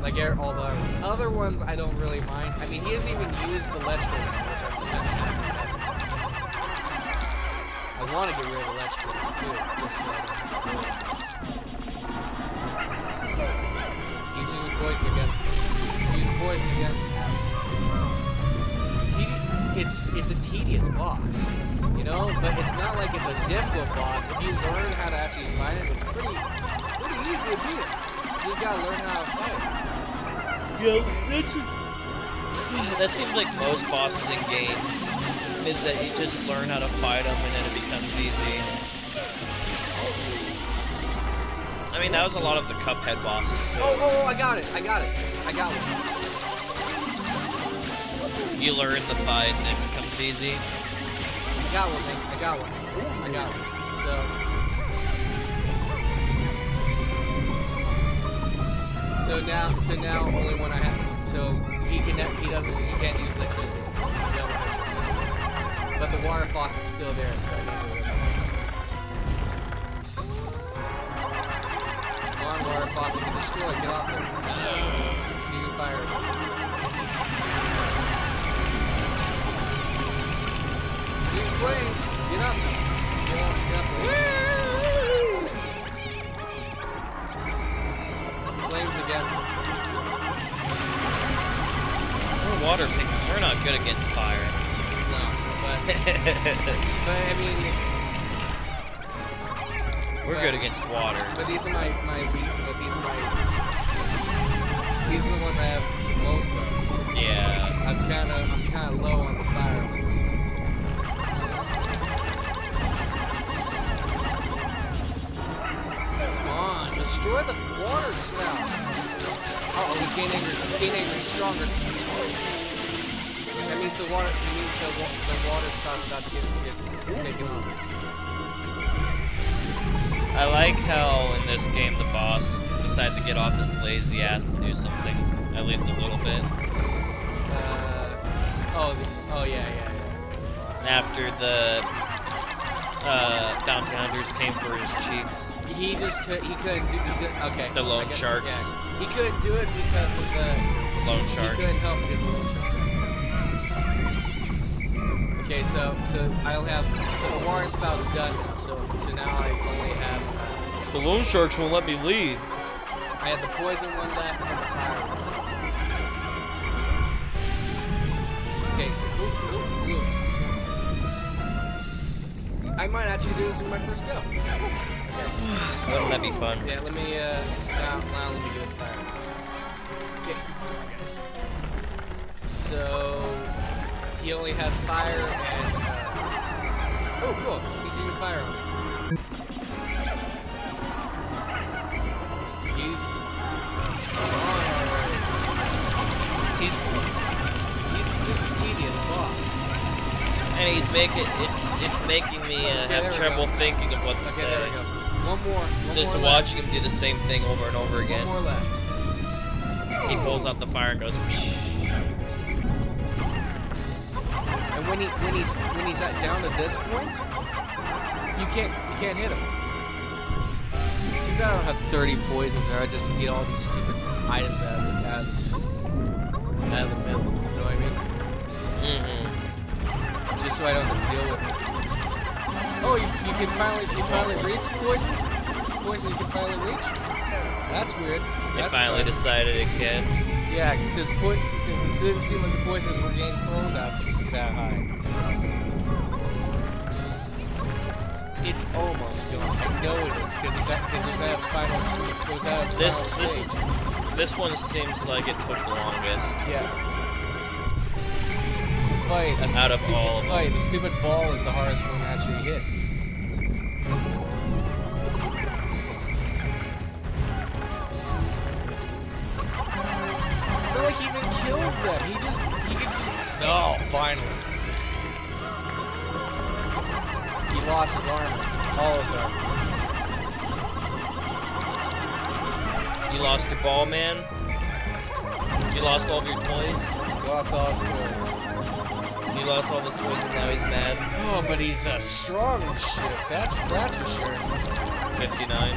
Like all the other ones. Other ones I don't really mind. I mean, he hasn't even used the electrical one, which I'm kind of happy with. I want to get rid of the electrical one too, just so I don't have to deal with this. He's using poison again. It's a tedious boss, you know, but it's not like it's a difficult boss. If you learn how to actually fight it, it's pretty easy to beat it. You just gotta learn how to fight. Yeah, that seems like most bosses in games, is that you just learn how to fight them and then it becomes easy. I mean, that was a lot of the Cuphead bosses too. Oh, I got it. I got one. You learn the fight and it becomes easy. I got one, man. I got one. So now only when I have, so he can't use electricity. He's done with electricity. But the water faucet's still there, so I don't know where that is. Come on, water faucet, get destroyed, get off there. He's using fire. He's using flames. Get up. Flames again. We're water Pikmin. We're not good against fire. No, but I mean, We're good against water. But these are these are the ones I have most of. Yeah. I'm kind of low on the fire ones. Come on, destroy the water spout. Oh, he's getting angry. He's stronger. That means the water spout's about to get taken off. I like how in this game the boss decided to get off his lazy ass and do something, at least a little bit. Oh yeah. After the bounty hunters came for his cheeks. He couldn't do. Okay. The loan sharks. Yeah. He couldn't do it because of the Loan sharks. He couldn't help because of the loan sharks. Okay, so I don't have. So the water spout's done now. So now I only have. The loan sharks won't let me leave. I had the poison one left and the fire one left. Okay, so ooh. I might actually do this in my first go. Okay. Wouldn't that be fun? Yeah, let me now let me do the fire ones. Okay, guys. So he only has fire and oh cool, he's using fire on me. He's just a tedious boss. And he's making it's making me have trouble thinking of what to say. Okay, there we go. One more. Just more watching him do the same thing over and over again. One more left. He pulls out the fire and goes. And when he's down to this point, you can't hit him. Too bad I don't have 30 poisons, or I just get all these stupid items out of the middle. You know what I mean? Mm-hmm. Just so I don't have to deal with it. Oh, you finally reach poison? Poison you can finally reach? That's weird. It finally decided it can. Yeah, because it didn't seem like the poisons were getting thrown that high. It's almost gone. I know it is because it was at its final. This one seems like it took the longest. Yeah. It's funny. Out of all. It's funny. The stupid ball is the hardest one to actually hit. It's not like he even kills them. He can just. Oh, finally. He lost his armor. All his armor. You lost your ball, man. You lost all of your toys. He lost all his toys. He lost all of his toys and now he's mad. Oh, but he's strong and shit. That's for sure. 59.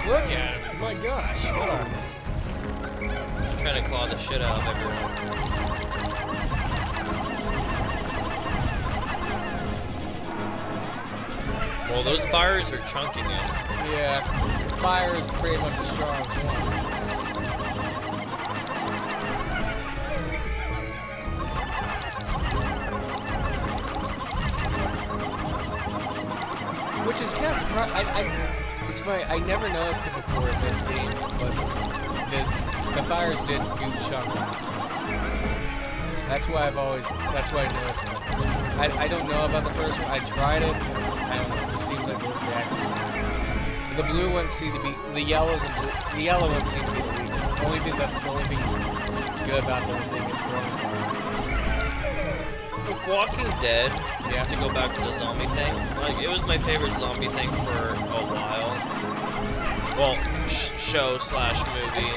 Look at him. My gosh. What are Just trying to claw the shit out of everyone. Well, those fires are chunking it. Yeah, fire is pretty much the strongest ones. Which is kind of surprising. It's funny, I never noticed it before in this game, but the fires did do chunk. That's why I noticed it. I don't know about the first one. I tried it. I don't know. It just seems like they react the same. The blue ones seem to be the yellows and the yellow ones seem to be the weakest. The only thing good about them is they get thrown. With Walking Dead, Yeah. to go back to the zombie thing, like it was my favorite zombie thing for a while. Well, show slash movie.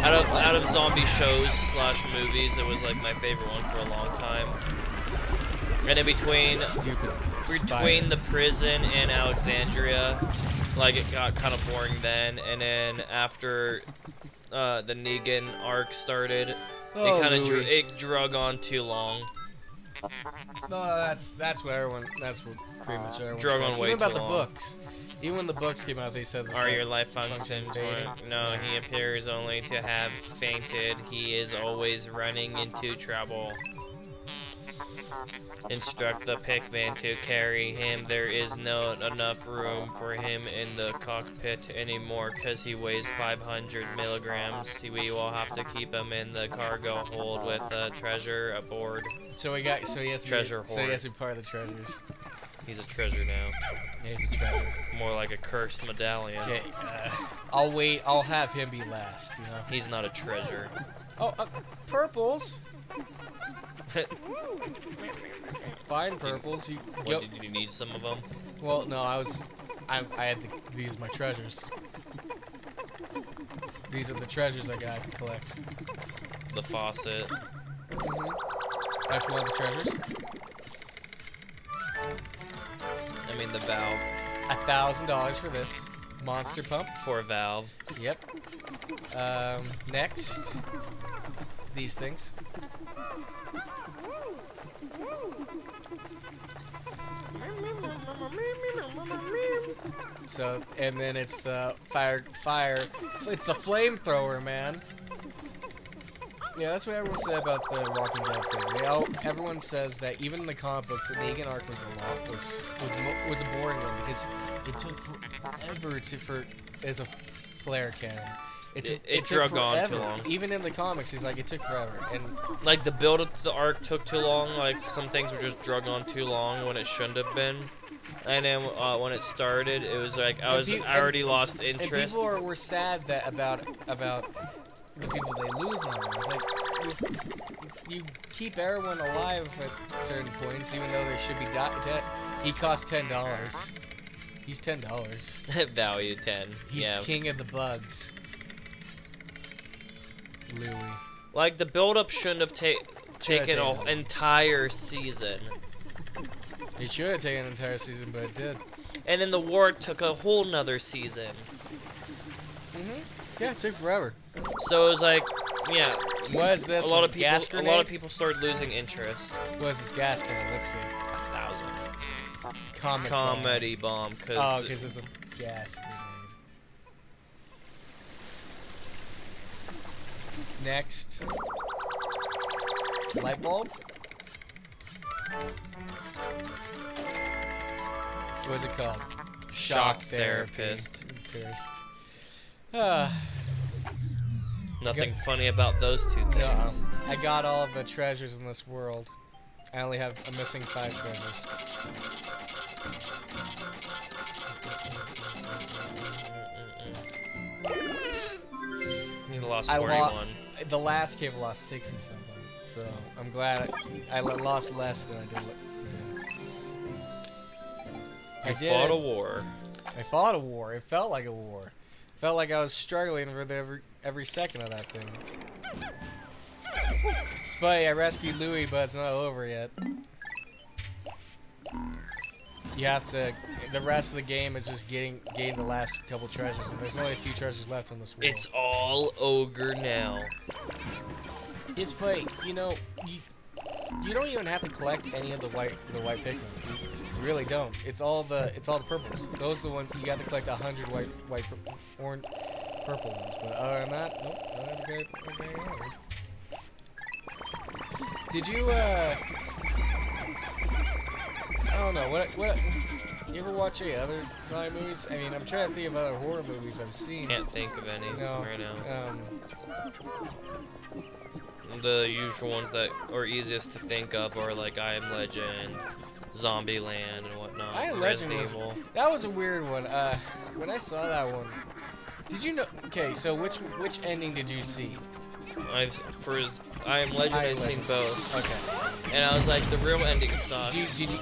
Out of zombie shows slash movies, it was like my favorite one for a long time. And in between the prison and Alexandria, like it got kind of boring then. And then after the Negan arc started, it kind of drug on too long. No, that's what everyone. That's what pretty much everyone Drug said. on way Even about too the long. books. Even when the books came out, they said. Are your life functions no, he appears only to have fainted. He is always running into trouble. Instruct the Pikmin to carry him. There is not enough room for him in the cockpit anymore because he weighs 500 milligrams. We will have to keep him in the cargo hold with treasure aboard. So he has to Treasure be, so he has to be part of the treasures. He's a treasure now. Yeah, he's a treasure. More like a cursed medallion. Okay, I'll wait. I'll have him be last. You know. He's not a treasure. Oh, purples. Find purples. You go. What, did you need some of them? Well, no, I had these are my treasures. These are the treasures I got to collect. The faucet. That's one of the treasures. I mean the valve. $1,000 for this monster pump. For a valve. Yep. Next, these things. So, and then it's the fire. It's the flamethrower, man. Yeah, that's what everyone said about the Walking Dead thing. Everyone says that even in the comic books, the Negan arc was a boring one because it took forever as a flare cannon. It drug took on forever. too long. Even in the comics, he's like, it took forever. And Like the build up to the arc took too long. Like some things were just drug on too long when it shouldn't have been. And then when it started, it was like I already lost interest. And people were sad that about the people they lose on them. It's like you keep everyone alive at certain points, even though they should be dead. He cost $10. He's $10. Value 10. He's yeah. king of the bugs. Louis. Like the build up shouldn't have taken an entire season. It should have taken an entire season, but it did. And then the war took a whole nother season. Yeah, it took forever. So it was like, yeah. What is this? A lot of people started losing interest. What is this gas grenade? Let's see. 1,000. Comedy bomb. Because it's a gas grenade. Next. Light bulb? What is it called? Shock therapist. Nothing funny about those two things. No, I got all of the treasures in this world. I only have a missing 5 treasures. You lost 41. The last cave lost 60 something. So I'm glad I lost less than I did. I fought a war. I fought a war. It felt like a war. It felt like I was struggling with every second of that thing. It's funny, I rescued Louis, but it's not over yet. You have to. The rest of the game is just gain the last couple treasures, and there's only a few treasures left on this world. It's all ogre now. It's funny, you know, you don't even have to collect any of the white Pikmin. You really don't. It's all the purples. Those are the ones you got to collect 100 orange, purple ones. But other than that, nope. Don't have to go orange. Did you I don't know what you ever watch any other zombie movies? I mean, I'm trying to think of other horror movies I've seen. Can't think of any right now. The usual ones that are easiest to think of are like I Am Legend, Zombieland, and whatnot. I Am Legend that was a weird one. When I saw that one, did you know? Okay, so which ending did you see? I Am Legend, I've seen both. Okay. And I was like, the real ending sucks. Did you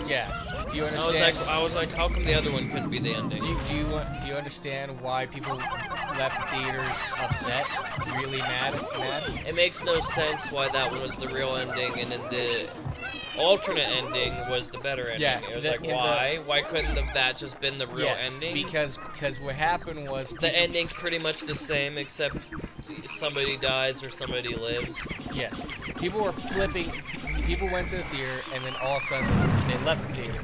yeah. Do you understand? I was like, how come the other one couldn't be the ending? Do you understand why people left theaters upset, really mad? It makes no sense why that one was the real ending and then the alternate ending was the better ending. Yeah, it was why? Why couldn't that just been the real ending? Because what happened was the ending's pretty much the same except somebody dies or somebody lives. Yes. People were flipping. People went to the theater and then all of a sudden they left the theater.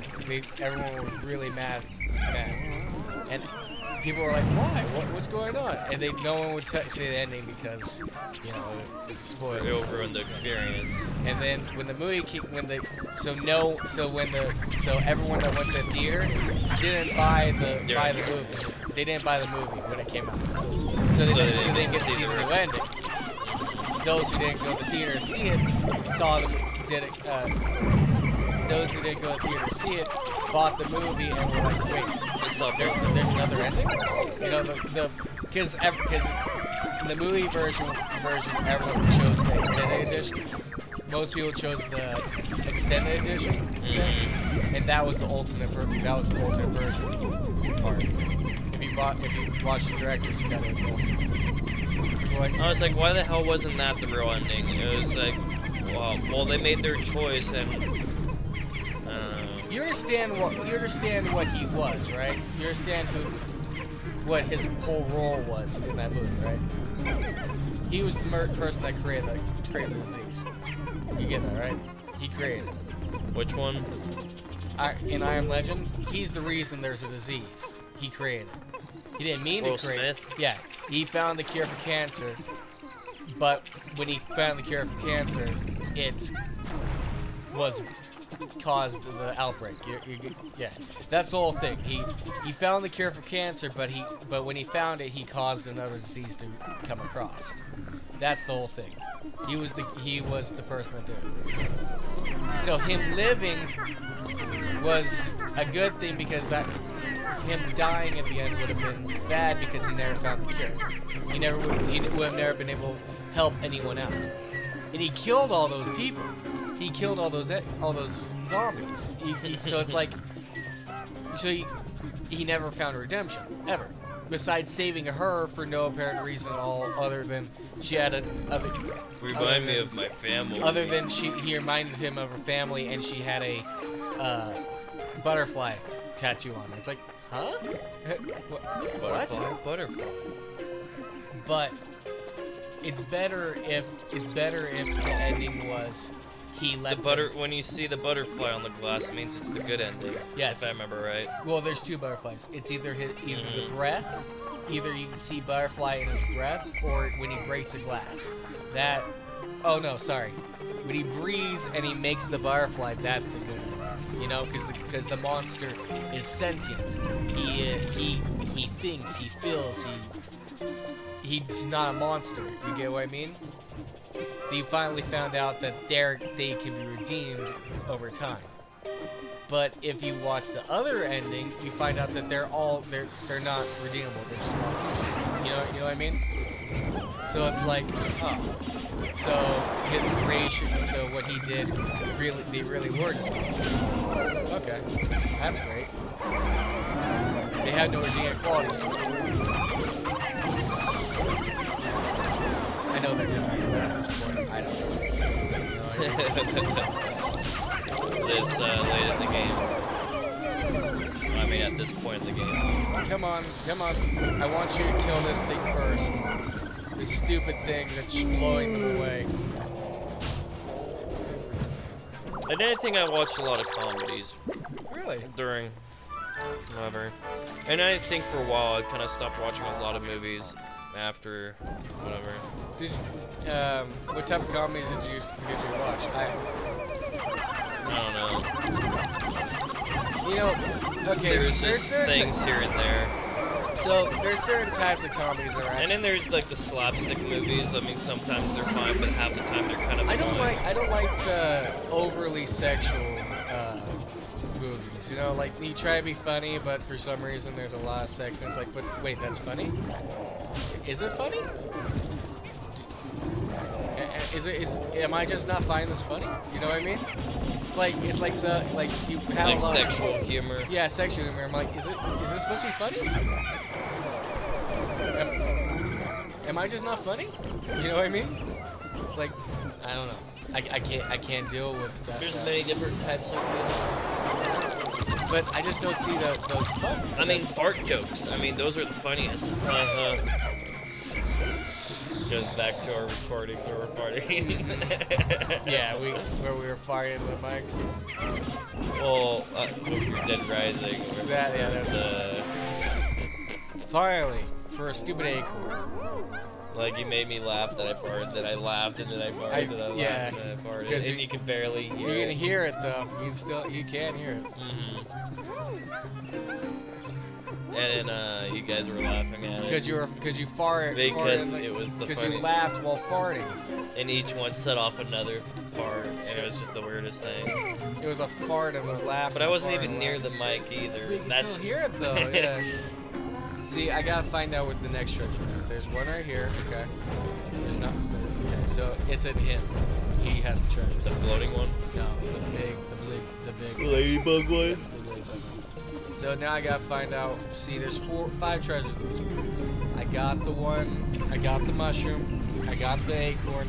Everyone was really mad. And people were like, "Why? What's going on?" And no one would say the ending because, you know, it's spoiled. It'll ruin the experience. And then when the movie so everyone that went to the theater didn't buy the movie. They didn't buy the movie when it came out. So they didn't get to see the new ending. Those who didn't go to the theater to see it those who didn't go to the theater to see it bought the movie and were like, wait, there's another ending? You know, because the movie version, everyone chose the extended edition. Most people chose the extended edition, and that was the ultimate. That was the ultimate version part. If you watched the director's cut, it was the ultimate. Like, I was like, why the hell wasn't that the real ending? It was like, well, they made their choice, and you understand what he was, right? You understand what his whole role was in that movie, right? He was the person that created the disease. You get that, right? He created it. Which one? In I Am Legend, he's the reason there's a disease. He created it. He didn't mean Will to create Smith? it. Yeah, he found the cure for cancer, but when he found the cure for cancer, it was caused the outbreak. Yeah, that's the whole thing. He found the cure for cancer, but when he found it, he caused another disease to come across. That's the whole thing. He was the person that did it. So him living was a good thing because him dying at the end would have been bad because he never found the cure. He would have never been able to help anyone out. And he killed all those people. He killed all those zombies. So it's like, he never found redemption ever. Besides saving her for no apparent reason other than she had Remind me of my family. Other than he reminded him of her family and she had a butterfly tattoo on her. It's like, huh? What? Butterfly. But it's better if the ending was he let When you see the butterfly on the glass, it means it's the good ending. Yes. If I remember right. Well, there's two butterflies. It's either the breath, either you can see butterfly in his breath, or when he breaks a glass. Oh no, sorry. When he breathes and he makes the butterfly, that's the good ending. You know, because the monster is sentient. He thinks, he feels, he's not a monster. You get what I mean? You finally found out that they can be redeemed over time. But if you watch the other ending, you find out that they're not redeemable. They're just monsters. You know what I mean? So it's like, so his creation, so what he did, they really were just monsters. Okay, that's great. They had no redeeming qualities to them. I know they're dying, but at this point, I don't know. This late in the game. I mean, at this point in the game. Come on. I want you to kill this thing first. This stupid thing that's blowing them away. I didn't think I watched a lot of comedies. Really? During whatever. And I think for a while I kind of stopped watching a lot of movies after whatever. What type of comedies did you watch? I don't know. You know, okay, There's just things here and there. So there's certain types of comedies that are actually. And then there's like the slapstick movies. I mean, sometimes they're fine, but half the time they're kind of. I don't like the overly sexual movies. You know, like you try to be funny, but for some reason there's a lot of sex, and it's like, but wait, that's funny? Is it funny? Am I just not finding this funny? You know what I mean? It's like you have like a lot sexual of, humor. Yeah, sexual humor. I'm like, is it supposed to be funny? Am I just not funny? You know what I mean? It's like, I don't know. I can't deal with that. There's many different types of humor. But I just don't see those fun. I mean, fart jokes. I mean, those are the funniest. Goes back to our recordings where we're farting. Yeah, where we were farting with mics. Well, Dead Rising. That's finally for a stupid acorn. Like you made me laugh that I farted, that I laughed, and then I farted, and I laughed, and then I farted, and you can barely hear it. You can hear it though. You can hear it. And then you guys were laughing at it. Because you farted. Because it was the Because funny. you laughed while farting. And each one set off another fart, and it was just the weirdest thing. It was a fart and a laugh. But I wasn't even near the mic either. You can still hear it though. Yeah. See, I gotta find out what the next treasure is. There's one right here. Okay. There's not. Okay, so it's in him. He has the treasure. The floating one? No, the big. Ladybug one? The ladybug one. So now I gotta find out. See, there's 5 treasures in this one. I got the one. I got the mushroom. I got the acorn.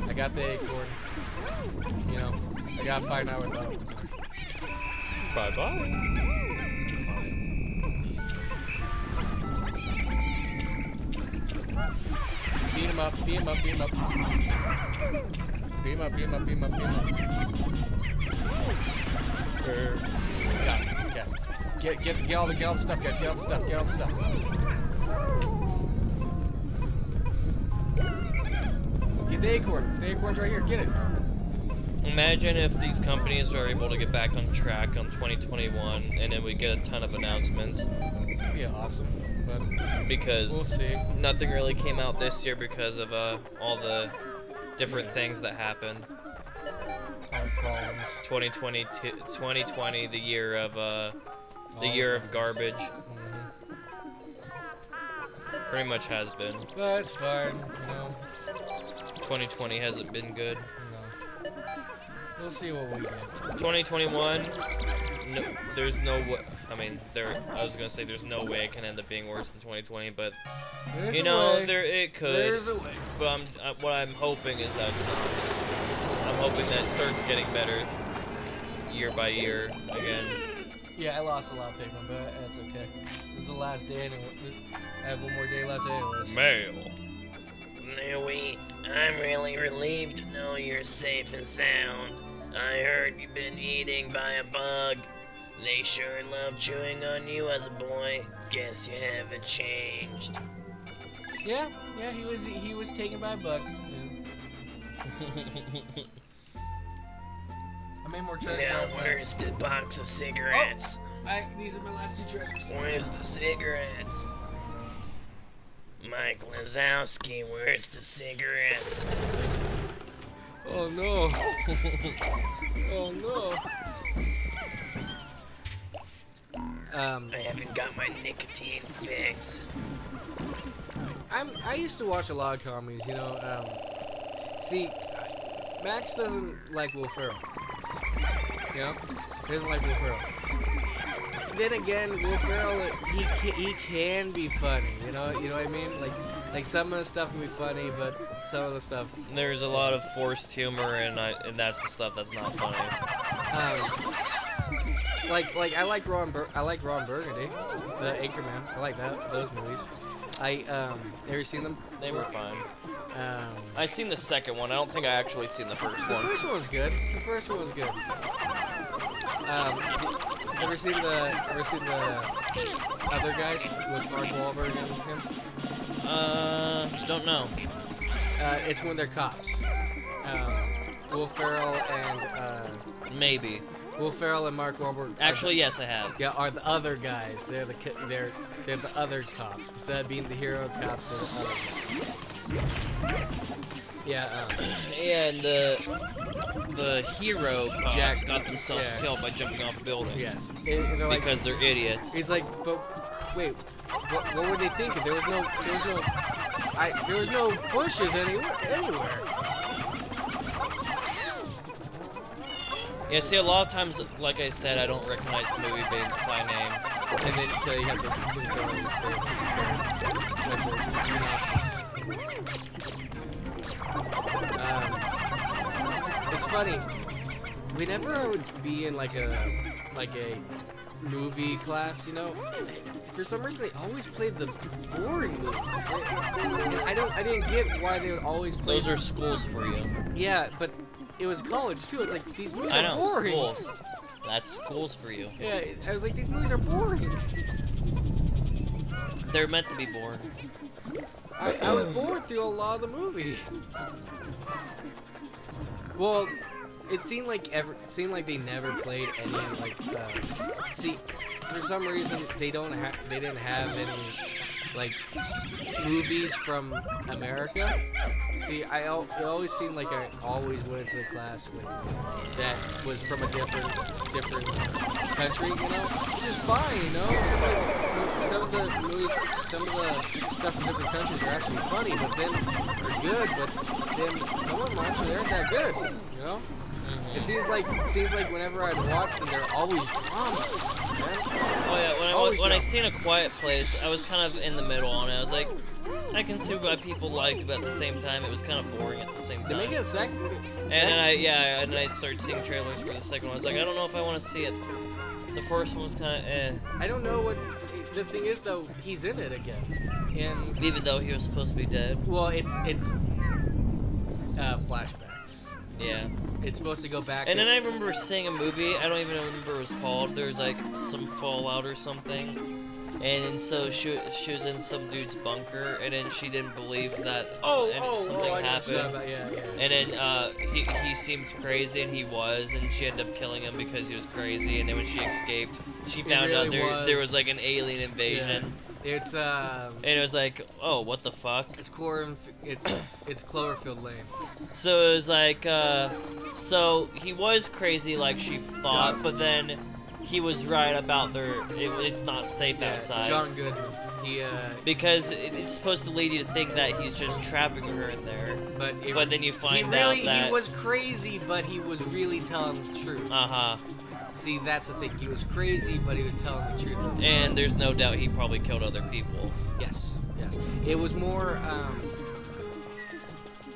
I got the acorn. You know, I gotta find out what that one's. Bye-bye. Beat him up, beat him up, beat him up. Beat him up, beat him up, beat him up, beat him up. Got it, okay. Get all the stuff, guys, get all the stuff, get all the stuff. Get the acorn's right here, get it. Imagine if these companies are able to get back on track on 2021 and then we get a ton of announcements. That'd be awesome, but Because we'll see. nothing really came out this year because of all the different things that happened. All problems. 2020, the year of All year of problems. garbage. Mhm. Pretty much has been. But it's fine, you know. 2020 hasn't been good. No. We'll see what we get. 2021, no, there's no way. I mean, I was gonna say there's no way it can end up being worse than 2020, but There's you a know, way. it could. There's a way. But what I'm hoping is that it's not. I'm hoping that it starts getting better year by year again. Yeah, I lost a lot of Pikmin, but that's okay. This is the last day, and I have one more day left anyways. Mail. Louie, I'm really relieved to know you're safe and sound. I heard you've been eaten by a bug. They sure love chewing on you as a boy. Guess you haven't changed. Yeah, he was taken by a bug. I made more treasures. Now, out of that. where's the box of cigarettes? These are my last 2 treasures. Where's the cigarettes? Mike Lazowski, where's the cigarettes? Oh no. Oh no. I haven't got my nicotine fix. I used to watch a lot of comedies, you know. See, Max doesn't like Will Ferrell. You know, he doesn't like Will Ferrell. Then again, Will Ferrell, he can be funny. You know what I mean? Like some of the stuff can be funny, but some of the stuff. There's a lot of forced humor, and that's the stuff that's not funny. Like I like Ron Burgundy, the Anchorman. I like those movies. Ever seen them? They were fine. Um, I seen the second one. I don't think I actually seen the first The one. first one was good. The first one was good. Ever seen the other guys with Mark Wahlberg and him? Don't know. It's when they're cops. Will Ferrell and Maybe. Will Ferrell and Mark Wahlberg. Actually, yes, I have. Yeah, are the other guys. They're the other cops. Instead of being the hero cops, they're the other guys. Yeah. And the hero cops Jack- got themselves yeah. killed by jumping off buildings. Yes. And they're like, Because they're idiots. he's like, but wait, what were they thinking? There was no bushes anywhere. Yeah, see, a lot of times, like I said, I don't recognize the movie by name. And then so you have to say the synopsis. It's funny. Whenever I would be in like a movie class, you know, for some reason they always played the boring movies. And I didn't get why they would always play. Those are schools for you. Yeah, but it was college too. It's like these movies I are know, boring. schools. That's schools for you. Yeah, I was like, these movies are boring. They're meant to be boring. I was bored through a lot of the movie. Well, it seemed like they never played any see, for some reason they didn't have any like movies from America. See, it always seemed like I always went into the class with that was from a different country, you know, which is fine, you know. Some of the movies, some of the stuff from different countries are actually funny, but then are good, but then some of them actually aren't that good, you know. It seems like whenever I'd watch them, they're always dramas, man. Oh yeah, when I seen A Quiet Place, I was kind of in the middle on it. I was like, I can see why people liked, but at the same time, it was kind of boring at the same time. They make it a second. And then I started seeing trailers for the second one. I was like, I don't know if I want to see it. The first one was kind of eh. I don't know what the thing is though. He's in it again, and even though he was supposed to be dead. well, it's flashbacks. Yeah. It's supposed to go back. And then I remember seeing a movie. I don't even remember what it was called. There was like some fallout or something. And so she was in some dude's bunker, and then she didn't believe that something I know happened. about, yeah. And then he seemed crazy, and he was, and she ended up killing him because he was crazy. And then when she escaped, she found out there was like an alien invasion. Yeah. It's And it was like, oh, what the fuck? it's Cloverfield Lane. So it was like, so he was crazy like she thought, but then he was right about it's not safe outside. John Goodman. Because it's supposed to lead you to think that he's just trapping her in there. But then you find out that he was crazy, but he was really telling the truth. Uh-huh. See, that's the thing. He was crazy, but he was telling the truth. And there's no doubt he probably killed other people. Yes. It was more.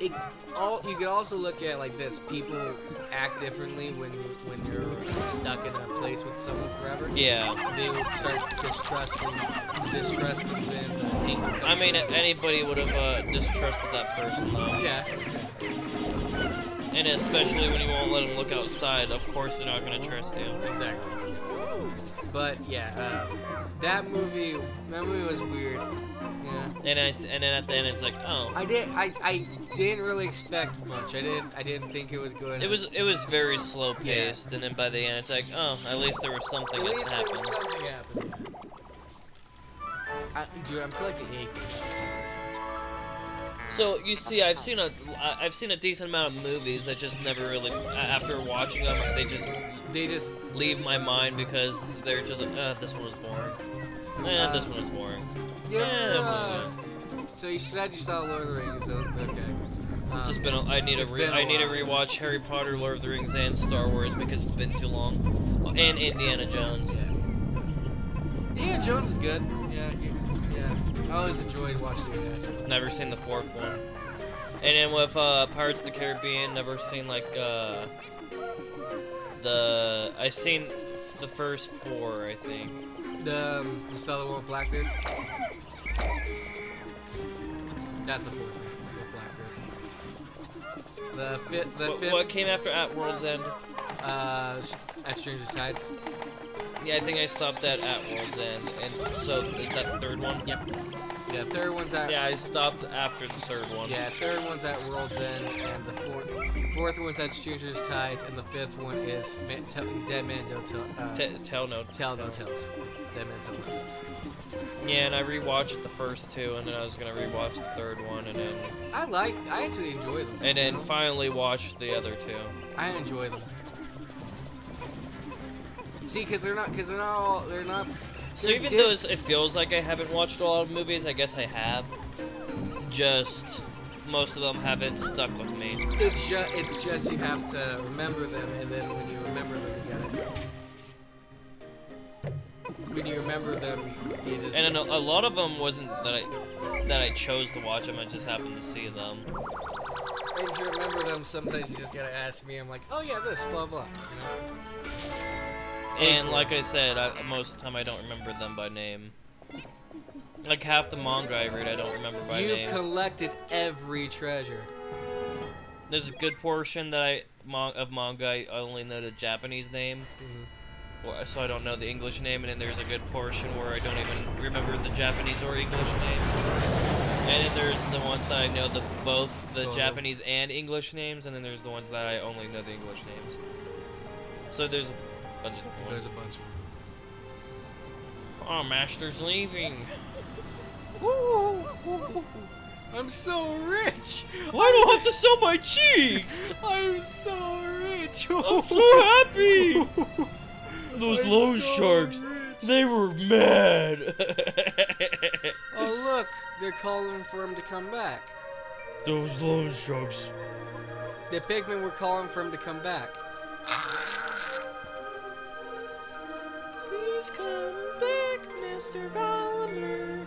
You could also look at it like this: people act differently when you're stuck in a place with someone forever. Yeah. They would start distrusting. Distrust comes in. Anger comes I mean, in. anybody would have distrusted that person, though. Yeah. And especially when you won't let them look outside, of course they're not going to trust you. Exactly. But yeah, that movie was weird. Yeah. And then at the end it's like, oh. I didn't really expect much. I didn't think it was good. It was very slow paced, and then by the end it's like, oh, at least there was something that happened. There was something happened. Dude, I'm collecting acorns for some reason. So you see, I've seen a decent amount of movies that just never really, after watching them, they just leave my mind because they're just like, this one was boring. This one was boring. So you said you saw Lord of the Rings, okay. Just been. I need to rewatch Harry Potter, Lord of the Rings, and Star Wars because it's been too long, and Indiana Jones. Yeah. Indiana Jones is good. Yeah. I always enjoyed watching Indiana Jones. Never seen the fourth one. And then with Pirates of the Caribbean, never seen like I've seen the first four, I think. You saw the one with Blackbeard? That's the fourth one with Blackbeard. What came after At World's End? At Stranger Tides. Yeah, I think I stopped at World's End, and so is that the third one? Yep. Yeah, third one's at. Yeah, I stopped after the third one. Yeah, third one's at World's End, and the fourth one's at Stranger's Tides, and the fifth one is Dead Man Don't Tell. Tell No Tales. Dead Man Tell No Tales. Yeah, and I rewatched the first two, and then I was gonna rewatch the third one, and then. I actually enjoy them. And then finally watched the other two. I enjoy them. See, because they're not. So even though it feels like I haven't watched a lot of movies, I guess I have. Just most of them haven't stuck with me. It's just you have to remember them, and then when you remember them, you gotta. When you remember them, you just. And a lot of them wasn't that I chose to watch them. I just happened to see them. And to remember them, sometimes you just gotta ask me. I'm like, oh yeah, this, blah blah. You know? And like I said, most of the time I don't remember them by name. Like half the manga I read, I don't remember by name. You've collected every treasure. There's a good portion that of manga I only know the Japanese name, so I don't know the English name. And then there's a good portion where I don't even remember the Japanese or English name. And then there's the ones that I know both the Japanese and English names, and then there's the ones that I only know the English names. So there's a bunch of different ones. There's a bunch of them. Oh, Master's leaving. I'm so rich. I don't have to sell my cheeks. I'm so rich. I'm so happy. Those I'm loan so sharks, rich. they were mad. Oh look, they're calling for him to come back. Those loan sharks. The Pikmin were calling for him to come back. Please come back, Mr. Gulliver.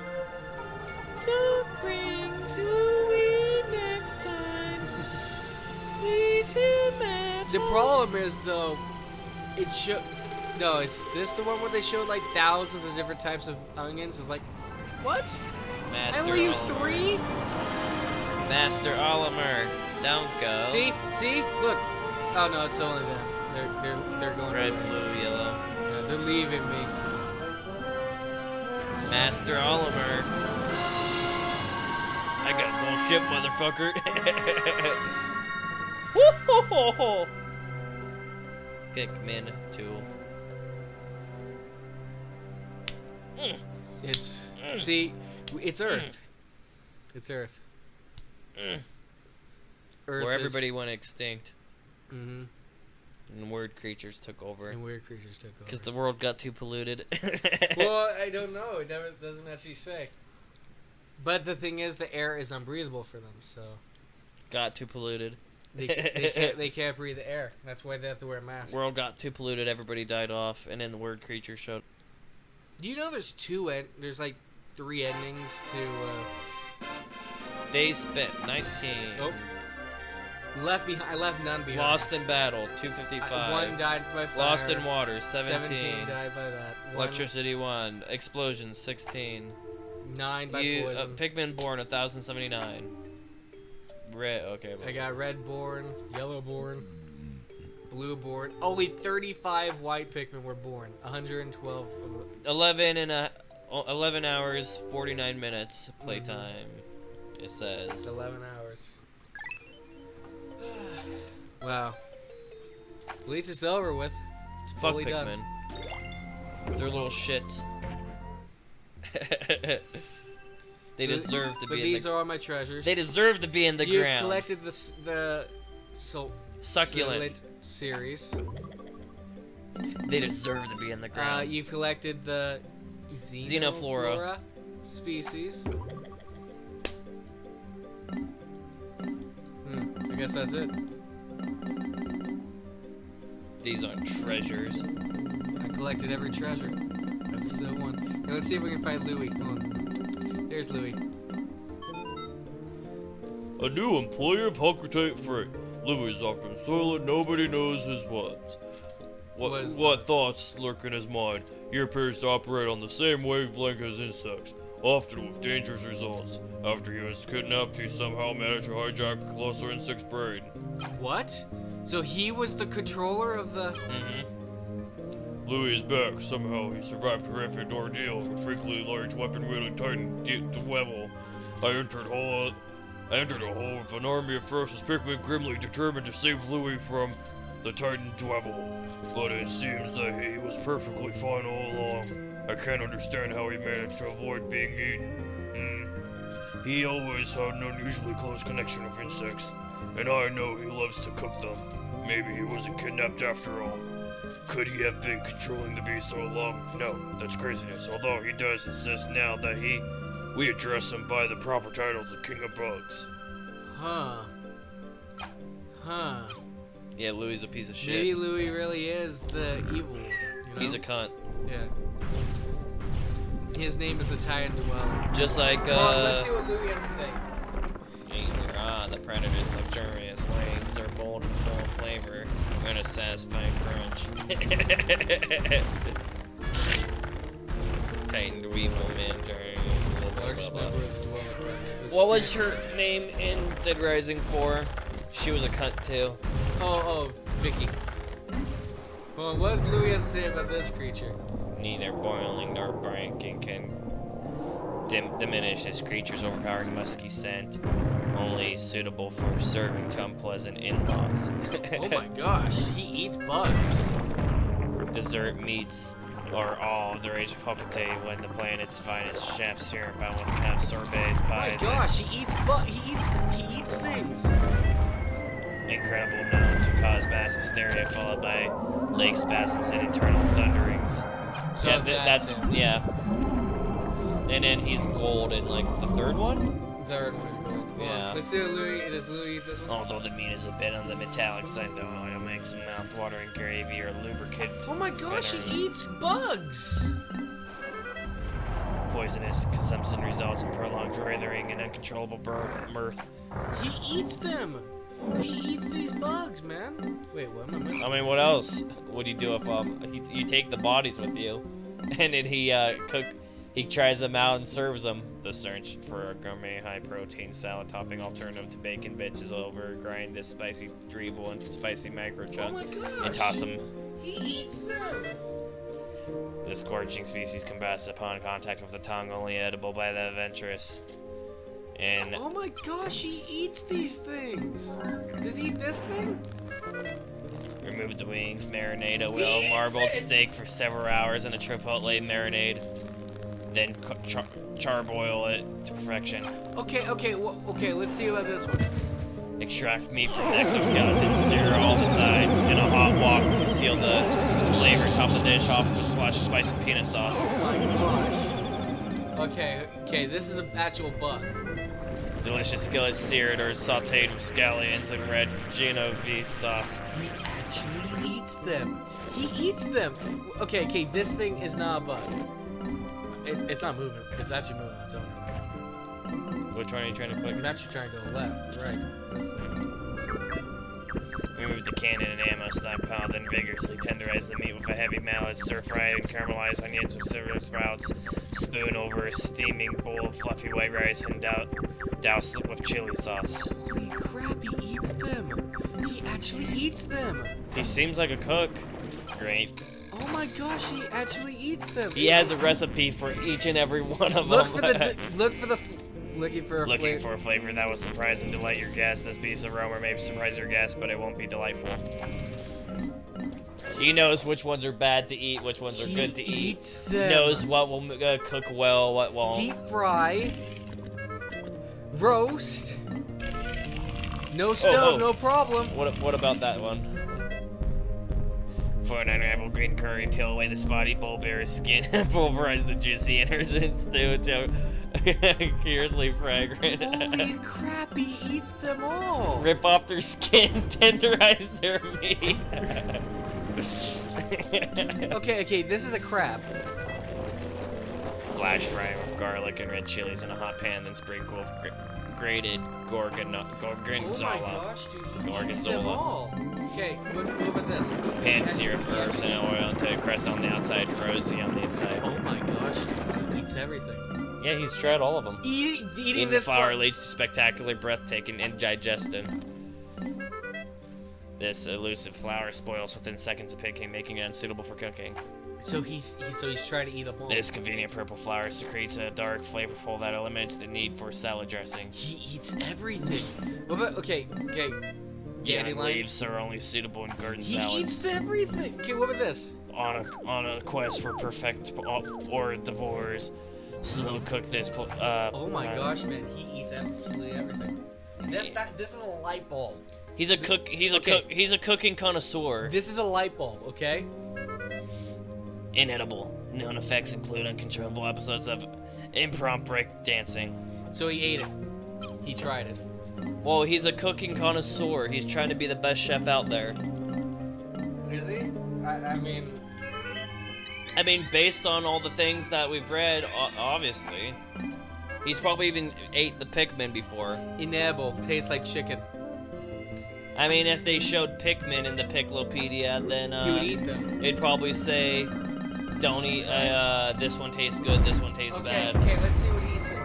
Don't bring Louie next time. Leave him at The home. problem is though, it show. No, is this the one where they showed like thousands of different types of onions? It's like, what? I Master only used Oliver. 3. Master Oliver, don't go. See, look. Oh no, it's only them. They're going. Red, away. blue, yellow. Yeah, they're leaving me. Master Oliver. I got bullshit, motherfucker. Woo-ho-ho-ho. Pikmin 2. It's see, it's Earth. It's Earth. Earth Where is- everybody went extinct Mhm. and weird creatures took over. And weird creatures took over. Because the world got too polluted. Well, I don't know. It never doesn't actually say. But the thing is, the air is unbreathable for them, so Got too polluted. they can't breathe the air. That's why they have to wear masks. World got too polluted, everybody died off, and then the weird creature showed. Do you know there's there's like 3 endings to They spent 19. Oh. Left behind. I left none behind. Lost in battle, 255. 1 died by fire. Lost in water, 17. died by that. Electricity 1. Explosions, 16. 9 by poison. Pikmin born, 1079. Red, okay. I got red born, yellow born, blue born. Only 35 white Pikmin were born. 112 of 11 hours, 49 minutes playtime. It says. 11 hours. Wow. At least it's over with. It's Fuck fully Pikmin. done. They're little shits. They deserve to But be these in are all my treasures. the. They deserve to be in the You've ground. collected the Succulent. series. They deserve to be in the ground. You've collected the Xenoflora. species. I guess that's it. These are treasures. I collected every treasure. Episode 1. Now let's see if we can find Louie. Come on. There's Louie. A new employee of Huckleberry Freight. Louis is often silent, nobody knows his words. What thoughts lurk in his mind? He appears to operate on the same wavelength as insects, often with dangerous results. After he was kidnapped, he somehow managed to hijack a colossal insect's brain. What? So he was the controller of the... Louis is back. Somehow he survived a horrific ordeal of a freakily large weapon-wielding titan level. I entered a hole with an army of ferocious Pikmin grimly determined to save Louis from the Titan Dwevel, but it seems that he was perfectly fine all along. I can't understand how he managed to avoid being eaten. He always had an unusually close connection with insects, and I know he loves to cook them. Maybe he wasn't kidnapped after all. Could he have been controlling the beast all along? No, that's craziness, although he does insist now that we address him by the proper title, the King of Bugs. Huh. Yeah, Louis a piece of shit. Maybe Louie really is the evil one, you know? He's a cunt. Yeah. His name is the Titan Dweller. Just like, Let's see what Louie has to say. The predator's luxurious legs are bold and full of flavor and a satisfying crunch. Titan Dweevil Man. Largest member of the Dweller family. What was her name in Dead Rising 4? She was a cunt too. Oh, Vicky. Well, what does Louie has to say about this creature? Neither boiling nor breaking can diminish this creature's overpowering musky scent. Only suitable for serving to unpleasant in-laws. Oh my gosh, he eats bugs. Dessert meats or all of the rage of Hokate when the planet's finest chefs here bound with kind of sorbets, Oh my pies, gosh, he eats things. incredible known to cause mass hysteria followed by leg spasms and internal thunderings. So Yeah, that's it. yeah. And then he's gold in like the third one. Third one is gold. Yeah. Let's see what Louis. Does Louis eat this one? Although the meat is a bit on the metallic side, though, it'll make some mouth-watering gravy or lubricant. Oh my gosh, better. he eats bugs. Poisonous consumption results in prolonged writhing and uncontrollable mirth. He eats them. He eats these bugs, man. Wait, what am I missing? I mean, what else would you do if you take the bodies with you, and then he tries them out and serves them. The search for a gourmet high-protein salad topping alternative to bacon bits is over. Grind this spicy dribble into spicy micro Oh chunks my gosh. and toss them. He eats them. The scorching species combusts upon contact with the tongue, only edible by the adventurous. And Oh my gosh, he eats these things. Does he eat this thing? remove the wings, marinate a He well eats marbled it! steak for several hours in a chipotle marinade. Then charboil it to perfection. Okay, let's see about this one. Extract meat from exoskeleton, sear all the sides in a hot wok to seal the flavor. Top the dish off with a splash of spicy peanut sauce. Oh my gosh. Okay, this is an actual bug. Delicious skillet seared or sauteed with scallions and red Genovese sauce. He actually eats them. He eats them. Okay, this thing is not a bug. It's not moving. It's actually moving on its own. Which one are you trying to click? I'm actually trying to go left. Right. This thing. Remove the cannon and ammo stockpile, then vigorously tenderize the meat with a heavy mallet. Stir fry and caramelize onions with silver sprouts. Spoon over a steaming bowl of fluffy white rice and douse it with chili sauce. Holy crap, he eats them. He actually eats them. He seems like a cook. Great. Oh my gosh, he actually eats them. He has a recipe for each and every one of Looking them. for a Looking flavor. for a flavor that will surprise and delight your guests. This piece of aroma may surprise your guests, but it won't be delightful. He knows which ones are bad to eat, which ones are good to He eat. eats them. Knows what will cook well, what won't. Deep fry. Roast. No stove, oh. no problem. What about that one? For an unraveled green curry, peel away the spotty bullbear's skin, pulverize the juicy innards and stew until curiously fragrant. Holy crap, he eats them all. Rip off their skin, tenderize their meat. Okay, this is a crab. Flash fry with garlic and red chilies in a hot pan, then sprinkle with grated gorgonzola. Oh my gosh, dude, he eats Gorgonzola. them all. Okay, what about this? Pan syrup, herbs, and oil until crust on the outside, rosy on the inside. Oh my gosh, dude, he eats everything. Yeah, he's tried all of them. Eating Eating the this flour leads to spectacular breathtaking indigestion. This elusive flour spoils within seconds of picking, making it unsuitable for cooking. So he's trying to eat them all. This convenient purple flour secretes a dark, flavorful that eliminates the need for salad dressing. He eats everything. What about Young dandelion? leaves are only suitable in garden He salads. eats everything. Okay, what about this? On a quest for perfect or divorce, slow cook this. Oh my gosh, man, he eats absolutely everything. This is a light bulb. He's a cook. He's a Okay. cook. He's a cooking connoisseur. This is a light bulb, okay? Inedible. Known effects include uncontrollable episodes of impromptu break dancing. So he ate it. He tried it. Well, he's a cooking connoisseur. He's trying to be the best chef out there. Is he? I mean, I mean, based on all the things that we've read, obviously. He's probably even ate the Pikmin before. inedible. Tastes like chicken. I mean, if they showed Pikmin in the Piclopedia, then He would eat them. it'd probably say, don't eat, this one tastes good, this one tastes bad. Okay, let's see what he said.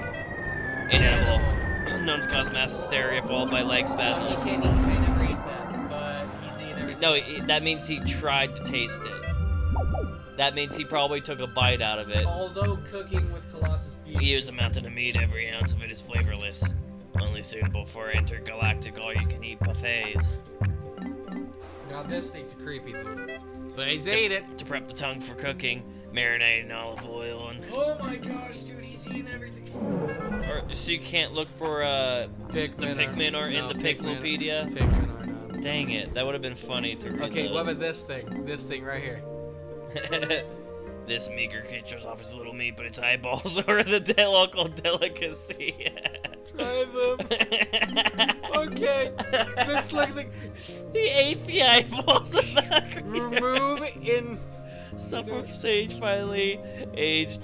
Inedible. Known to cause mass hysteria followed by leg spasms. He never ate that, but he's eaten everything. No, that means he tried to taste it. That means he probably took a bite out of it. Although cooking with Colossus beef. He used a mountain of meat, every ounce of it is flavorless. Only suitable for intergalactic all-you-can-eat buffets. Now this thing's a creepy thing. But he's ate it. To prep the tongue for cooking, marinated in olive oil and Oh my gosh, dude, he's eating everything. Or so you can't look for Pikmin or in the Piklopedia? Pikmin are not. Dang it, that would have been funny to read Okay, what those. about this thing? This thing right here. this meager kid shows off his little meat, but its Eyeballs are the local delicacy. Try them. Okay, let's look at the... He ate the eyeballs of the creature. Remove in... Stuff with sage, finely aged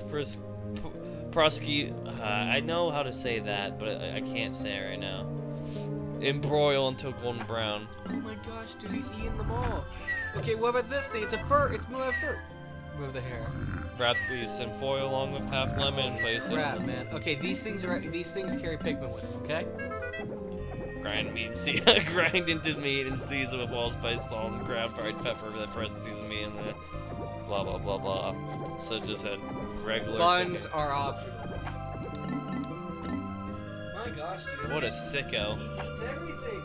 I know how to say that, but I can't say it right now. Embroil until golden brown. Oh my gosh, dude, he's eating them all. Okay, what about this thing? It's a fur. It's more a fur. Move the hair. Wrap these in foil along with half lemon. Place it. Crap, man. Okay, these things carry Pikmin with them. Okay. Grind meat, grind into meat and season with allspice, salt, and ground fried pepper. Then press and season meat and blah blah blah blah. So just a regular. Buns are optional. My gosh, dude. What a sicko. He eats everything.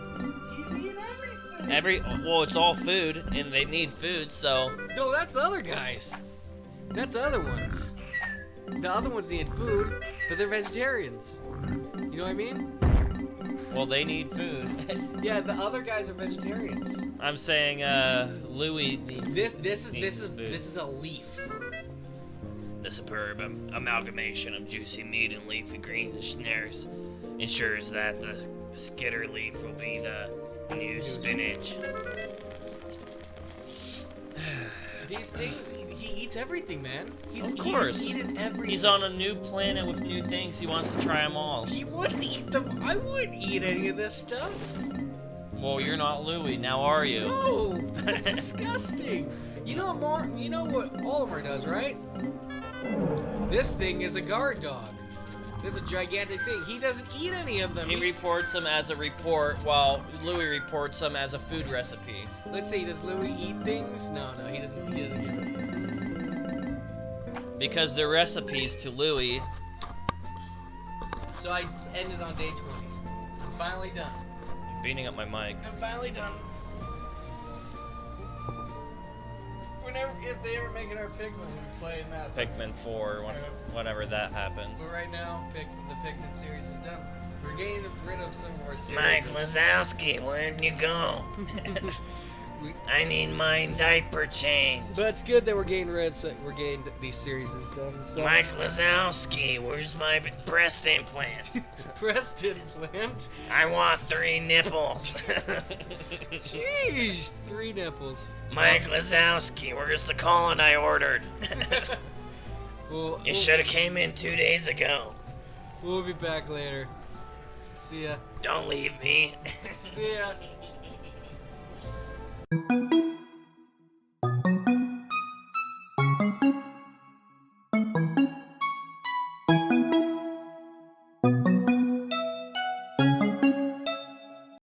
He's eating everything. Well, it's all food, and they need food, so. No, that's the other guys. That's the other ones. The other ones need food, but they're vegetarians. You know what I mean? Well, they need food. Yeah, the other guys are vegetarians. I'm saying, Louis needs. This is a leaf. The superb amalgamation of juicy meat and leafy greens ensures that the skitter leaf will be the new spinach. These things, he eats everything, man. Of course. He's eaten everything. He's on a new planet with new things. He wants to try them all. He wants to eat them. I wouldn't eat any of this stuff. Well, you're not Louis, now are you? No, that's disgusting. You know what Olimar does, right? This thing is a guard dog. This is a gigantic thing. He doesn't eat any of them. He reports them as a report, while Louis reports them as a food recipe. Let's see, does Louis eat things? No, he doesn't give them things. Because they're recipes to Louis. So I ended on day 20. I'm finally done. You're beating up my mic. I'm finally done. If they ever make it our Pikmin, we'll be playing that. Pikmin 4, whenever that happens. But right now, the Pikmin series is done. We're getting rid of some more series. Mike Wazowski, where'd you go? I need my diaper changed. But it's good that we're getting these series done. So. Mike Wazowski, where's my breast implant? Breast implant? I want 3 nipples. Jeez, 3 nipples. Mike Wazowski, where's the colon I ordered? It should have came in 2 days ago. We'll be back later. See ya. Don't leave me. See ya.